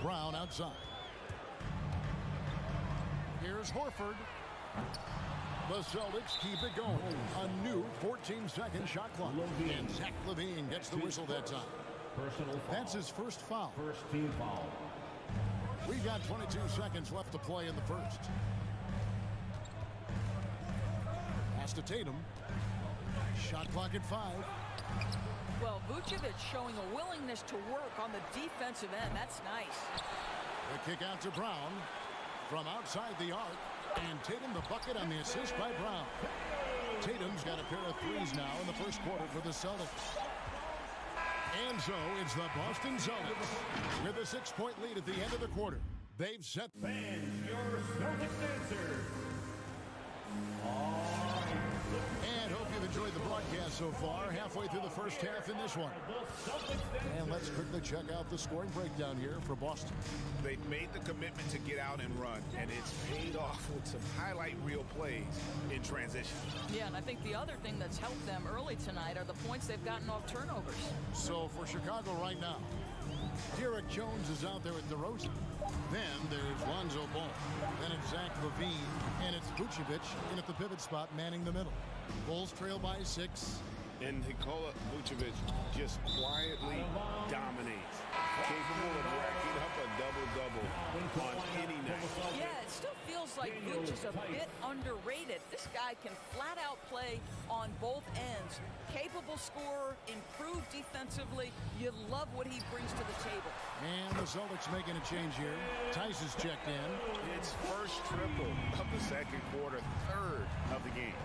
Brown outside. Here's Horford. The Celtics keep it going. A new 14-second shot clock. And Zach Levine gets the whistle that time. That's his first foul. First team foul. We've got 22 seconds left to play in the first. Pass to Tatum. Shot clock at 5. Well, Vucevic showing a willingness to work on the defensive end. That's nice. The kick out to Brown from outside the arc. And Tatum the bucket on the assist by Brown. Tatum's got a pair of threes now in the first quarter for the Celtics. And so it's the Boston Celtics with a 6-point lead at the end of the quarter. They've set. Fans, your Celtics answer. And hope you've enjoyed the broadcast so far. Halfway through the first half in this one. And let's quickly check out the scoring breakdown here for Boston. They've made the commitment to get out and run, and it's paid off with some highlight reel plays in transition. Yeah, and I think the other thing that's helped them early tonight are the points they've gotten off turnovers. So for Chicago right now, Derek Jones is out there with DeRozan. Then there's Lonzo Ball. Then it's Zach Levine. And it's Vucevic in at the pivot spot manning the middle. Bulls trail by 6. And Nikola Vucevic just quietly dominates. Capable of racking up a double-double on any night. Yeah, it still feels like Vooch is a bit underrated. This guy can flat out play on both ends. Capable scorer, improved defensively. You love what he brings to the table. And the Celtics making a change here. Tice is checked in. It's first triple of the second quarter, third of the game.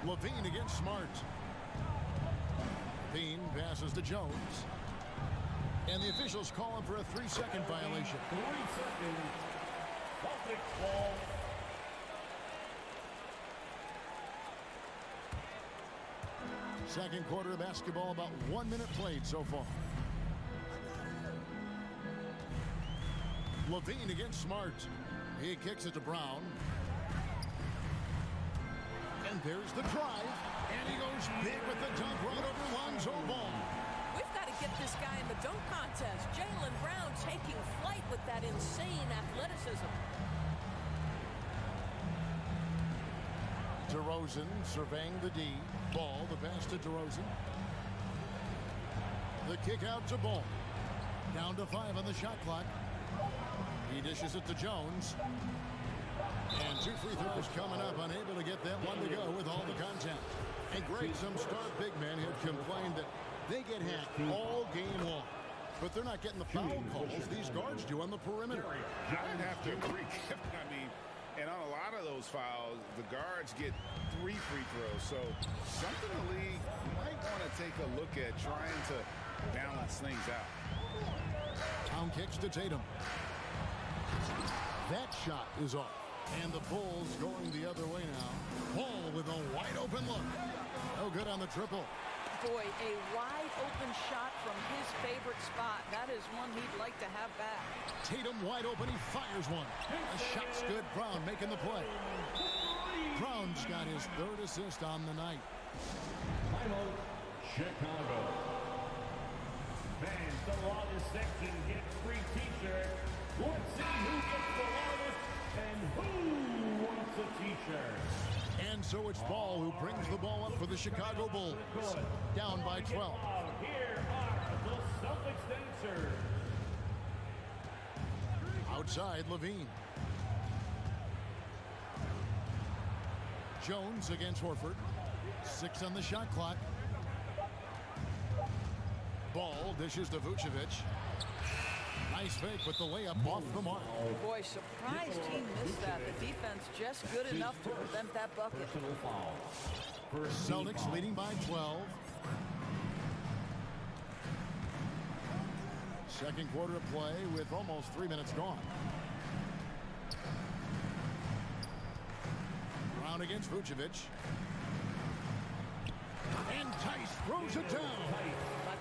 Levine against Smart. Levine passes to Jones. And the officials call him for a 3-second violation. 3 seconds. Celtics ball. Second quarter of basketball, about 1 minute played so far. Levine against Smart. He kicks it to Brown. And there's the drive. And he goes big with the dunk right over Lonzo Ball. We've got to get this guy in the dunk contest. Jaylen Brown taking flight with that insane athleticism. DeRozan surveying the D. Ball, the pass to DeRozan. The kick out to Ball. Down to 5 on the shot clock. He dishes it to Jones. And 2 free throws coming up, unable to get that one to go with all the contact. And Greg, some star big men have complained that they get hacked all game long. But they're not getting the foul calls these guards do on the perimeter. I'd have to agree. I mean, and on a lot of those fouls, the guards get 3 free throws. So something the league might want to take a look at trying to balance things out. Pound kicks to Tatum. That shot is off. And the Bulls going the other way now. Ball with a wide open look. No good on the triple. Boy, a wide open shot from his favorite spot. That is one he'd like to have back. Tatum wide open. He fires one. The shot's good. Brown making the play. Brown's got his 3rd assist on the night. Final, Chicago. Fans, the longest section gets free t-shirt. Let's see who gets the longest and who wants a t-shirt. And so it's Ball who brings the ball up for the Chicago Bulls. Down by 12. Here are the Celtics dancers. Outside, Levine. Jones against Horford. 6 on the shot clock. Ball dishes to Vucevic. Nice fake, but the layup off the mark. Boy, surprised he missed that. The defense just good enough to prevent that bucket. Celtics leading by 12. Second quarter of play with almost 3 minutes gone. Brown against Vucevic. And Tice throws it down.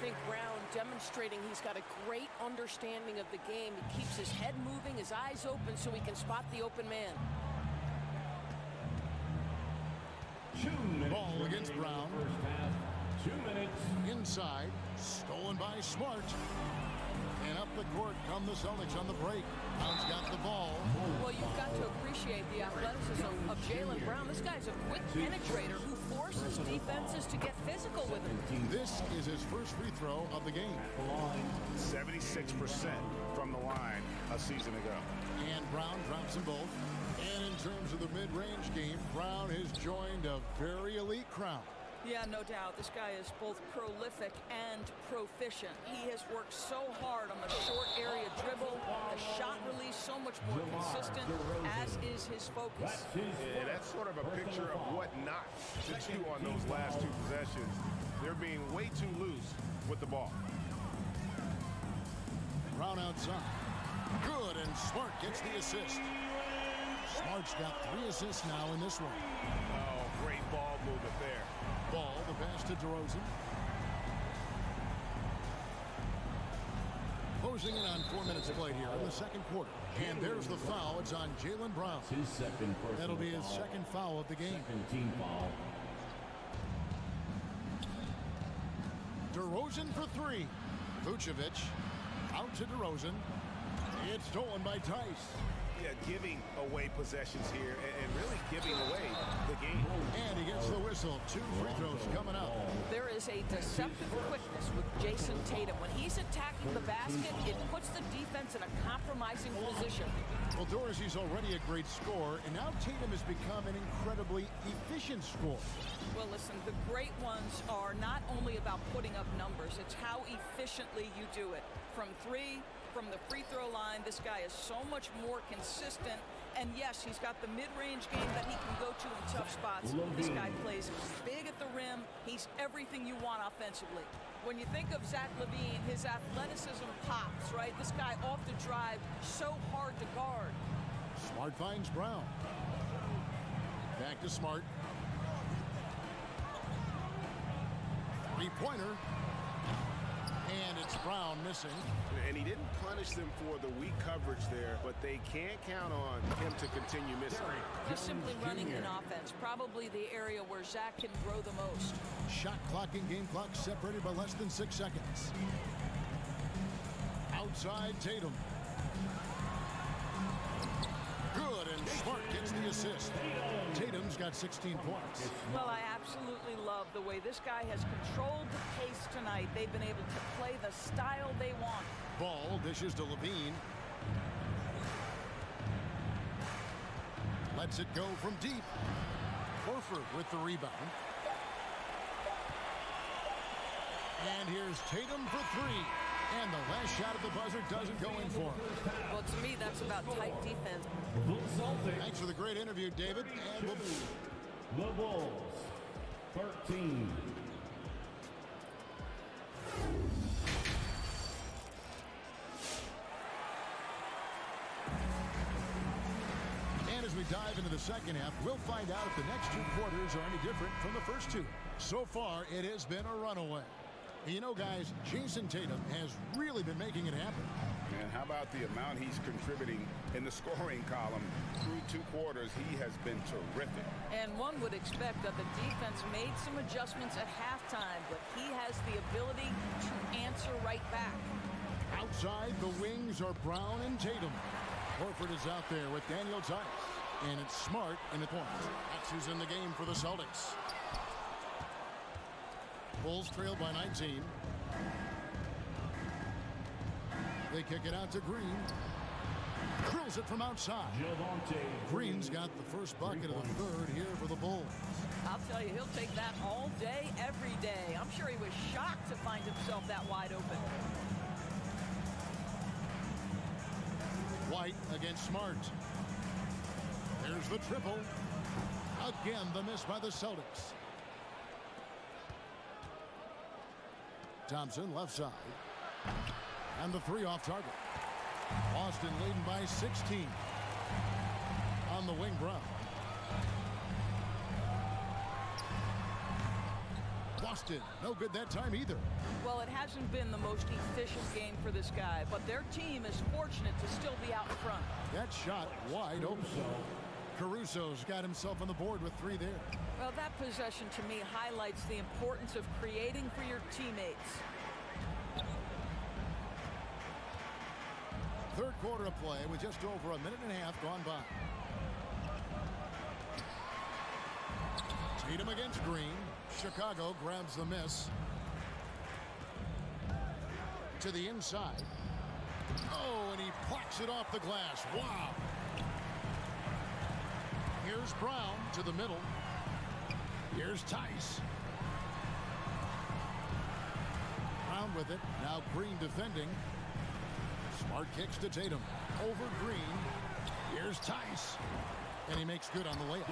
think Brown demonstrating he's got a great understanding of the game. He keeps his head moving, his eyes open so he can spot the open man. Ball against Brown. 2 minutes. Inside, stolen by Smart. And up the court come the Celtics on the break. Brown's got the ball. Well, you've got to appreciate the athleticism of Jaylen Brown. This guy's a quick penetrator who forces defenses to get physical with him. This is his first free throw of the game. 76% from the line a season ago. And Brown drops them both. And in terms of the mid-range game, Brown has joined a very elite crowd. Yeah, no doubt. This guy is both prolific and proficient. He has worked so hard on the short area dribble, the shot release so much more consistent, as is his focus. Yeah, that's sort of a picture of what not to do on those last two possessions. They're being way too loose with the ball. Brown outside. Good, and Smart gets the assist. Smart's got 3 assists now in this one. Oh, great ball movement there. Ball, the pass to DeRozan. Closing in on 4 minutes played here in the second quarter. And there's the foul. It's on Jaylen Brown. His second personal That'll be his foul. second foul of the game. Second team foul. DeRozan for 3. Vucevic out to DeRozan. It's stolen by Tice. Yeah, giving away possessions here and really giving away the game. And he gets the whistle. 2 free throws coming up. There is a deceptive quickness with Jason Tatum. When he's attacking the basket, it puts the defense in a compromising position. Well, Dorsey's already a great scorer, and now Tatum has become an incredibly efficient scorer. Well, listen, the great ones are not only about putting up numbers, it's how efficiently you do it. From 3, from the free throw line, this guy is so much more consistent. And yes, he's got the mid-range game that he can go to in tough spots. This guy plays big at the rim. He's everything you want offensively. When you think of Zach Levine, his athleticism pops, right? This guy off the drive, so hard to guard. Smart finds Brown. Back to Smart. 3-pointer. And it's Brown missing. And he didn't punish them for the weak coverage there, but they can't count on him to continue missing. Just simply running an offense, probably the area where Zach can grow the most. Shot clock and game clock separated by less than 6 seconds. Outside Tatum. Good, and Smart gets the assist. Tatum's got 16 points. Well, I absolutely love the way this guy has controlled the pace tonight. They've been able to play the style they want. Ball dishes to Levine. Lets it go from deep. Horford with the rebound. And here's Tatum for 3. And the last shot at the buzzer doesn't go in for him. Well, to me, that's about tight defense. Thanks for the great interview, David. And the Bulls, 13. And as we dive into the second half, we'll find out if the next 2 quarters are any different from the first 2. So far, it has been a runaway. And you know, guys, Jason Tatum has really been making it happen. And how about the amount he's contributing in the scoring column? Through 2 quarters, he has been terrific. And one would expect that the defense made some adjustments at halftime, but he has the ability to answer right back. Outside, the wings are Brown and Tatum. Horford is out there with Daniel Tice. And it's Smart in the corner. That's who's in the game for the Celtics. Bulls trail by 19. They kick it out to Green. Drills it from outside. Green's got the first bucket of the third here for the Bulls. I'll tell you, he'll take that all day, every day. I'm sure he was shocked to find himself that wide open. White against Smart. There's the triple. Again, the miss by the Celtics. Thompson left side. And the 3 off target. Boston leading by 16. On the wing, Brown. Boston, no good that time either. Well, it hasn't been the most efficient game for this guy, but their team is fortunate to still be out in front. That shot wide open. Caruso's got himself on the board with 3 there. Well, that possession to me highlights the importance of creating for your teammates. Third quarter of play with just over a minute and a half gone by. Tatum against Green. Chicago grabs the miss. To the inside. Oh, and he plucks it off the glass. Wow. Here's Brown to the middle. Here's Tice. Brown with it. Now Green defending. Smart kicks to Tatum. Over Green. Here's Tice. And he makes good on the layup.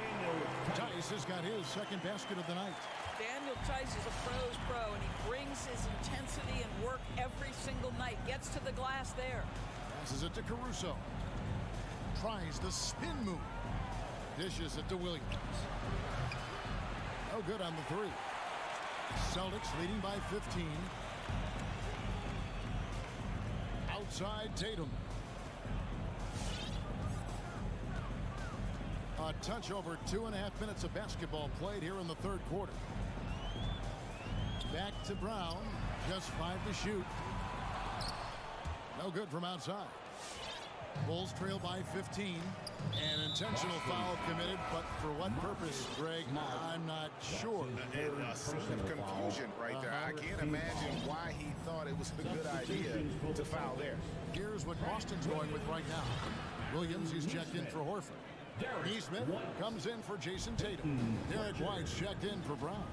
Tice has got his second basket of the night. Daniel Tice is a pro's pro, and he brings his intensity and work every single night. Gets to the glass there. Passes it to Caruso. Tries the spin move. Dishes it to Williams. No good on the 3. Celtics leading by 15. Outside Tatum. A touch over 2.5 minutes of basketball played here in the third quarter. Back to Brown. Just 5 to shoot. No good from outside. Bulls trail by 15. An intentional foul committed, but for what purpose, Greg, I'm not sure. A scene of confusion right there. I can't imagine why he thought it was a good idea to foul there. Here's what Boston's going with right now. Williams, he's checked in for Horford. Neesmith comes in for Jason Tatum. Derek White's checked in for Brown.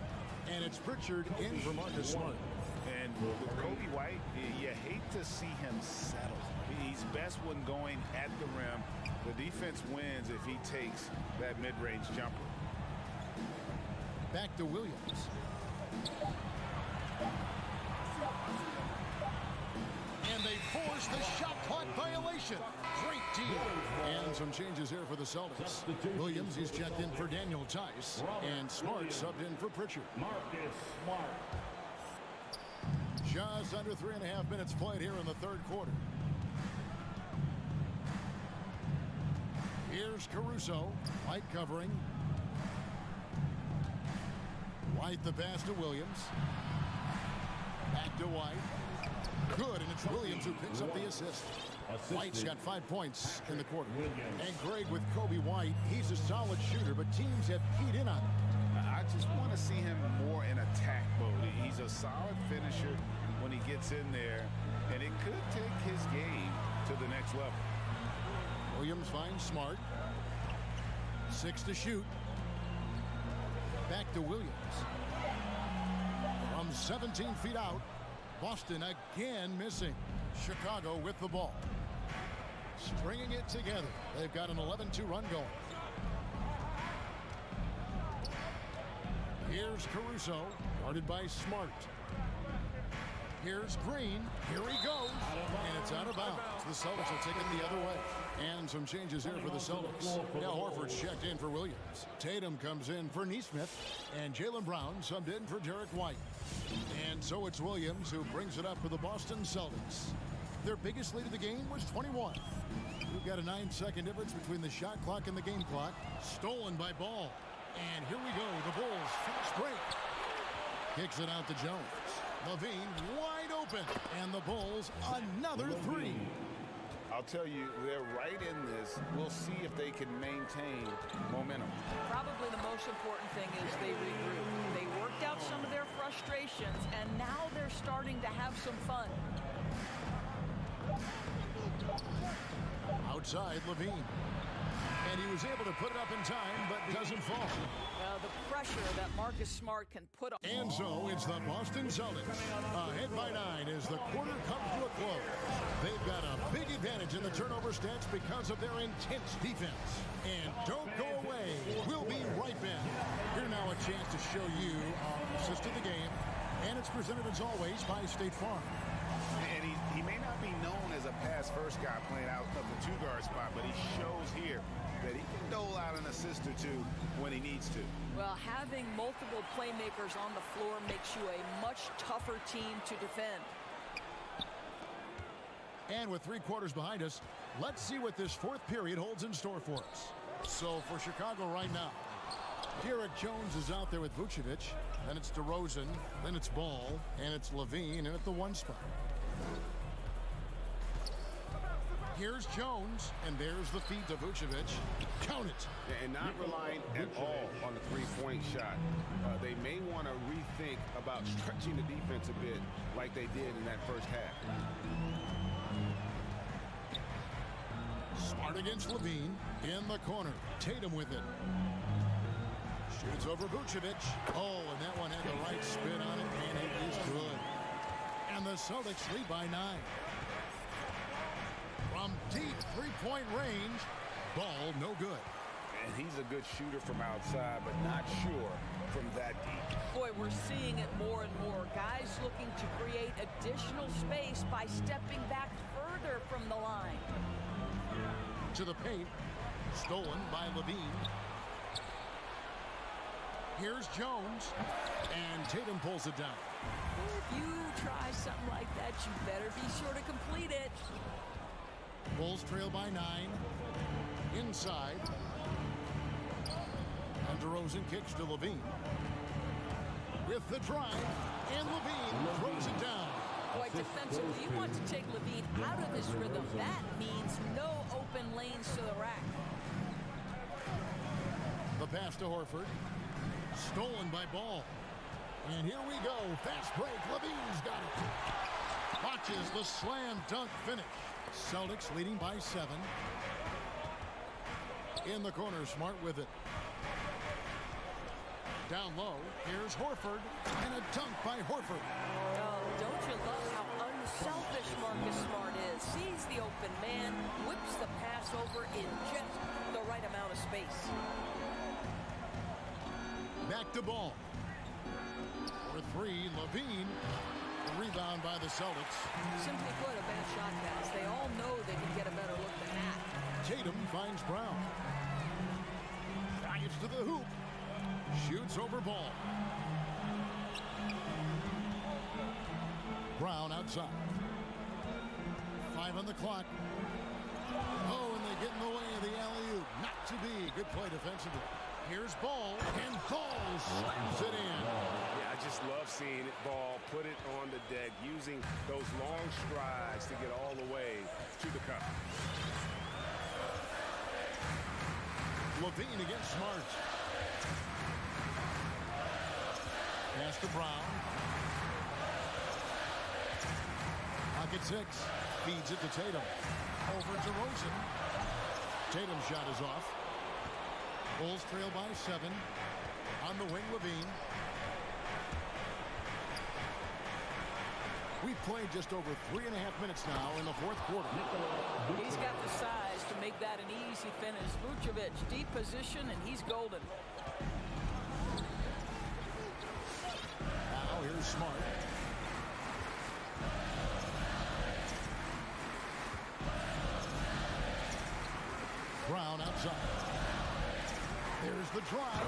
And it's Pritchard in for Marcus Smart. And with Kobe White, you hate to see him settle. He's best when going at the rim. The defense wins if he takes that mid-range jumper. Back to Williams. And they force the shot clock violation. Great deal. And some changes here for the Celtics. Williams, he's checked in for Daniel Tice. And Smart subbed in for Pritchard. Marcus Smart. Just under 3.5 minutes played here in the third quarter. Here's Caruso. White covering. White the pass to Williams. Back to White. Good, and it's Williams who picks up the assist. White's got 5 points in the quarter. And Greg, with Kobe White, he's a solid shooter, but teams have keyed in on him. I just want to see him more in attack mode. He's a solid finisher when he gets in there, and it could take his game to the next level. Williams finds Smart. 6 to shoot. Back to Williams. From 17 feet out, Boston again missing. Chicago with the ball. Stringing it together. They've got an 11-2 run going. Here's Caruso, guarded by Smart. Here's Green. Here he goes. And it's out of bounds. The Celtics will take it the other way. And some changes here for the Celtics. Now Horford's checked in for Williams. Tatum comes in for Neesmith. And Jaylen Brown subbed in for Derek White. And so it's Williams who brings it up for the Boston Celtics. Their biggest lead of the game was 21. We've got a 9-second difference between the shot clock and the game clock. Stolen by Ball. And here we go. The Bulls fast break. Kicks it out to Jones. Levine wide open. And the Bulls another 3. I'll tell you, they're right in this. We'll see if they can maintain momentum. Probably the most important thing is they regrouped. They worked out some of their frustrations, and now they're starting to have some fun. Outside Levine. And he was able to put it up in time, but doesn't fall. The pressure that Marcus Smart can put on. And so it's the Boston Celtics. Ahead by 9 as the quarter comes to a close. They've got a big advantage in the turnover stats because of their intense defense. And don't go away. We'll be right back. Here now a chance to show you our assist of the game. And it's presented as always by State Farm. And he may not be known as a pass-first first guy playing out of the two-guard spot, but he shows here that he can dole out an assist or two when he needs to. Well, having multiple playmakers on the floor makes you a much tougher team to defend. And with 3 quarters behind us, let's see what this fourth period holds in store for us. So for Chicago right now, Derek Jones is out there with Vucevic. Then it's DeRozan. Then it's Ball. And it's Levine in at the 1 spot. Here's Jones. And there's the feed to Vucevic. Count it. And not relying at all on the three-point shot. They may want to rethink about stretching the defense a bit like they did in that first half. Smart against Levine. In the corner. Tatum with it. Shoots over Vucevic. Oh, and that one had the right spin on it, and it is good. And the Celtics lead by 9. From deep three-point range, Ball no good. And he's a good shooter from outside, but not sure from that deep. Boy, we're seeing it more and more. Guys looking to create additional space by stepping back further from the line. To the paint. Stolen by Levine. Here's Jones. And Tatum pulls it down. If you try something like that, you better be sure to complete it. Bulls trail by 9. Inside. And DeRozan kicks to Levine. With the drive. And Levine throws it down. Boy, defensively, you want to take Levine out of this rhythm. That means no open lanes to the rack. The pass to Horford. Stolen by Ball. And here we go. Fast break. Levine's got it. Watches the slam dunk finish. Celtics leading by 7. In the corner, Smart with it. Down low, here's Horford. And a dunk by Horford. Oh, don't you love how unselfish Marcus Smart is? Sees the open man, whips the pass over in just the right amount of space. Back to Ball. For 3, Levine. Rebound by the Celtics. Simply put, a bad shot pass. They all know they can get a better look than that. Tatum finds Brown. Dives to the hoop. Shoots over Ball. Brown outside. 5 on the clock. Oh, and they get in the way of the alley-oop. Not to be. Good play defensively. Here's Ball, and Ball slams it in. Yeah, I just love seeing it. Ball put it on the deck, using those long strides to get all the way to the cup. Levine against Smart. Pass to Brown. Pocket 6. Feeds it to Tatum. Over to Rosen. Tatum's shot is off. Bulls trail by 7. On the wing, Levine. We've played just over 3.5 minutes now in the fourth quarter. He's got the size to make that an easy finish. Vucevic, deep position, and he's golden. Now here's Smart. Brown outside. There's the drive,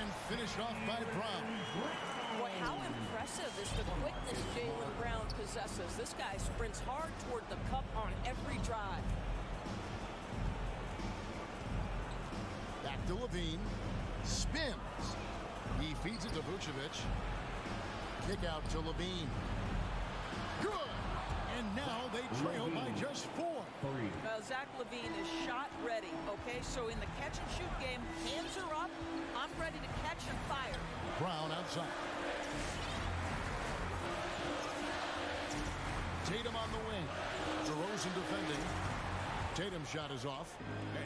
and finished off by Brown. Boy, how impressive is the quickness Jaylen Brown possesses. This guy sprints hard toward the cup on every drive. Back to Levine. Spins. He feeds it to Vucevic. Kick out to Levine. Good! And now they trail by just 4. Zach Levine is shot ready. Okay, so in the catch-and-shoot game, hands are up. I'm ready to catch and fire. Brown outside. Tatum on the wing. DeRozan defending. Tatum's shot is off.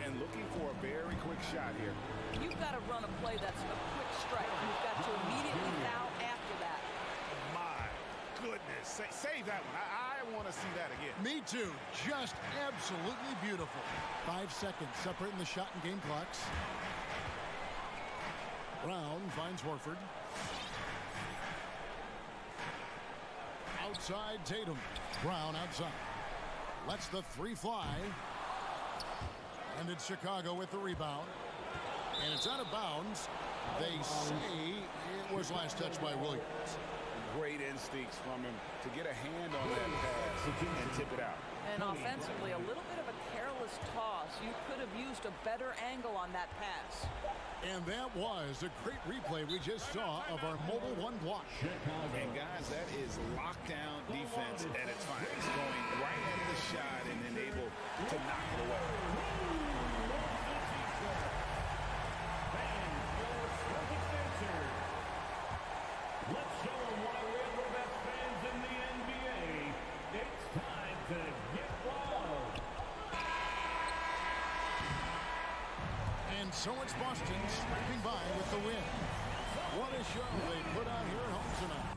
And looking for a very quick shot here. You've got to run a play that's a quick strike. You've got to immediately foul after that. My goodness. Save that one. I want to see that again. Me too. Just absolutely beautiful. 5 seconds separating the shot and game clocks. Brown finds Horford. Outside Tatum. Brown outside. Lets the three fly. And it's Chicago with the rebound. And it's out of bounds. They say it was last touched by Williams. Great instincts from him to get a hand on that pass and tip it out. And offensively, a little bit of a careless toss. You could have used a better angle on that pass. And that was a great replay we just saw of our Mobile One block. And guys, that is lockdown defense at its finest. Going right at the shot and then able to knock it away. Let's show them why we're the best fans in the NBA. It's time to get wild. And so it's Boston scraping by with the win. What a show they put on here at home tonight.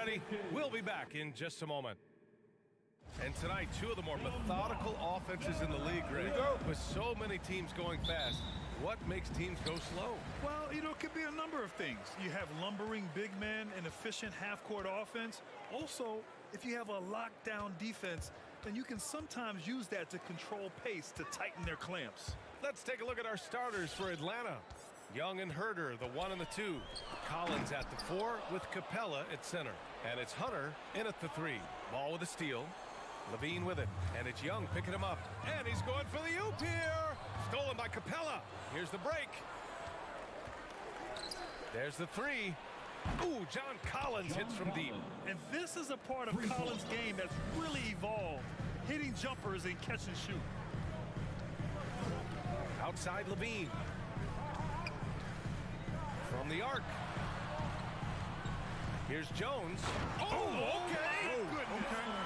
City. We'll be back in just a moment. And tonight, two of the more methodical offenses in the league, Greg. With so many teams going fast, what makes teams go slow? Well, you know, it could be a number of things. You have lumbering big men and efficient half-court offense. Also, if you have a lockdown defense, then you can sometimes use that to control pace to tighten their clamps. Let's take a look at our starters for Atlanta. Young and Herder, the 1 and the 2. Collins at the 4 with Capella at center. And it's Hunter in at the 3. Ball with a steal. Levine with it, and it's Young picking him up, and he's going for the oop here. Stolen by Capella. Here's the break. There's the 3. Ooh, John Collins hits from deep. And this is a part of Collins' game that's really evolved, hitting jumpers and catch and shoot. Outside Levine. From the arc. Here's Jones. Oh, okay.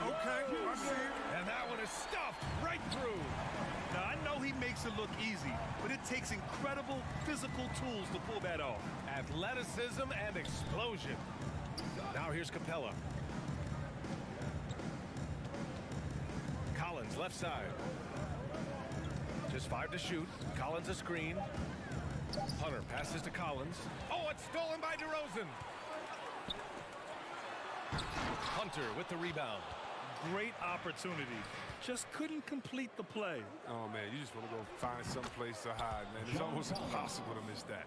Okay, I see it. And that one is stuffed right through. Now, I know he makes it look easy, but it takes incredible physical tools to pull that off. Athleticism and explosion. Now here's Capella. Collins left side. Just 5 to shoot. Collins a screen. Hunter passes to Collins. Oh, it's stolen by DeRozan. Hunter with the rebound. Great opportunity. Just couldn't complete the play. Oh, man, you just want to go find some place to hide, man. It's almost impossible to miss that.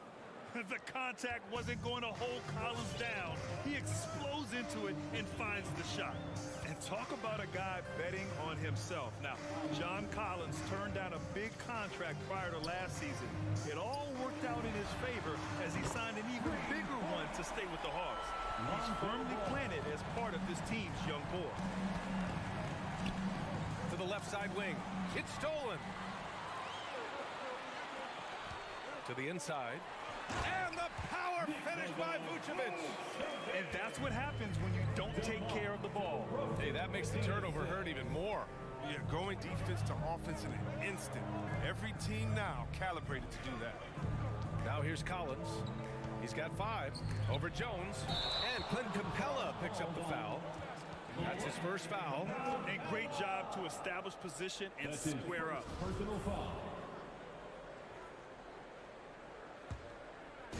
The contact wasn't going to hold Collins down. He explodes into it and finds the shot. And talk about a guy betting on himself. Now, John Collins turned down a big contract prior to last season. It all worked out in his favor as he signed an even bigger one to stay with the Hawks. He's firmly planted as part of this team's young core. To the left side wing. It's stolen. To the inside. And the power finish by Vucevic. And that's what happens when you don't take care of the ball. Hey, that makes the turnover hurt even more. Yeah, going defense to offense in an instant. Every team now calibrated to do that. Now here's Collins. He's got 5 over Jones. And Clint Capella picks up the foul. That's his first foul. And great job to establish position and square up. Personal foul.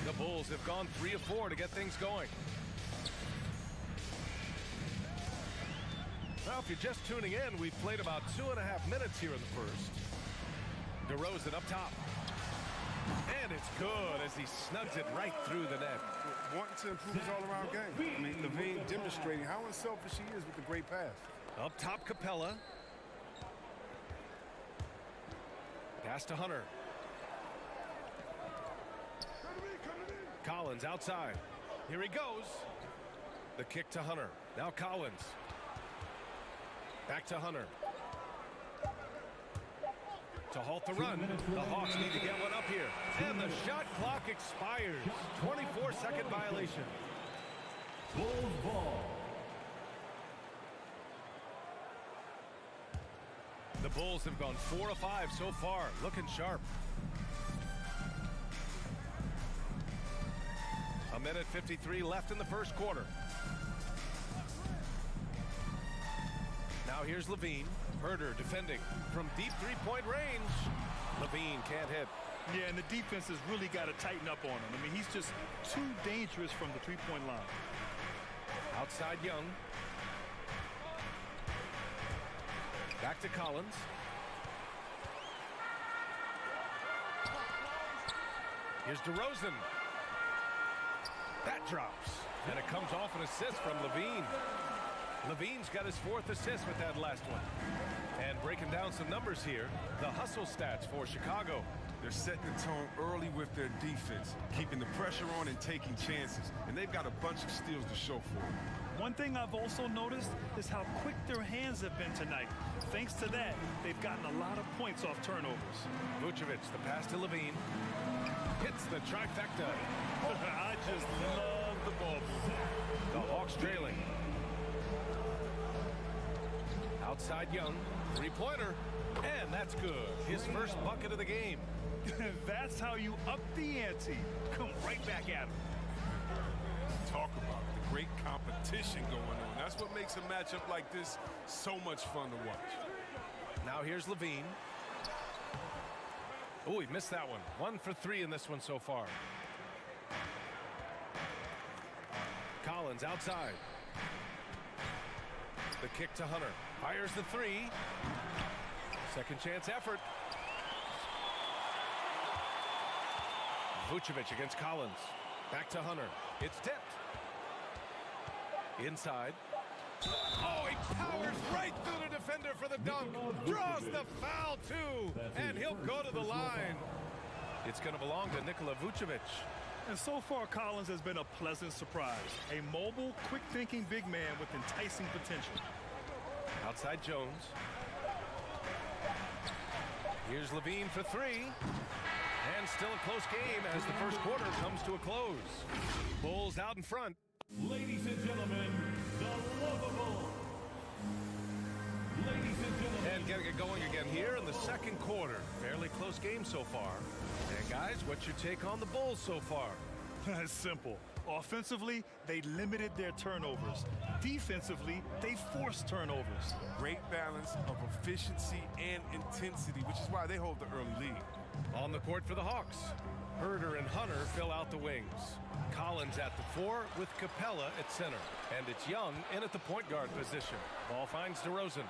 The Bulls have gone 3 of 4 to get things going. Well, if you're just tuning in, we've played about 2.5 minutes here in the first. DeRozan up top. And it's good as he snugs it right through the net. Wanting to improve his all-around game. I mean, Levine demonstrating how unselfish he is with the great pass. Up top, Capella. Pass to Hunter. Collins outside. Here he goes. The kick to Hunter. Now Collins. Back to Hunter. To halt the run. The Hawks need to get one up here. And the shot clock expires. 24-second violation. Bulls ball. The Bulls have gone 4 of 5 so far. Looking sharp. A minute 53 left in the first quarter. Now here's Levine. Herder defending from deep three-point range. Levine can't hit. Yeah, and the defense has really got to tighten up on him. I mean, he's just too dangerous from the three-point line. Outside Young. Back to Collins. Here's DeRozan. That drops. And it comes off an assist from Levine. Levine's got his 4th assist with that last one. And breaking down some numbers here, the hustle stats for Chicago. They're setting the tone early with their defense, keeping the pressure on and taking chances. And they've got a bunch of steals to show for it. One thing I've also noticed is how quick their hands have been tonight. Thanks to that, they've gotten a lot of points off turnovers. Vucevic, the pass to Levine. Hits the trifecta. I just love the ball. The Hawks trailing. Outside Young, 3-pointer, and that's good. His first bucket of the game. That's how you up the ante. Come right back at him. Talk about it. great competition going on. That's what makes a matchup like this so much fun to watch. Now here's Levine. Oh, he missed that one. 1 for 3 in this one so far. Collins outside. The kick to Hunter. Fires the 3. Second chance effort. Vucevic against Collins. Back to Hunter. It's tipped. Inside. Oh, he powers right through the defender for the dunk. Draws the foul, too. And he'll go to the line. It's going to belong to Nikola Vucevic. And so far, Collins has been a pleasant surprise. A mobile, quick-thinking big man with enticing potential. Outside Jones. Here's Levine for 3. And still a close game as the first quarter comes to a close. Bulls out in front. Ladies and gentlemen, the lovable. Ladies and gentlemen. And getting it going again here in the second quarter. Fairly close game so far. And guys, what's your take on the Bulls so far? It's simple. Offensively, they limited their turnovers. Defensively, they forced turnovers. Great balance of efficiency and intensity, which is why they hold the early lead. On the court for the Hawks, Herder and Hunter fill out the wings. Collins at the 4 with Capella at center. And it's Young in at the point guard position. Ball finds DeRozan.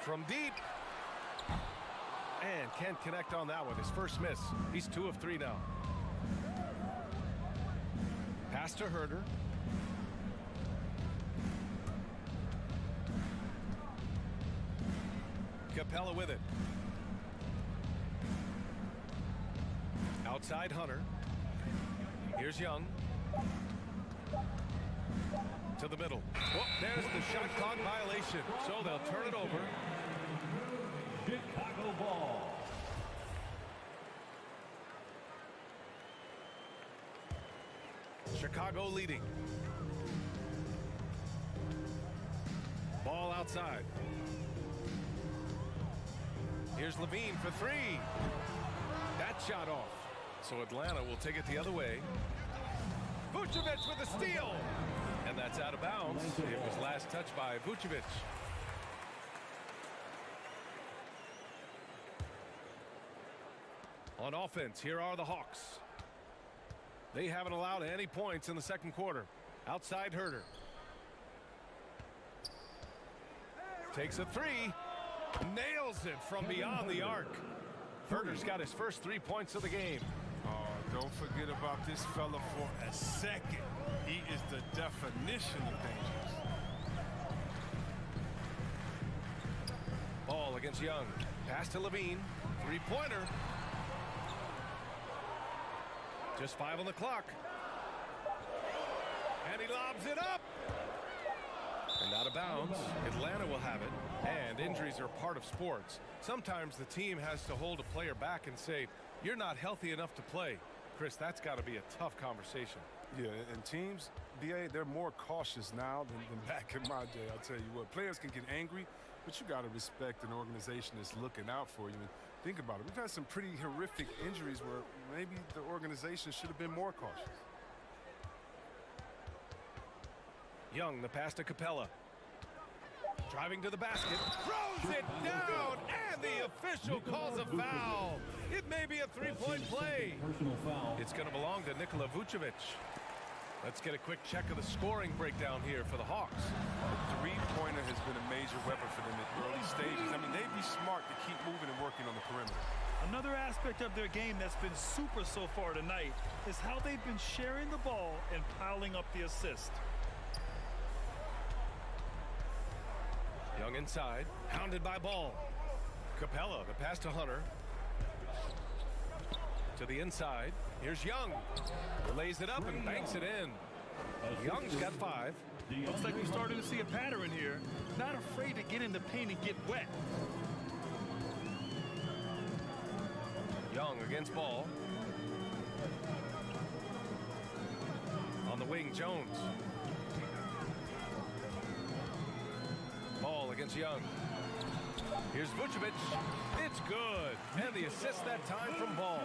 From deep. And can't connect on that one. His first miss. He's 2 of 3 now. Pass to Herder. Capella with it. Outside Hunter. Here's Young. To the middle. Well, there's the shot clock violation. So they'll turn it over. Chicago ball. Chicago leading. Ball outside. Here's Levine for 3. That shot off. So Atlanta will take it the other way. Vucevic with a steal. And that's out of bounds. It was last touched by Vucevic. On offense, here are the Hawks. They haven't allowed any points in the second quarter. Outside Herder. Takes a 3. Nails it from beyond the arc. Herder's got his first 3 points of the game. Oh, don't forget about this fella for a second. He is the definition of dangerous. Ball against Young. Pass to Levine. 3-pointer. Just 5 on the clock. And he lobs it up. And out of bounds. Atlanta will have it. And injuries are part of sports. Sometimes the team has to hold a player back and say, you're not healthy enough to play. Chris, that's got to be a tough conversation. Yeah, and teams, BA, they're more cautious now than back in my day. I'll tell you what, players can get angry, but you got to respect an organization that's looking out for you. And think about it. We've had some pretty horrific injuries where maybe the organization should have been more cautious. Young, the pass to Capella. Driving to the basket, throws it down, and the official calls a foul. It may be a 3-point play. Personal foul. It's going to belong to Nikola Vucevic. Let's get a quick check of the scoring breakdown here for the Hawks. The three-pointer has been a major weapon for them at early stages. I mean, they'd be smart to keep moving and working on the perimeter. Another aspect of their game that's been super so far tonight is how they've been sharing the ball and piling up the assist. Young inside, hounded by Ball. Capella, the pass to Hunter. To the inside, here's Young. Lays it up and banks it in. Young's got 5. Looks like we're starting to see a pattern here. Not afraid to get in the paint and get wet. Young against Ball. On the wing, Jones. Ball against Young. Here's Vucevic. It's good. And the assist that time from Ball.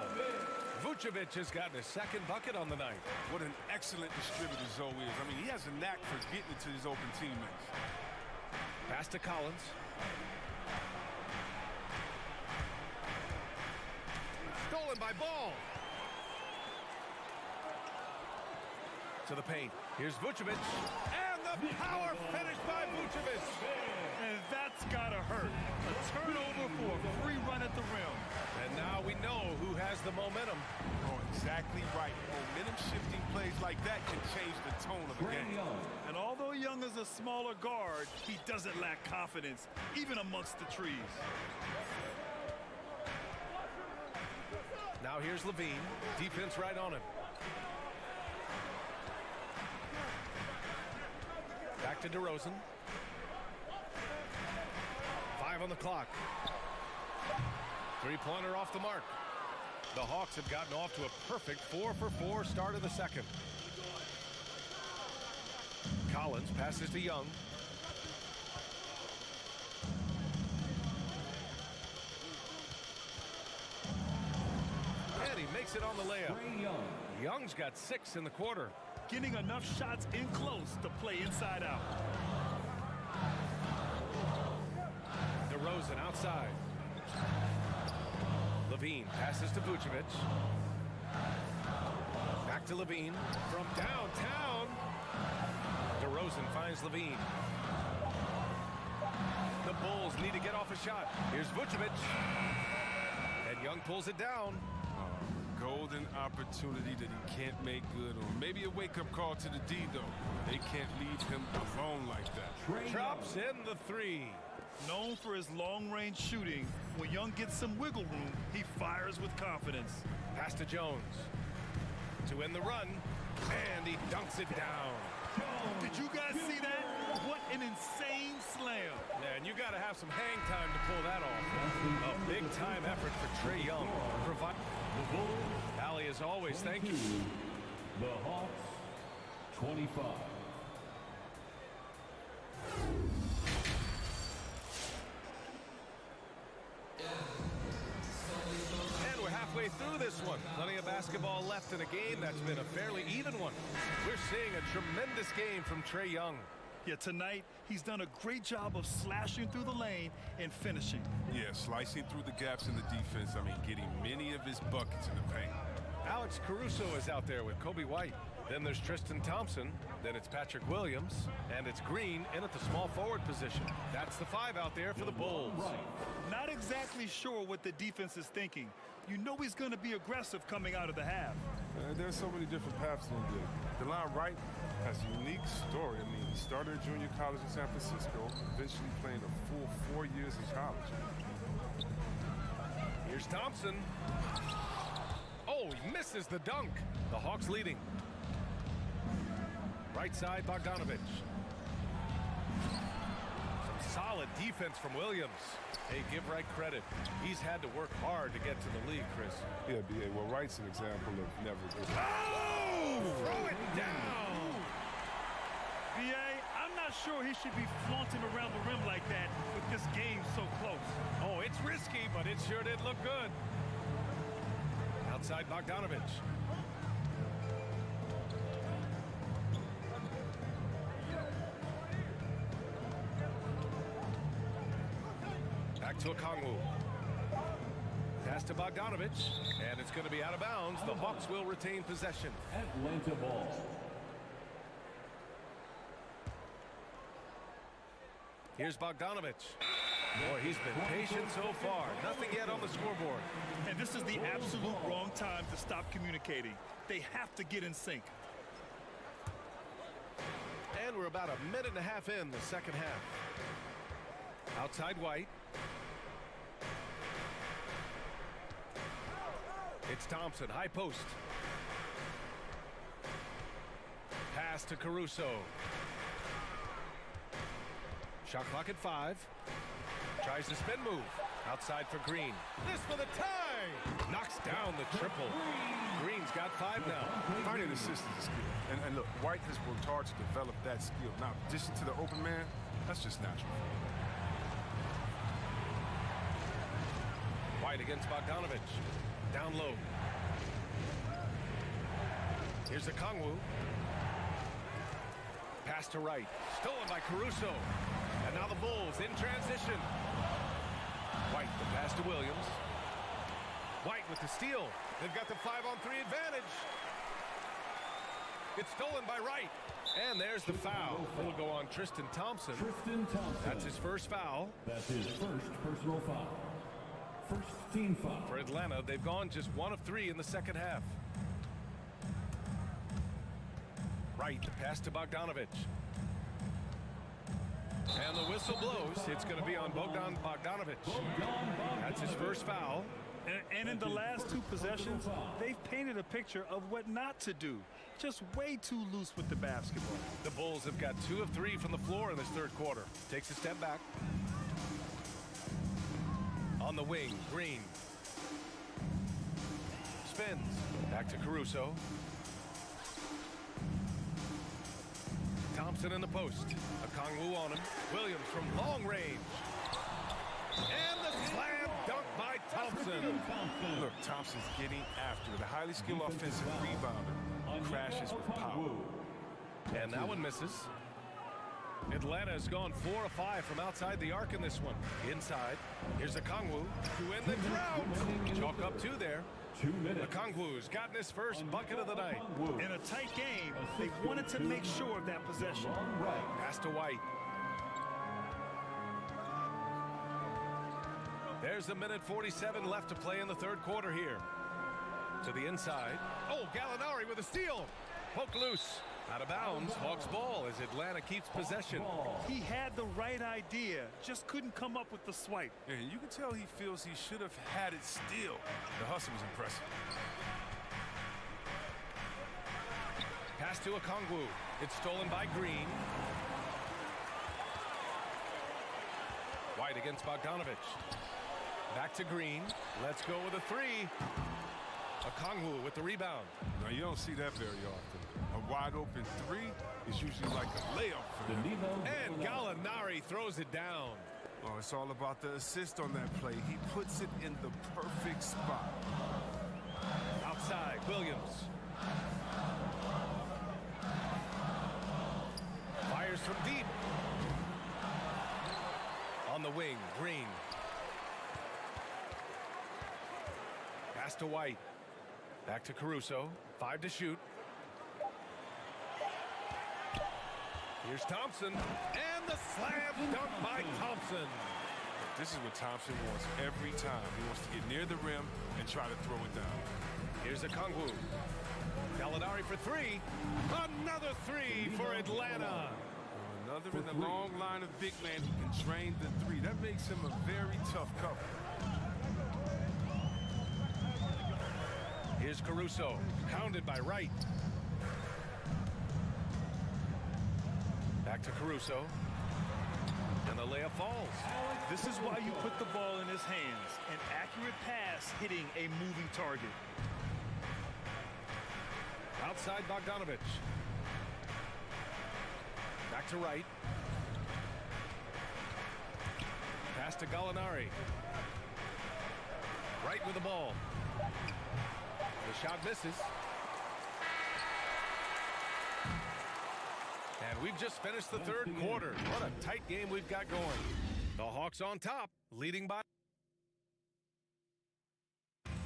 Vucevic has gotten his second bucket on the night. What an excellent distributor Zoe is. I mean, he has a knack for getting it to his open teammates. Pass to Collins. Stolen by Ball. To the paint. Here's Vucevic. And the power finish by Vucevic. And that's got to hurt. A turnover for a free run at the rim. And now we know who has the momentum. Oh, exactly right. Momentum-shifting plays like that can change the tone of the game. And although Young is a smaller guard, he doesn't lack confidence, even amongst the trees. Now here's Levine. Defense right on him. Back to DeRozan. 5 on the clock. Three-pointer off the mark. The Hawks have gotten off to a perfect 4-for-4 start of the second. Collins passes to Young. And he makes it on the layup. Young's got 6 in the quarter. Getting enough shots in close to play inside out. DeRozan outside. Levine passes to Vucevic. Back to Levine from downtown. DeRozan finds Levine. The Bulls need to get off a shot. Here's Vucevic. And Young pulls it down. Golden opportunity that he can't make good on. Maybe a wake-up call to the D, though. They can't leave him alone like that. Drops in the 3. Known for his long-range shooting, when Young gets some wiggle room, he fires with confidence. Pass to Jones. To end the run, and he dunks it down. Did you guys see that? What an insane slam. Man, you got to have some hang time to pull that off. A big-time effort for Trae Young. Allie, as always, thank you. The Hawks, 25. And we're halfway through this one. Plenty of basketball left in a game that's been a fairly even one. We're seeing a tremendous game from Trae Young. Yeah, tonight, he's done a great job of slashing through the lane and finishing. Yeah, slicing through the gaps in the defense. I mean, getting many of his buckets in the paint. Alex Caruso is out there with Kobe White. Then there's Tristan Thompson. Then it's Patrick Williams. And it's Green in at the small forward position. That's the 5 out there for the Bulls. Not exactly sure what the defense is thinking. You know he's going to be aggressive coming out of the half. There's so many different paths to him. DeLon Wright has a unique story. I mean, he started at junior college in San Francisco, eventually playing a full 4 years in college. Here's Thompson. Oh, he misses the dunk. The Hawks leading. Right side, Bogdanovic. Some solid defense from Williams. Hey, give Wright credit. He's had to work hard to get to the league, Chris. Yeah, B.A. Well, Wright's an example of never good. Oh! Throw it down! B.A., I'm not sure he should be flaunting around the rim like that with this game so close. Oh, it's risky, but it sure did look good. Outside Bogdanovic. Back to Okongwu. Pass to Bogdanovic, and it's going to be out of bounds. The Hawks will retain possession. Atlanta ball. Here's Bogdanovic. Boy, he's been patient so far. Nothing yet on the scoreboard. And this is the absolute wrong time to stop communicating. They have to get in sync. And we're about a minute and a half in the second half. Outside White. It's Thompson, high post. Pass to Caruso. Shot clock at 5. Tries the spin move. Outside for Green. This for the tie! Knocks down the triple. Green's got 5 now. Finding assists is a skill. And look, White has worked hard to develop that skill. Now, in addition to the open man, that's just natural. White against Bogdanovic. Down low. Here's a Kongwu. Pass to right. Stolen by Caruso. And now the Bulls in transition. White, the pass to Williams. White with the steal. They've got the 5-on-3 advantage. It's stolen by Wright. And there's the foul. It'll go on Tristan Thompson. That's his first foul. That's his first personal foul. First team foul. For Atlanta, they've gone just 1 of 3 in the second half. Wright, the pass to Bogdanovic. And the whistle blows. It's going to be on Bogdan Bogdanovic. That's his first foul. And in the last 2 possessions, they've painted a picture of what not to do. Just way too loose with the basketball. The Bulls have got 2 of 3 from the floor in this third quarter. Takes a step back. On the wing, Green. Spins. Back to Caruso. Thompson in the post. A Kongwu on him. Williams from long range. And the slam dunk by Thompson. Look, Thompson's getting after it. A highly skilled offensive rebounder. Crashes with power. And that one misses. Atlanta has gone 4 of 5 from outside the arc in this one. Inside. Here's a Kongwu to win the drought. Chalk up 2 there. 2 minutes. Okongwu's gotten his first bucket of the night. In a tight game, they wanted to make sure of that possession. Pass to White. There's a minute 47 left to play in the third quarter here. To the inside. Oh, Gallinari with a steal. Poked loose. Out of bounds. Hawks ball as Atlanta keeps possession. He had the right idea, just couldn't come up with the swipe. Yeah, you can tell he feels he should have had it still. The hustle was impressive. Pass to Okongwu. It's stolen by Green. White against Bogdanovic. Back to Green. Let's go with a 3. Okongwu with the rebound. Now, you don't see that very often. A wide open 3 is usually like a layup for him. And Gallinari throws it down. Oh, it's all about the assist on that play. He puts it in the perfect spot. Outside, Williams. Fires from deep. On the wing, Green. Pass to White. Back to Caruso. 5 to shoot. Here's Thompson. And the slam dunk by Thompson. This is what Thompson wants every time. He wants to get near the rim and try to throw it down. Here's Okongwu. Gallinari for 3. Another 3 for Atlanta. Another in the long line of big men who can drain the 3. That makes him a very tough cover. Here's Caruso. Pounded by Wright. Back to Caruso. And the layup falls. This is why you put the ball in his hands. An accurate pass hitting a moving target. Outside Bogdanovic. Back to Wright. Pass to Gallinari. Wright with the ball. The shot misses. And we've just finished the third quarter. What a tight game we've got going. The Hawks on top, leading by.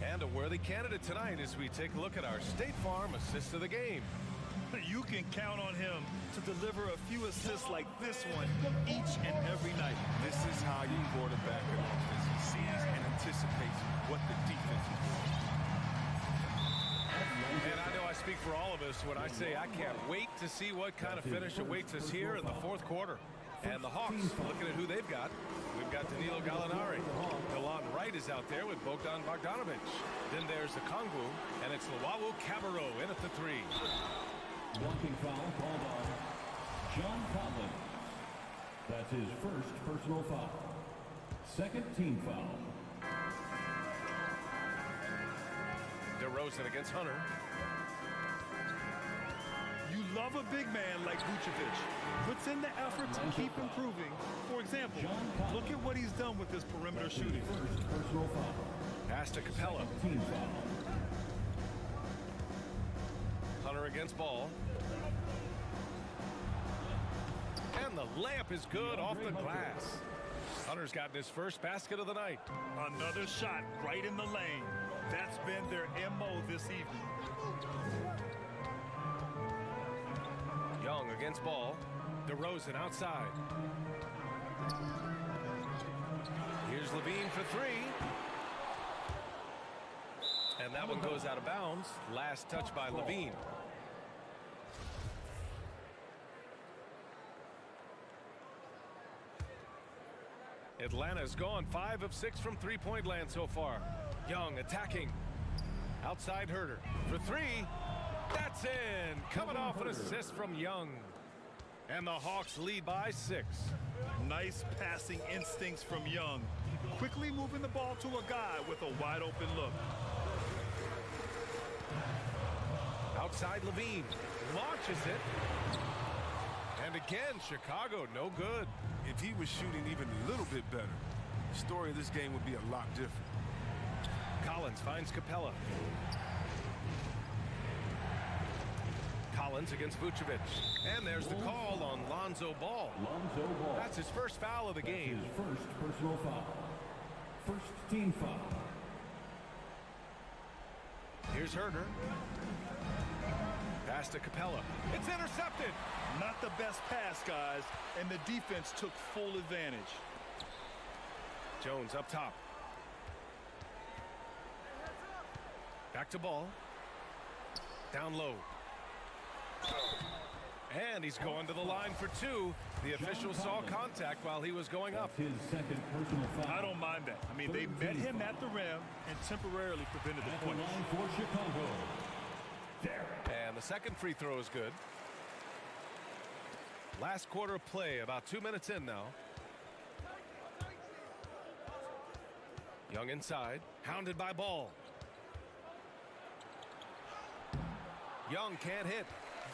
And a worthy candidate tonight as we take a look at our State Farm assist of the game. You can count on him to deliver a few assists like this one each and every night. This is how you quarterback an offense. He sees and anticipates what the defense is doing. And I know I speak for all of us when I say I can't wait to see what kind of finish awaits us here in the fourth quarter. And the Hawks, looking at who they've got. We've got Danilo Gallinari. DeLon Wright is out there with Bogdan Bogdanovic. Then there's Okongwu, and it's Luwawu Cabarrot in at the 3. Blocking foul called on John Conley. That's his first personal foul. Second team foul. DeRozan against Hunter. You love a big man like Vucevic. Puts in the effort to keep improving. For example, look at what he's done with his perimeter shooting. First personal foul. Pass to Capella. Team foul. Hunter against ball. And the layup is good off the glass. Hunter's gotten his first basket of the night. Another shot right in the lane. That's been their MO this evening. Young against ball. DeRozan outside. Here's Levine for three. And that one goes out of bounds. Last touch by Levine. Atlanta's gone 5 of 6 from three-point land so far. Young attacking. Outside Herter for three. That's in. Coming off an assist from Young. And the Hawks lead by 6. Nice passing instincts from Young. Quickly moving the ball to a guy with a wide open look. Outside Levine. Launches it. And again, Chicago no good. If he was shooting even a little bit better, the story of this game would be a lot different. Collins finds Capella. Collins against Vucevic. And there's the call on Lonzo Ball. That's his first foul of the game. His first personal foul. First team foul. Here's Herter. Pass to Capella. It's intercepted. Not the best pass, guys, and the defense took full advantage. Jones up top. Back to Ball. Down low. And he's going to the line for two. The official saw contact while he was going up. His second personal foul. I don't mind that. I mean, they met him at the rim and temporarily prevented the point. For Chicago. And the second free throw is good. Last quarter of play, about 2 minutes in now. Young inside, hounded by Ball. Young can't hit.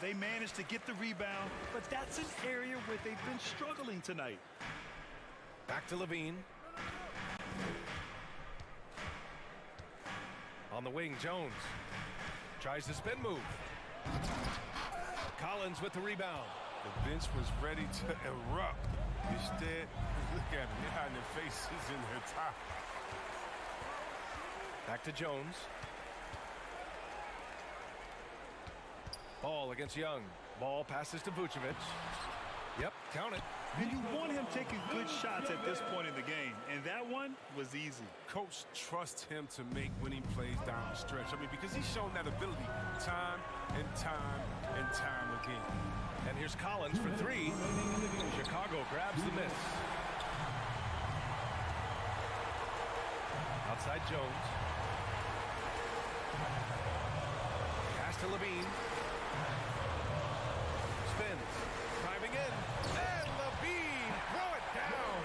They managed to get the rebound, but that's an area where they've been struggling tonight. Back to Levine. On the wing, Jones tries the spin move. Collins with the rebound. The bench was ready to erupt. Instead, look at them. They're hiding their faces in their top. Back to Jones. Ball against Young. Ball passes to Vucevic. Yep, count it. And you want him taking good shots at this point in the game, and that one was easy. Coach trusts him to make winning plays down the stretch. I mean, because he's shown that ability time and time and time again. And here's Collins for three. Chicago grabs the miss. Outside Jones. Pass to Levine. Spins. Driving in. And Levine. Throw it down.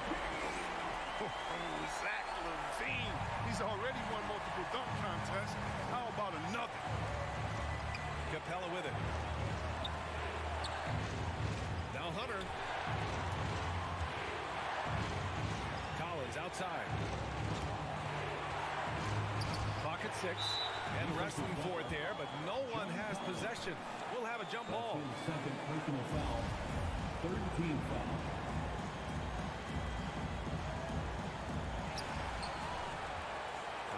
Zach Levine. He's already won multiple dunk contests. How about another? Capella with it. Now Hunter. Collins outside. Clock at 6. And wrestling for it there, but no one has possession. We'll have a jump ball. His second personal foul. Third team foul.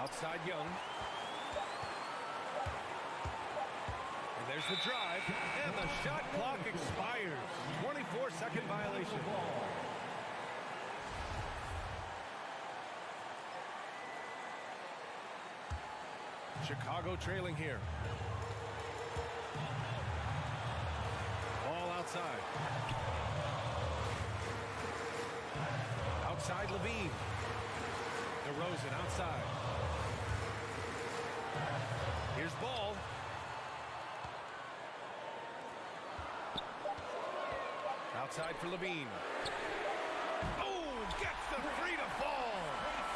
Outside Young. And there's the drive. And the shot clock expires. 24-second violation. Chicago trailing here. Ball outside. Outside Levine. DeRozan outside. Here's Ball. Outside for Levine. Oh, gets the three to fall.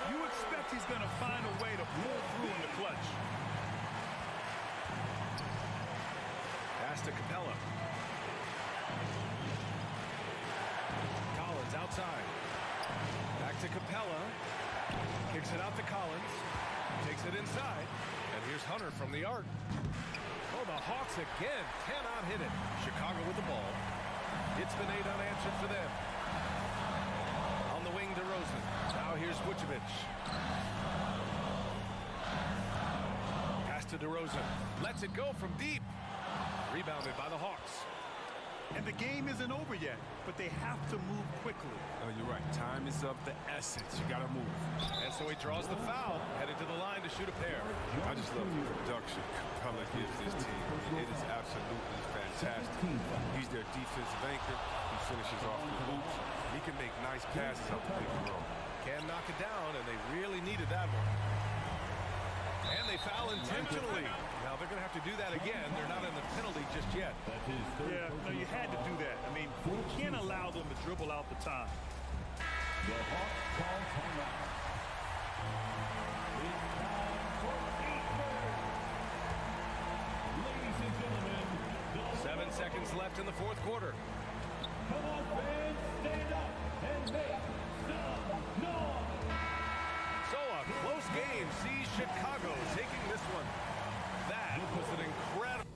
You expect he's going to find a way to pull through in the clutch. Pass to Capella. Collins outside. Back to Capella. Kicks it out to Collins. Takes it inside. And here's Hunter from the arc. Oh, the Hawks again cannot hit it. Chicago with the ball. It's been 8 unanswered for them. On the wing, DeRozan. Now here's Vucevic. Pass to DeRozan. Lets it go from deep. Rebounded by the Hawks. And the game isn't over yet, but they have to move quickly. Oh, you're right. Time is of the essence. You got to move. And so he draws the foul, headed to the line to shoot a pair. I just love the production Capella gives this team. It is absolutely fantastic. He's their defensive anchor. He finishes off the hoops. He can make nice passes up the pick and roll. Can knock it down, and they really needed that one. And they foul intentionally. Now they're going to have to do that again. They're not in the penalty just yet. Yeah, no, you had to do that. I mean, you can't allow them to dribble out the time. The Hawks call timeout. It's time for 8 Ladies and gentlemen, 7 seconds left in the fourth quarter. come on, fans, stand up and make some noise. So a close game sees Chicago taking this one. That was an incredible.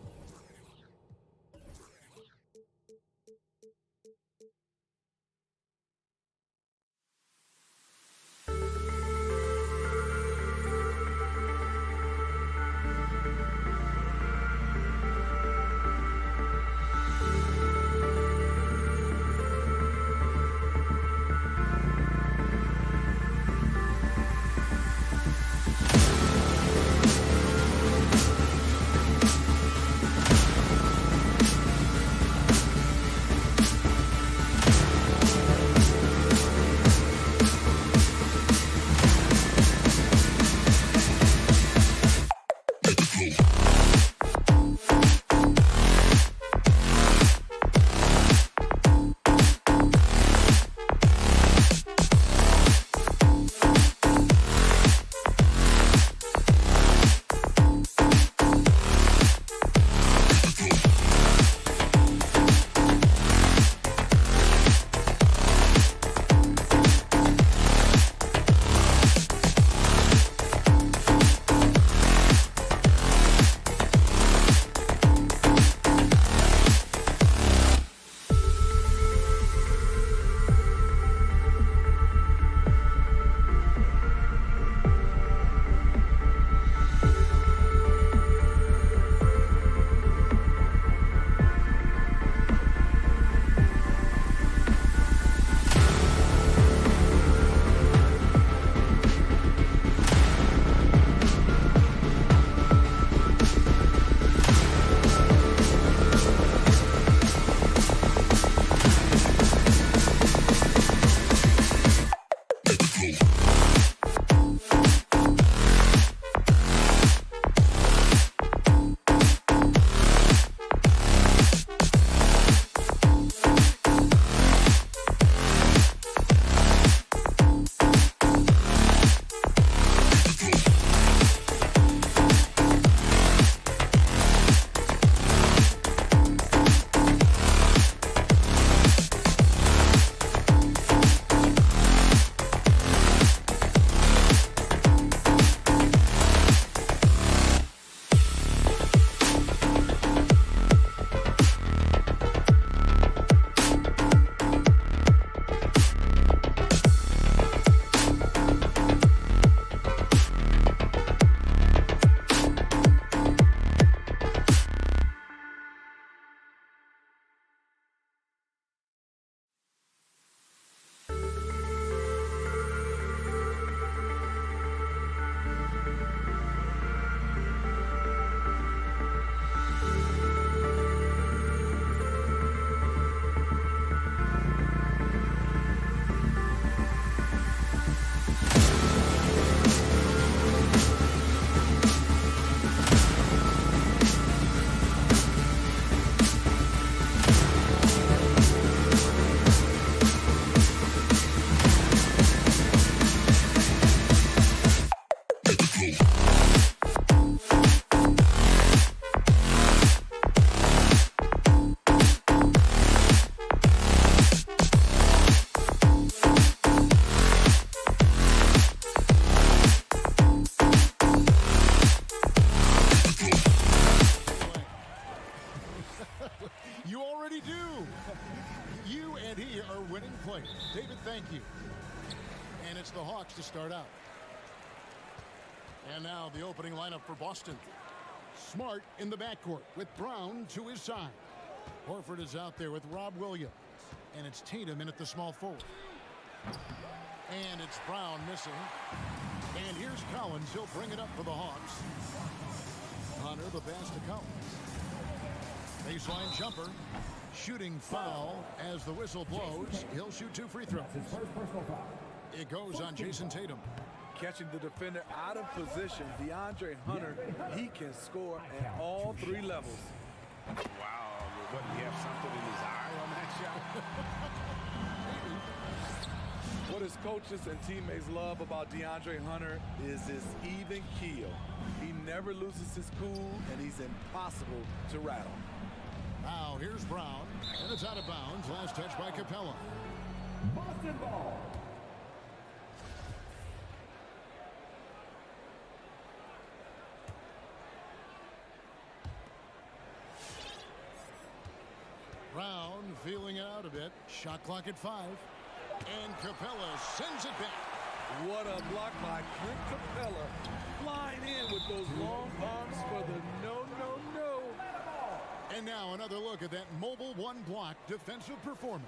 David, thank you. And it's the Hawks to start out. And now the opening lineup for Boston. Smart in the backcourt with Brown to his side. Horford is out there with Rob Williams. And it's Tatum in at the small forward. And it's Brown missing. And here's Collins. He'll bring it up for the Hawks. Hunter, the pass to Collins. Baseline jumper. Shooting foul as the whistle blows. He'll shoot 2 free throws. It goes on Jason Tatum. Catching the defender out of position, Deandre Hunter, he can score at all 3 levels. Wow, what, he have something in his eye on that shot? What his coaches and teammates love about Deandre Hunter is his even keel. He never loses his cool, and he's impossible to rattle. Now here's Brown, and it's out of bounds. Last touch by Capella. Boston ball. Brown feeling it out a bit. Shot clock at 5. And Capella sends it back. What a block by Clint Capella. Flying in with those long arms for the no. And now another look at that mobile one-block defensive performance.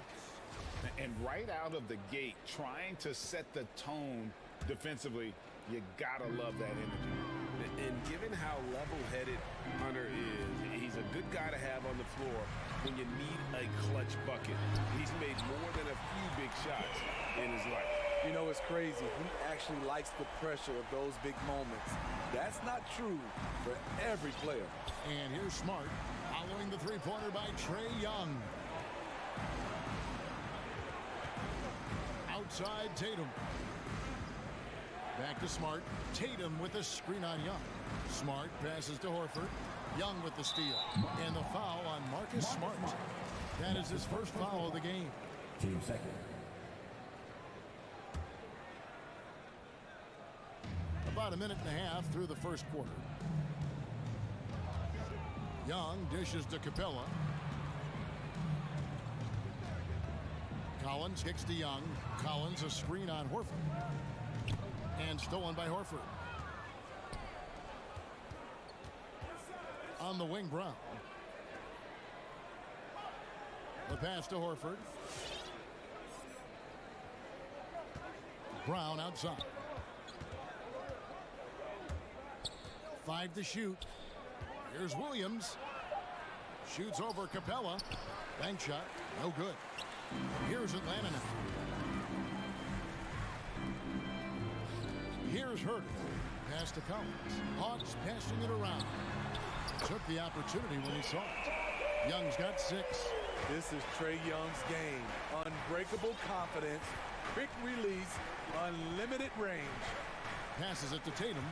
And right out of the gate, trying to set the tone defensively, you gotta love that energy. And given how level-headed Hunter is, he's a good guy to have on the floor when you need a clutch bucket. He's made more than a few big shots in his life. You know, it's crazy. He actually likes the pressure of those big moments. That's not true for every player. And here's Smart, following the three-pointer by Trae Young. Outside Tatum. Back to Smart. Tatum with a screen on Young. Smart passes to Horford. Young with the steal. And the foul on Marcus Smart. That is his first foul of the game. Team second. About a minute and a half through the first quarter. Young dishes to Capella. Collins kicks to Young. Collins a screen on Horford. And stolen by Horford. On the wing, Brown. The pass to Horford. Brown outside. 5 to shoot. Here's Williams. Shoots over Capella. Bank shot. No good. Here's Atlanta now. Here's Herter. Pass to Collins. Hawks passing it around. Took the opportunity when he saw it. Young's got 6. This is Trae Young's game. Unbreakable confidence, quick release, unlimited range. Passes it to Tatum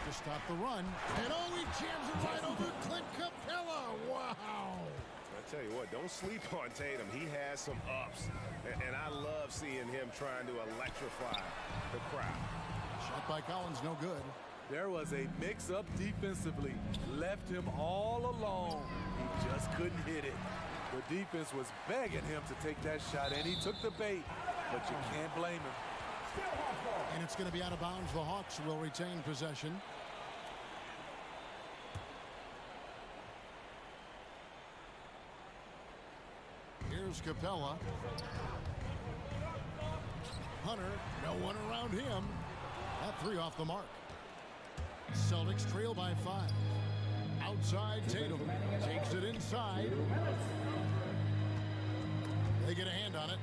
to stop the run. And oh, he jams it right over Clint Capella. Wow. I tell you what, don't sleep on Tatum. He has some ups. And I love seeing him trying to electrify the crowd. Shot by Collins, no good. There was a mix-up defensively. Left him all alone. He just couldn't hit it. The defense was begging him to take that shot, and he took the bait. But you can't blame him. And it's going to be out of bounds. The Hawks will retain possession. Here's Capella. Hunter, no one around him. That 3 off the mark. Celtics trail by 5. Outside Tatum. Takes it inside. They get a hand on it.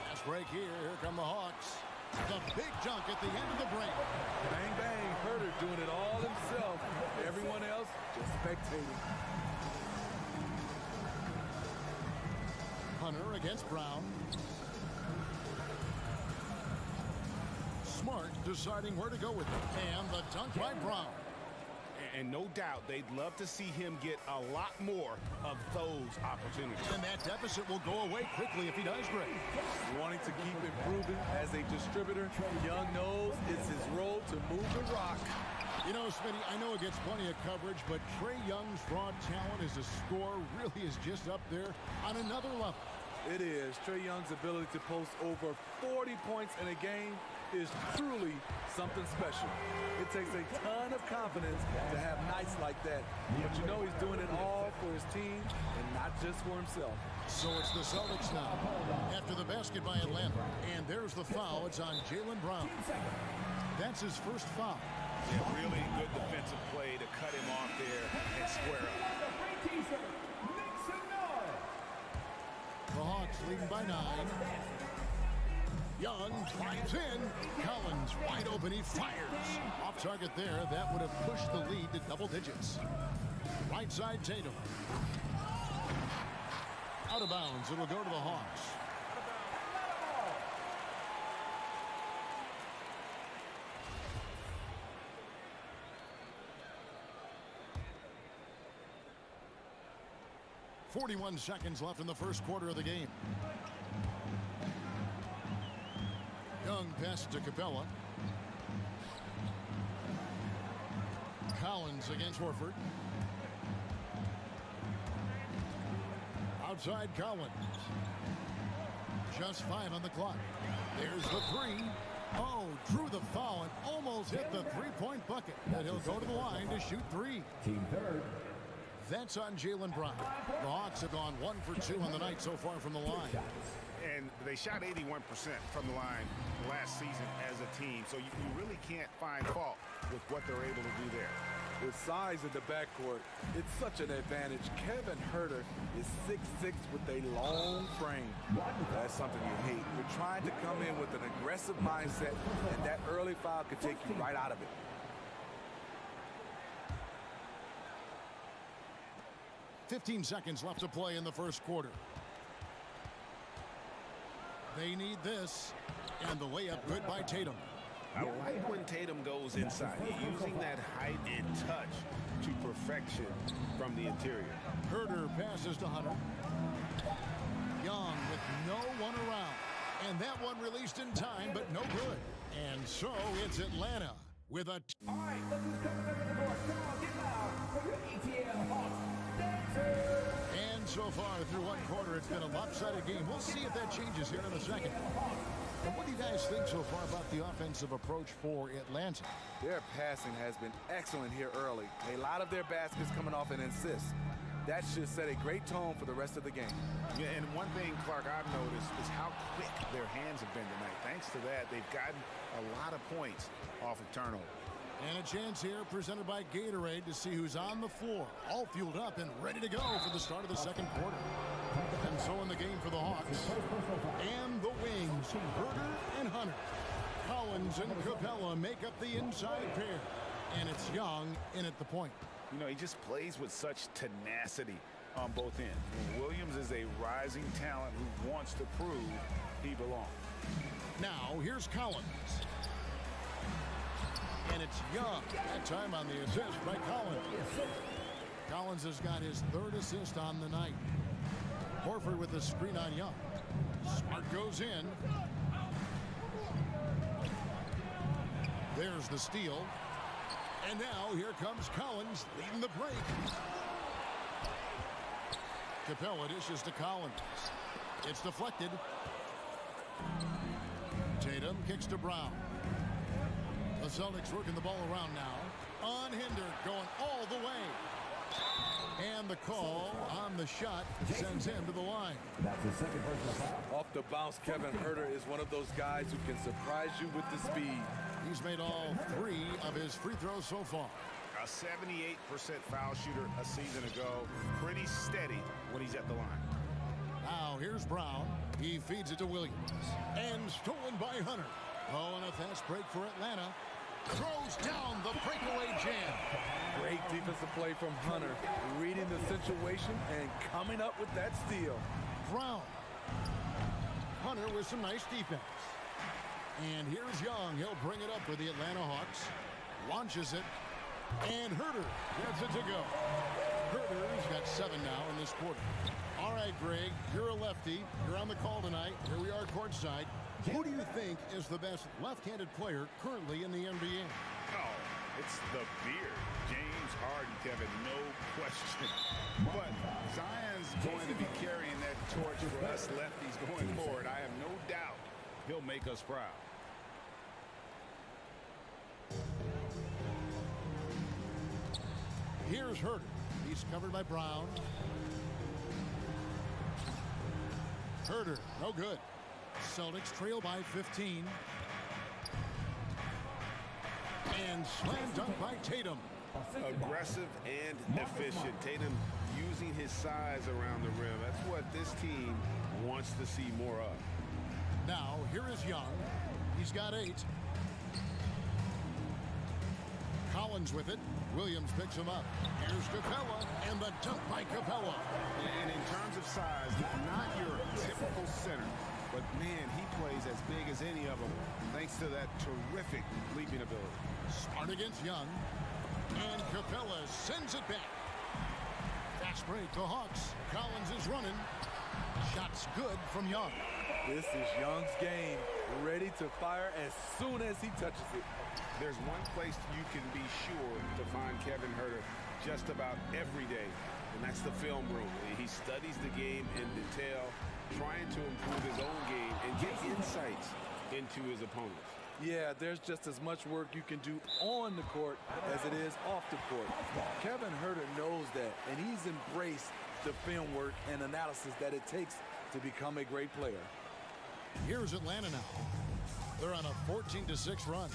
Fast break here. Here come the Hawks. The big dunk at the end of the break. Bang, bang. Herter doing it all himself. Everyone else just spectating. Hunter against Brown. Smart deciding where to go with it. And the dunk by Brown. And no doubt they'd love to see him get a lot more of those opportunities. And that deficit will go away quickly if he does great. Wanting to keep improving as a distributor, Young knows it's his role to move the rock. You know, Smitty, I know it gets plenty of coverage, but Trae Young's raw talent as a scorer really is just up there on another level. It is. Trae Young's ability to post over 40 points in a game is truly something special. It takes a ton of confidence to have nights like that. But you know he's doing it all for his team and not just for himself. So it's the Celtics now after the basket by Atlanta. And there's the foul. It's on Jaylen Brown. That's his first foul. Yeah, really good defensive play to cut him off there and square up. The Hawks leading by 9. Young drives in. Collins wide open. He fires. Off target there. That would have pushed the lead to double digits. Right side Tatum. Out of bounds. It'll go to the Hawks. .41 seconds left in the first quarter of the game. Young passes to Capella. Collins against Horford. Outside Collins. Just 5 on the clock. There's the 3. Oh, drew the foul and almost hit the three-point bucket. But he'll go to the line to shoot 3. Team third. That's on Jaylen Brown. The Hawks have gone 1 for 2 on the night so far from the line. And they shot 81% from the line last season as a team. So you really can't find fault with what they're able to do there. With size in the backcourt, it's such an advantage. Kevin Huerter is 6'6" with a long frame. That's something you hate. You're trying to come in with an aggressive mindset, and that early foul could take you right out of it. .15 seconds left to play in the first quarter. They need this, and the layup good by Tatum. I like when Tatum goes inside, using that height and touch to perfection from the interior. Huerter passes to Hunter. Young with no one around, and that one released in time, but no good. And so it's Atlanta with a... All right, look who's coming under the door. Come on, get loud for your ATL Hawks. And so far through one quarter, it's been a lopsided game. We'll see if that changes here in a second. And what do you guys think so far about the offensive approach for Atlanta? Their passing has been excellent here early. A lot of their baskets coming off an assist. That should set a great tone for the rest of the game. Yeah, and one thing, Clark, I've noticed is how quick their hands have been tonight. Thanks to that, they've gotten a lot of points off of turnover. And a chance here presented by Gatorade to see who's on the floor, all fueled up and ready to go for the start of the second quarter. And so in the game for the Hawks and the wings, Huerter and Hunter. Collins and Capella make up the inside pair. And it's Young in at the point. You know, he just plays with such tenacity on both ends. Williams is a rising talent who wants to prove he belongs. Now, here's Collins. And it's Young. That time on the assist by Collins. Collins has got his 3rd assist on the night. Horford with the screen on Young. Smart goes in. There's the steal. And now here comes Collins leading the break. Capella dishes to Collins. It's deflected. Tatum kicks to Brown. The Celtics working the ball around now. Unhindered, going all the way. And the call on the shot sends him to the line. That's the second personal foul. Off the bounce, Kevin Huerter is one of those guys who can surprise you with the speed. He's made all 3 of his free throws so far. A 78% foul shooter a season ago. Pretty steady when he's at the line. Now here's Brown. He feeds it to Williams. And stolen by Hunter. Oh, and a fast break for Atlanta. Throws down the breakaway jam. Great defensive play from Hunter, reading the situation and coming up with that steal. Brown. Hunter with some nice defense. And here's Young. He'll bring it up for the Atlanta Hawks. Launches it. And Huerter gets it to go. Huerter's got 7 now in this quarter. All right, Greg, you're a lefty. You're on the call tonight. Here we are courtside. Who do you think is the best left-handed player currently in the NBA? Oh, It's the beard. James Harden, Kevin, no question. But Zion's going to be carrying that torch for us lefties going forward. I have no doubt he'll make us proud. Here's Hunter. He's covered by Brown. Hunter, no good. Celtics trail by 15. And slam dunk by Tatum. Aggressive and efficient. Tatum using his size around the rim. That's what this team wants to see more of. Now, here is Young. He's got 8. Collins with it. Williams picks him up. Here's Capella, and the dunk by Capella. And in terms of size, not your typical center, but man, he plays as big as any of them thanks to that terrific leaping ability. Smart against Young, and Capella sends it back. Fast break to Hawks. Collins is running. Shot's good from Young. This is Young's game, ready to fire as soon as he touches it. There's one place you can be sure to find Kevin Hunter just about every day, and that's the film room. He studies the game in detail, trying to improve his own game and get insights into his opponents. Yeah, there's just as much work you can do on the court as it is off the court. Kevin Hunter knows that, and he's embraced the film work and analysis that it takes to become a great player. Here's Atlanta now. They're on a 14-6 run.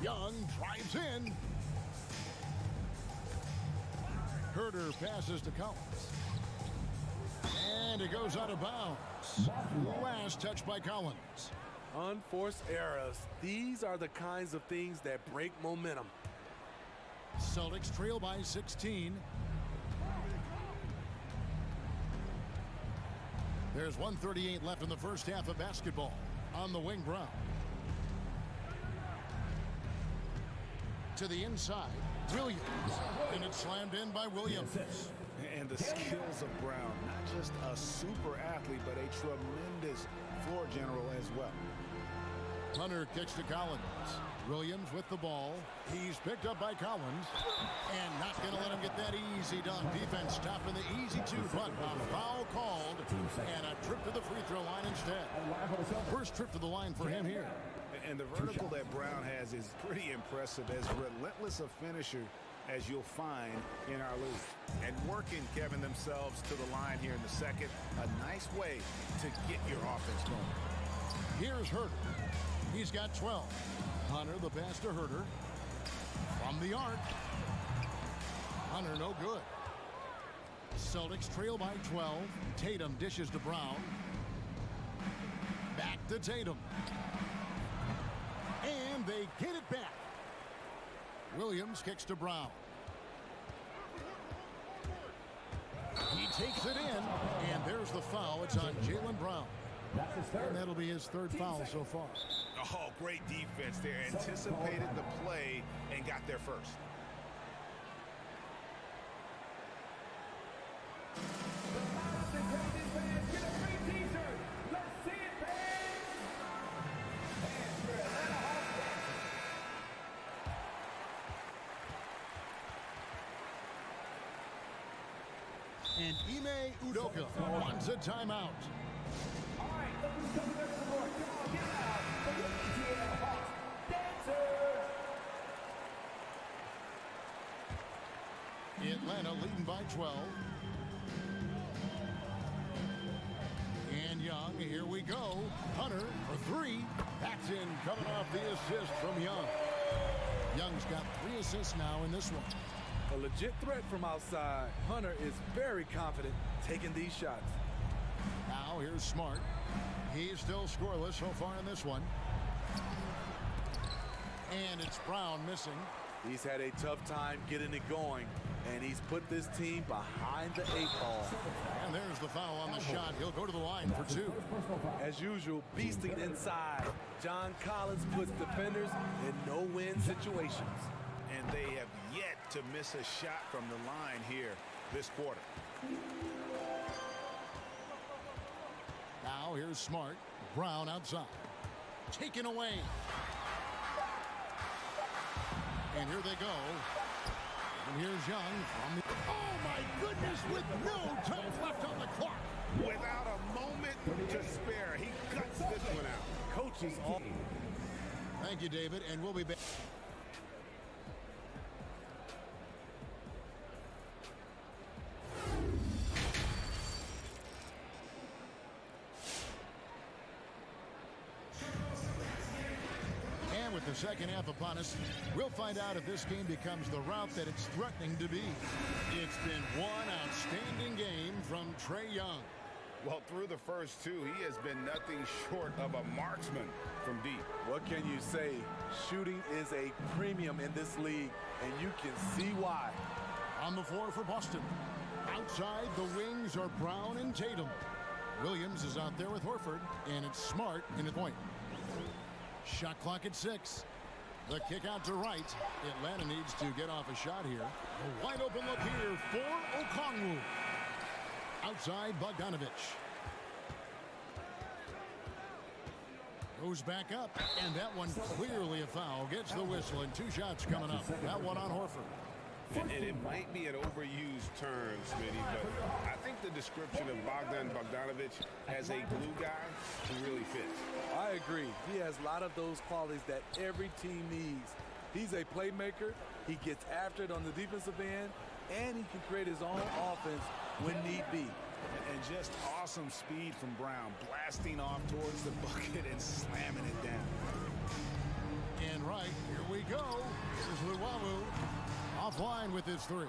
Young drives in. Hunter passes to Collins. And it goes out of bounds. Last touch by Collins. Unforced errors. These are the kinds of things that break momentum. Celtics trail by 16. There's 1:38 left in the first half of basketball. On the wing, Brown. To the inside, Williams. And it's slammed in by Williams. And the skills of Brown, not just a super athlete, but a tremendous floor general as well. Hunter kicks to Collins. Williams with the ball. He's picked up by Collins. And not going to let him get that easy done. Defense stopping the easy two, but a foul called. And a trip to the free throw line instead. First trip to the line for him here. And the vertical that Brown has is pretty impressive, as relentless a finisher as you'll find in our league. And working, Kevin, themselves to the line here in the second. A nice way to get your offense going. Here's Hunter. He's got 12. Hunter, the pass to Hunter. From the arc. Hunter, no good. Celtics trail by 12. Tatum dishes to Brown. Back to Tatum. And they get it back. Williams kicks to Brown. He takes it in, and there's the foul. It's on Jaylen Brown. And that'll be his third foul so far. Oh, great defense there. Anticipated the play and got there first. And Ime Udoka wants a timeout. Atlanta leading by 12. And Young, here we go. Hunter for 3. That's in, coming off the assist from Young. Young's got 3 assists now in this one. A legit threat from outside. Hunter is very confident taking these shots. Now here's Smart. He's still scoreless so far in this one. And it's Brown missing. He's had a tough time getting it going, and he's put this team behind the 8 ball. And there's the foul on the shot. He'll go to the line for 2. As usual, beasting inside. John Collins puts defenders in no-win situations. And they have yet to miss a shot from the line here this quarter. Now here's Smart. Brown outside. Taken away. And here they go. And here's Young from the... Oh, my goodness, with no time left on the clock. Without a moment to spare, he cuts this one out. Coaches all... Thank you, David, and we'll be back. And with the second half upon us, we'll find out if this game becomes the route that it's threatening to be. It's been one outstanding game from Trae Young. Well, through the first two, he has been nothing short of a marksman from deep. What can you say? Shooting is a premium in this league, and you can see why. On the floor for Boston. Outside, the wings are Brown and Tatum. Williams is out there with Horford, and it's Smart in the point. Shot clock at 6. The kick out to right. Atlanta needs to get off a shot here. A wide open look here for Okongwu. Outside, Bogdanovich. Goes back up, and that one clearly a foul. Gets the whistle, and 2 shots coming up. That one on Horford. And it might be an overused term, Smitty, but I think the description of Bogdanovich as a glue guy really fits. I agree. He has a lot of those qualities that every team needs. He's a playmaker. He gets after it on the defensive end, and he can create his own offense when need be. And just awesome speed from Brown, blasting off towards the bucket and slamming it down. And right, here we go. Here's Luwawu. Offline with his 3.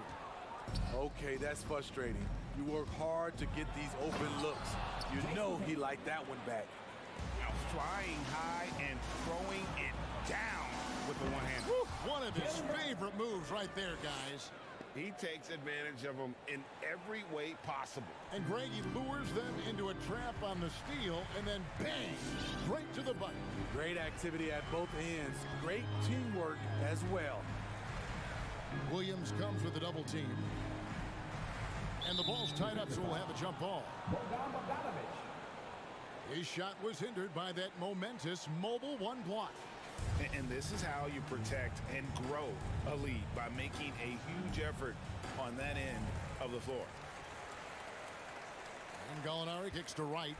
Okay, that's frustrating. You work hard to get these open looks. You know he liked that one back. Now flying high and throwing it down with the one hand. One of his favorite moves right there, guys. He takes advantage of them in every way possible. And Greg, he lures them into a trap on the steal, and then bang, straight to the bucket. Great activity at both ends. Great teamwork as well. Williams comes with a double team. And the ball's tied up, so we'll have a jump ball. His shot was hindered by that momentous mobile 1 block. And this is how you protect and grow a lead, by making a huge effort on that end of the floor. And Gallinari kicks to right.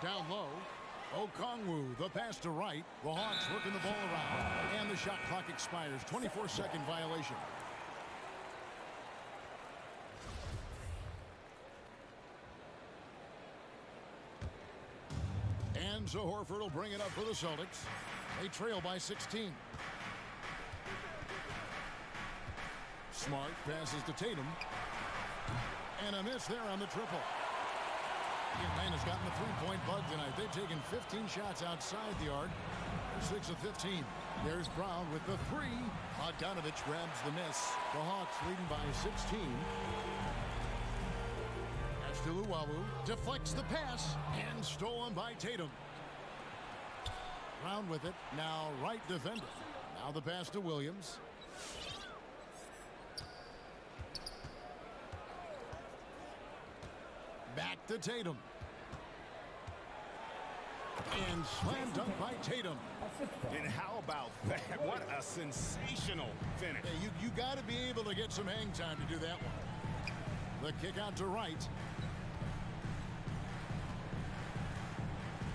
Down low. Okongwu, the pass to right. The Hawks working the ball around. And the shot clock expires. 24-second violation. And so Horford will bring it up for the Celtics. They trail by 16. Smart passes to Tatum. And a miss there on the triple. Atlanta's gotten the 3-point bug tonight. They've taken 15 shots outside the arc. They're 6 of 15. There's Brown with the 3. Bogdanovich grabs the miss. The Hawks leading by 16. That's to Luwawu. Deflects the pass. And stolen by Tatum. Brown with it. Now right defender. Now the pass to Williams. Back to Tatum. And slam dunk by Tatum. And how about that? What a sensational finish. Yeah, you got to be able to get some hang time to do that one. The kick out to right.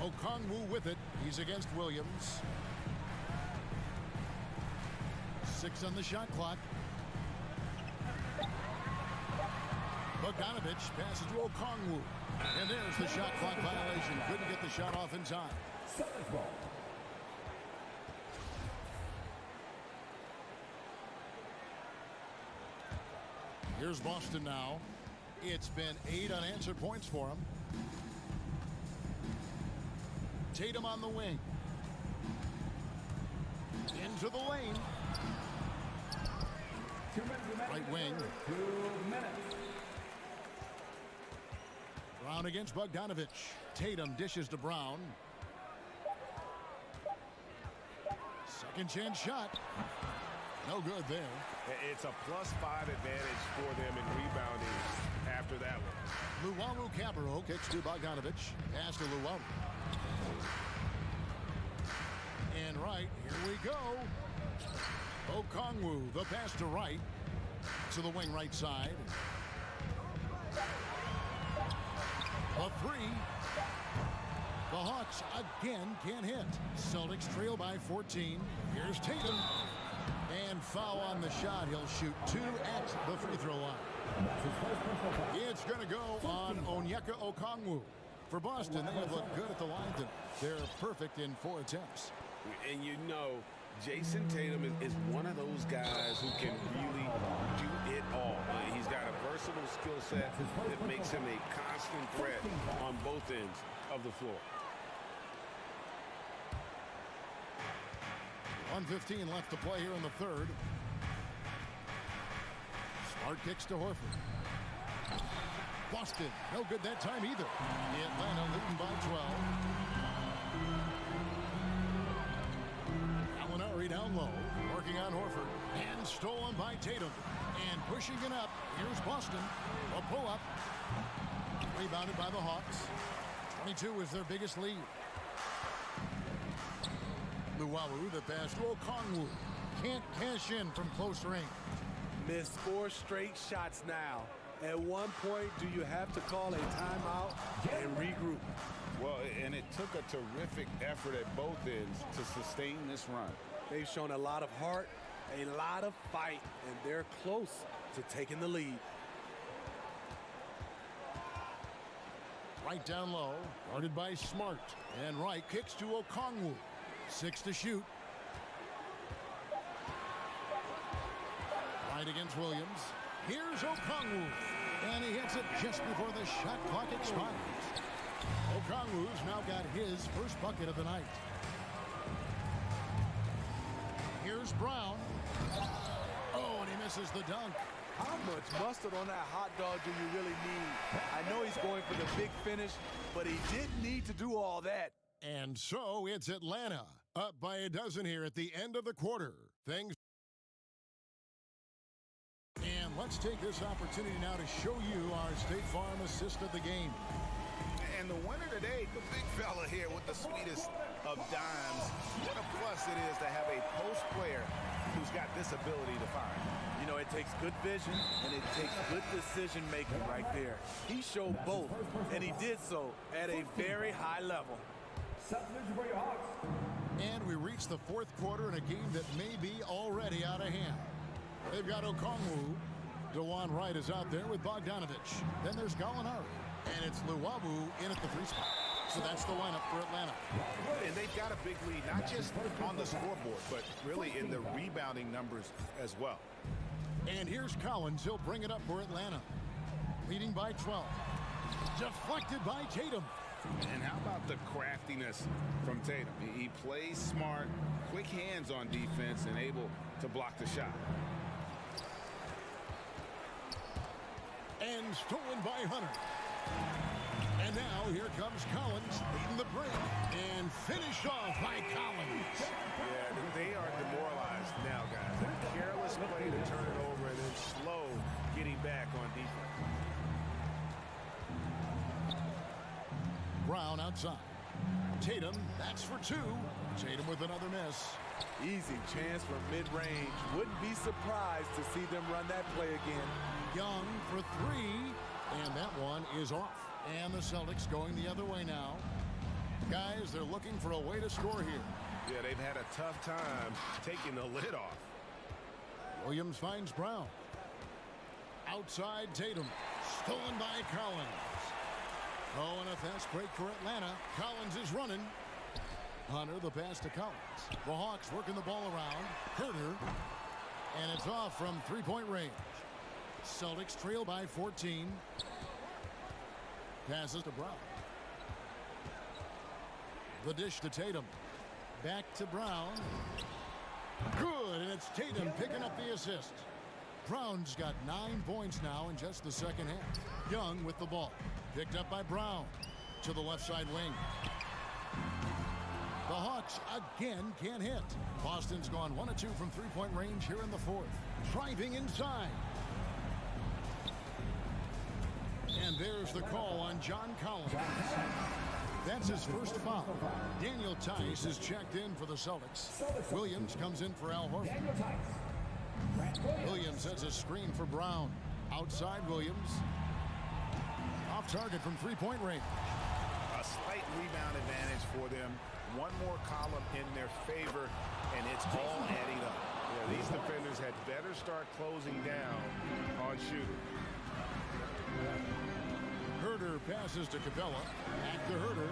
Okongwu with it. He's against Williams. 6 on the shot clock. Bogdanovich passes to Okongwu. And there's the shot clock violation. Couldn't get the shot off in time. Here's Boston now. It's been 8 unanswered points for him. Tatum on the wing. Into the lane. Right wing. 2 minutes. Brown against Bogdanovich. Tatum dishes to Brown. Second chance shot. No good there. It's a +5 advantage for them in rebounding after that one. Luwawu Cabarro kicks to Bogdanovich. Pass to Luwawu. And right, here we go. Okongwu, the pass to right, to the wing right side. A three. The Hawks again can't hit. Celtics trail by 14. Here's Tatum. And foul on the shot. He'll shoot 2 at the free throw line. It's going to go on Onyeka Okongwu. For Boston, they have looked good at the line tonight. They're perfect in 4 attempts. And you know, Jason Tatum is one of those guys who can really do it all. He's got a versatile skill set that makes him a constant threat on both ends of the floor. 1:15 left to play here in the third. Smart kicks to Horford. Boston, no good that time either. Atlanta leading by 12. Gallinari down low, working on Horford. And stolen by Tatum. And pushing it up, here's Boston. A pull-up. Rebounded by the Hawks. 22 is their biggest lead. Luwawu, the pass to Okongwu. Can't cash in from close range. Missed 4 straight shots now. At one point, do you have to call a timeout and regroup? Well, and it took a terrific effort at both ends to sustain this run. They've shown a lot of heart, a lot of fight, and they're close to taking the lead. Right down low, guarded by Smart. And Wright kicks to Okongwu. 6 to shoot. Right against Williams. Here's Okongwu. And he hits it just before the shot clock expires. Okongwu's now got his first bucket of the night. Here's Brown. Oh, and he misses the dunk. How much mustard on that hot dog do you really need? I know he's going for the big finish, but he didn't need to do all that. And so it's Atlanta up by a dozen here at the end of the quarter. And let's take this opportunity now to show you our State Farm assist of the game. And the winner today, the big fella here with the sweetest of dimes. What a plus it is to have a post player who's got this ability to find. You know, it takes good vision and it takes good decision making right there. He showed both, and he did so at a very high level. And we reach the fourth quarter in a game that may be already out of hand. They've got Okongwu. DeJuan Wright is out there with Bogdanovich. Then there's Gallinari. And it's Luwawu in at the 3 spot. So that's the lineup for Atlanta. And they've got a big lead, not just on the scoreboard, but really in the rebounding numbers as well. And here's Collins. He'll bring it up for Atlanta. Leading by 12. Deflected by Tatum. And how about the craftiness from Tatum? He plays smart, quick hands on defense, and able to block the shot. And stolen by Hunter. And now here comes Collins leading the break. And finish off by Collins. Yeah, they are demoralized now, guys. A careless play to turn it over and then slow getting back on defense. Brown outside. Tatum, that's for 2. Tatum with another miss. Easy chance from mid-range. Wouldn't be surprised to see them run that play again. Young for 3. And that one is off. And the Celtics going the other way now. Guys, they're looking for a way to score here. Yeah, they've had a tough time taking the lid off. Williams finds Brown. Outside Tatum. Stolen by Collins. Oh, and a fast break for Atlanta. Collins is running. Hunter, the pass to Collins. The Hawks working the ball around. Herter. And it's off from 3-point range. Celtics trail by 14. Passes to Brown. The dish to Tatum. Back to Brown. Good, and it's Tatum picking up the assist. Brown's got 9 points now in just the second half. Young with the ball. Picked up by Brown to the left side wing. The Hawks again can't hit. Boston's gone 1 of 2 from 3-point range here in the fourth. Driving inside. And there's the call on John Collins. That's his first foul. Daniel Tice is checked in for the Celtics. Williams comes in for Al Horford. Williams sets a screen for Brown. Outside Williams. Off target from three-point range. A slight rebound advantage for them. One more column in their favor, and it's all adding up. Yeah, these defenders had better start closing down on shooting. Herter passes to Capella. Back to Herter.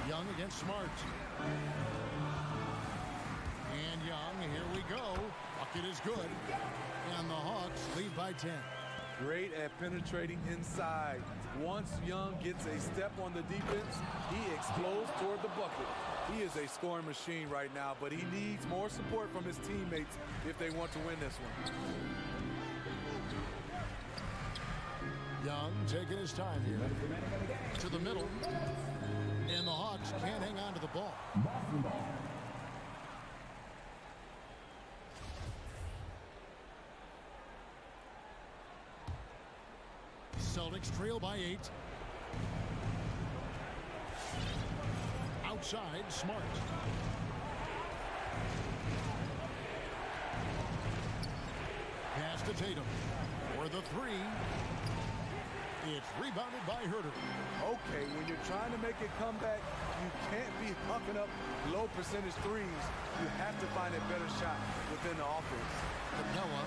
Young against Smart. And Young, here we go. Bucket is good. And the Hawks lead by 10. Great at penetrating inside. Once Young gets a step on the defense, he explodes toward the bucket. He is a scoring machine right now, but he needs more support from his teammates if they want to win this one. Young taking his time here. To the middle. And the Hawks can't hang on to the ball. Celtics trail by 8. Outside, Smart. Pass to Tatum. For the 3. It's rebounded by Herter. Okay, when you're trying to make a comeback, you can't be hucking up low percentage threes. You have to find a better shot within the offense. Capella.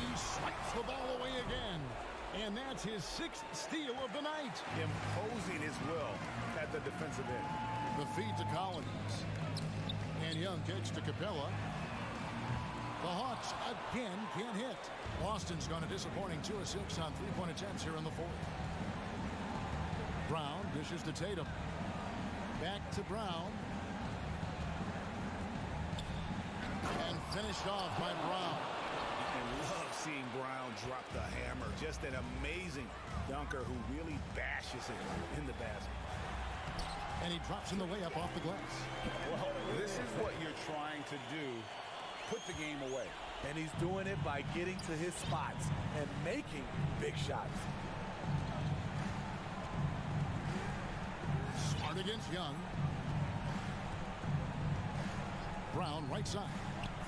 He swipes the ball away again. And that's his 6th steal of the night. Imposing his will at the defensive end. The feed to Collins. And Young kicks to Capella. The Hawks again can't hit. Boston's gone a disappointing 2 of 6 on three-point attempts here in the 4th. Brown dishes to Tatum. Back to Brown. And finished off by Brown. And love seeing Brown drop the hammer. Just an amazing dunker who really bashes it in the basket. And he drops in the layup off the glass. Well, this is what you're trying to do. Put the game away. And he's doing it by getting to his spots and making big shots. Smart against Young. Brown right side.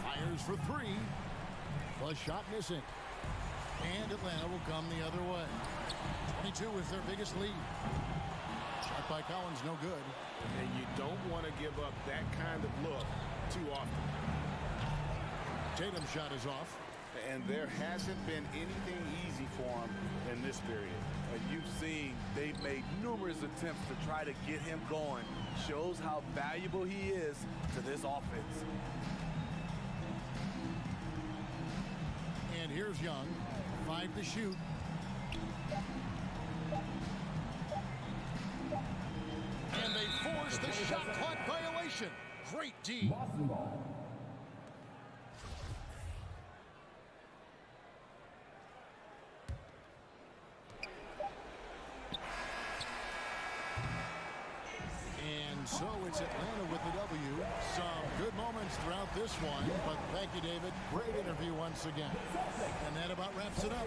Fires for 3. The shot missing. And Atlanta will come the other way. 22 is their biggest lead. Shot by Collins, no good. And you don't want to give up that kind of look too often. Tatum's shot is off. And there hasn't been anything easy for him in this period. And you've seen they've made numerous attempts to try to get him going. Shows how valuable he is to this offense. And here's Young. 5 to shoot. And they force the shot clock violation. Great D. So it's Atlanta with the W. Some good moments throughout this one, but thank you, David. Great interview once again. And that about wraps it up.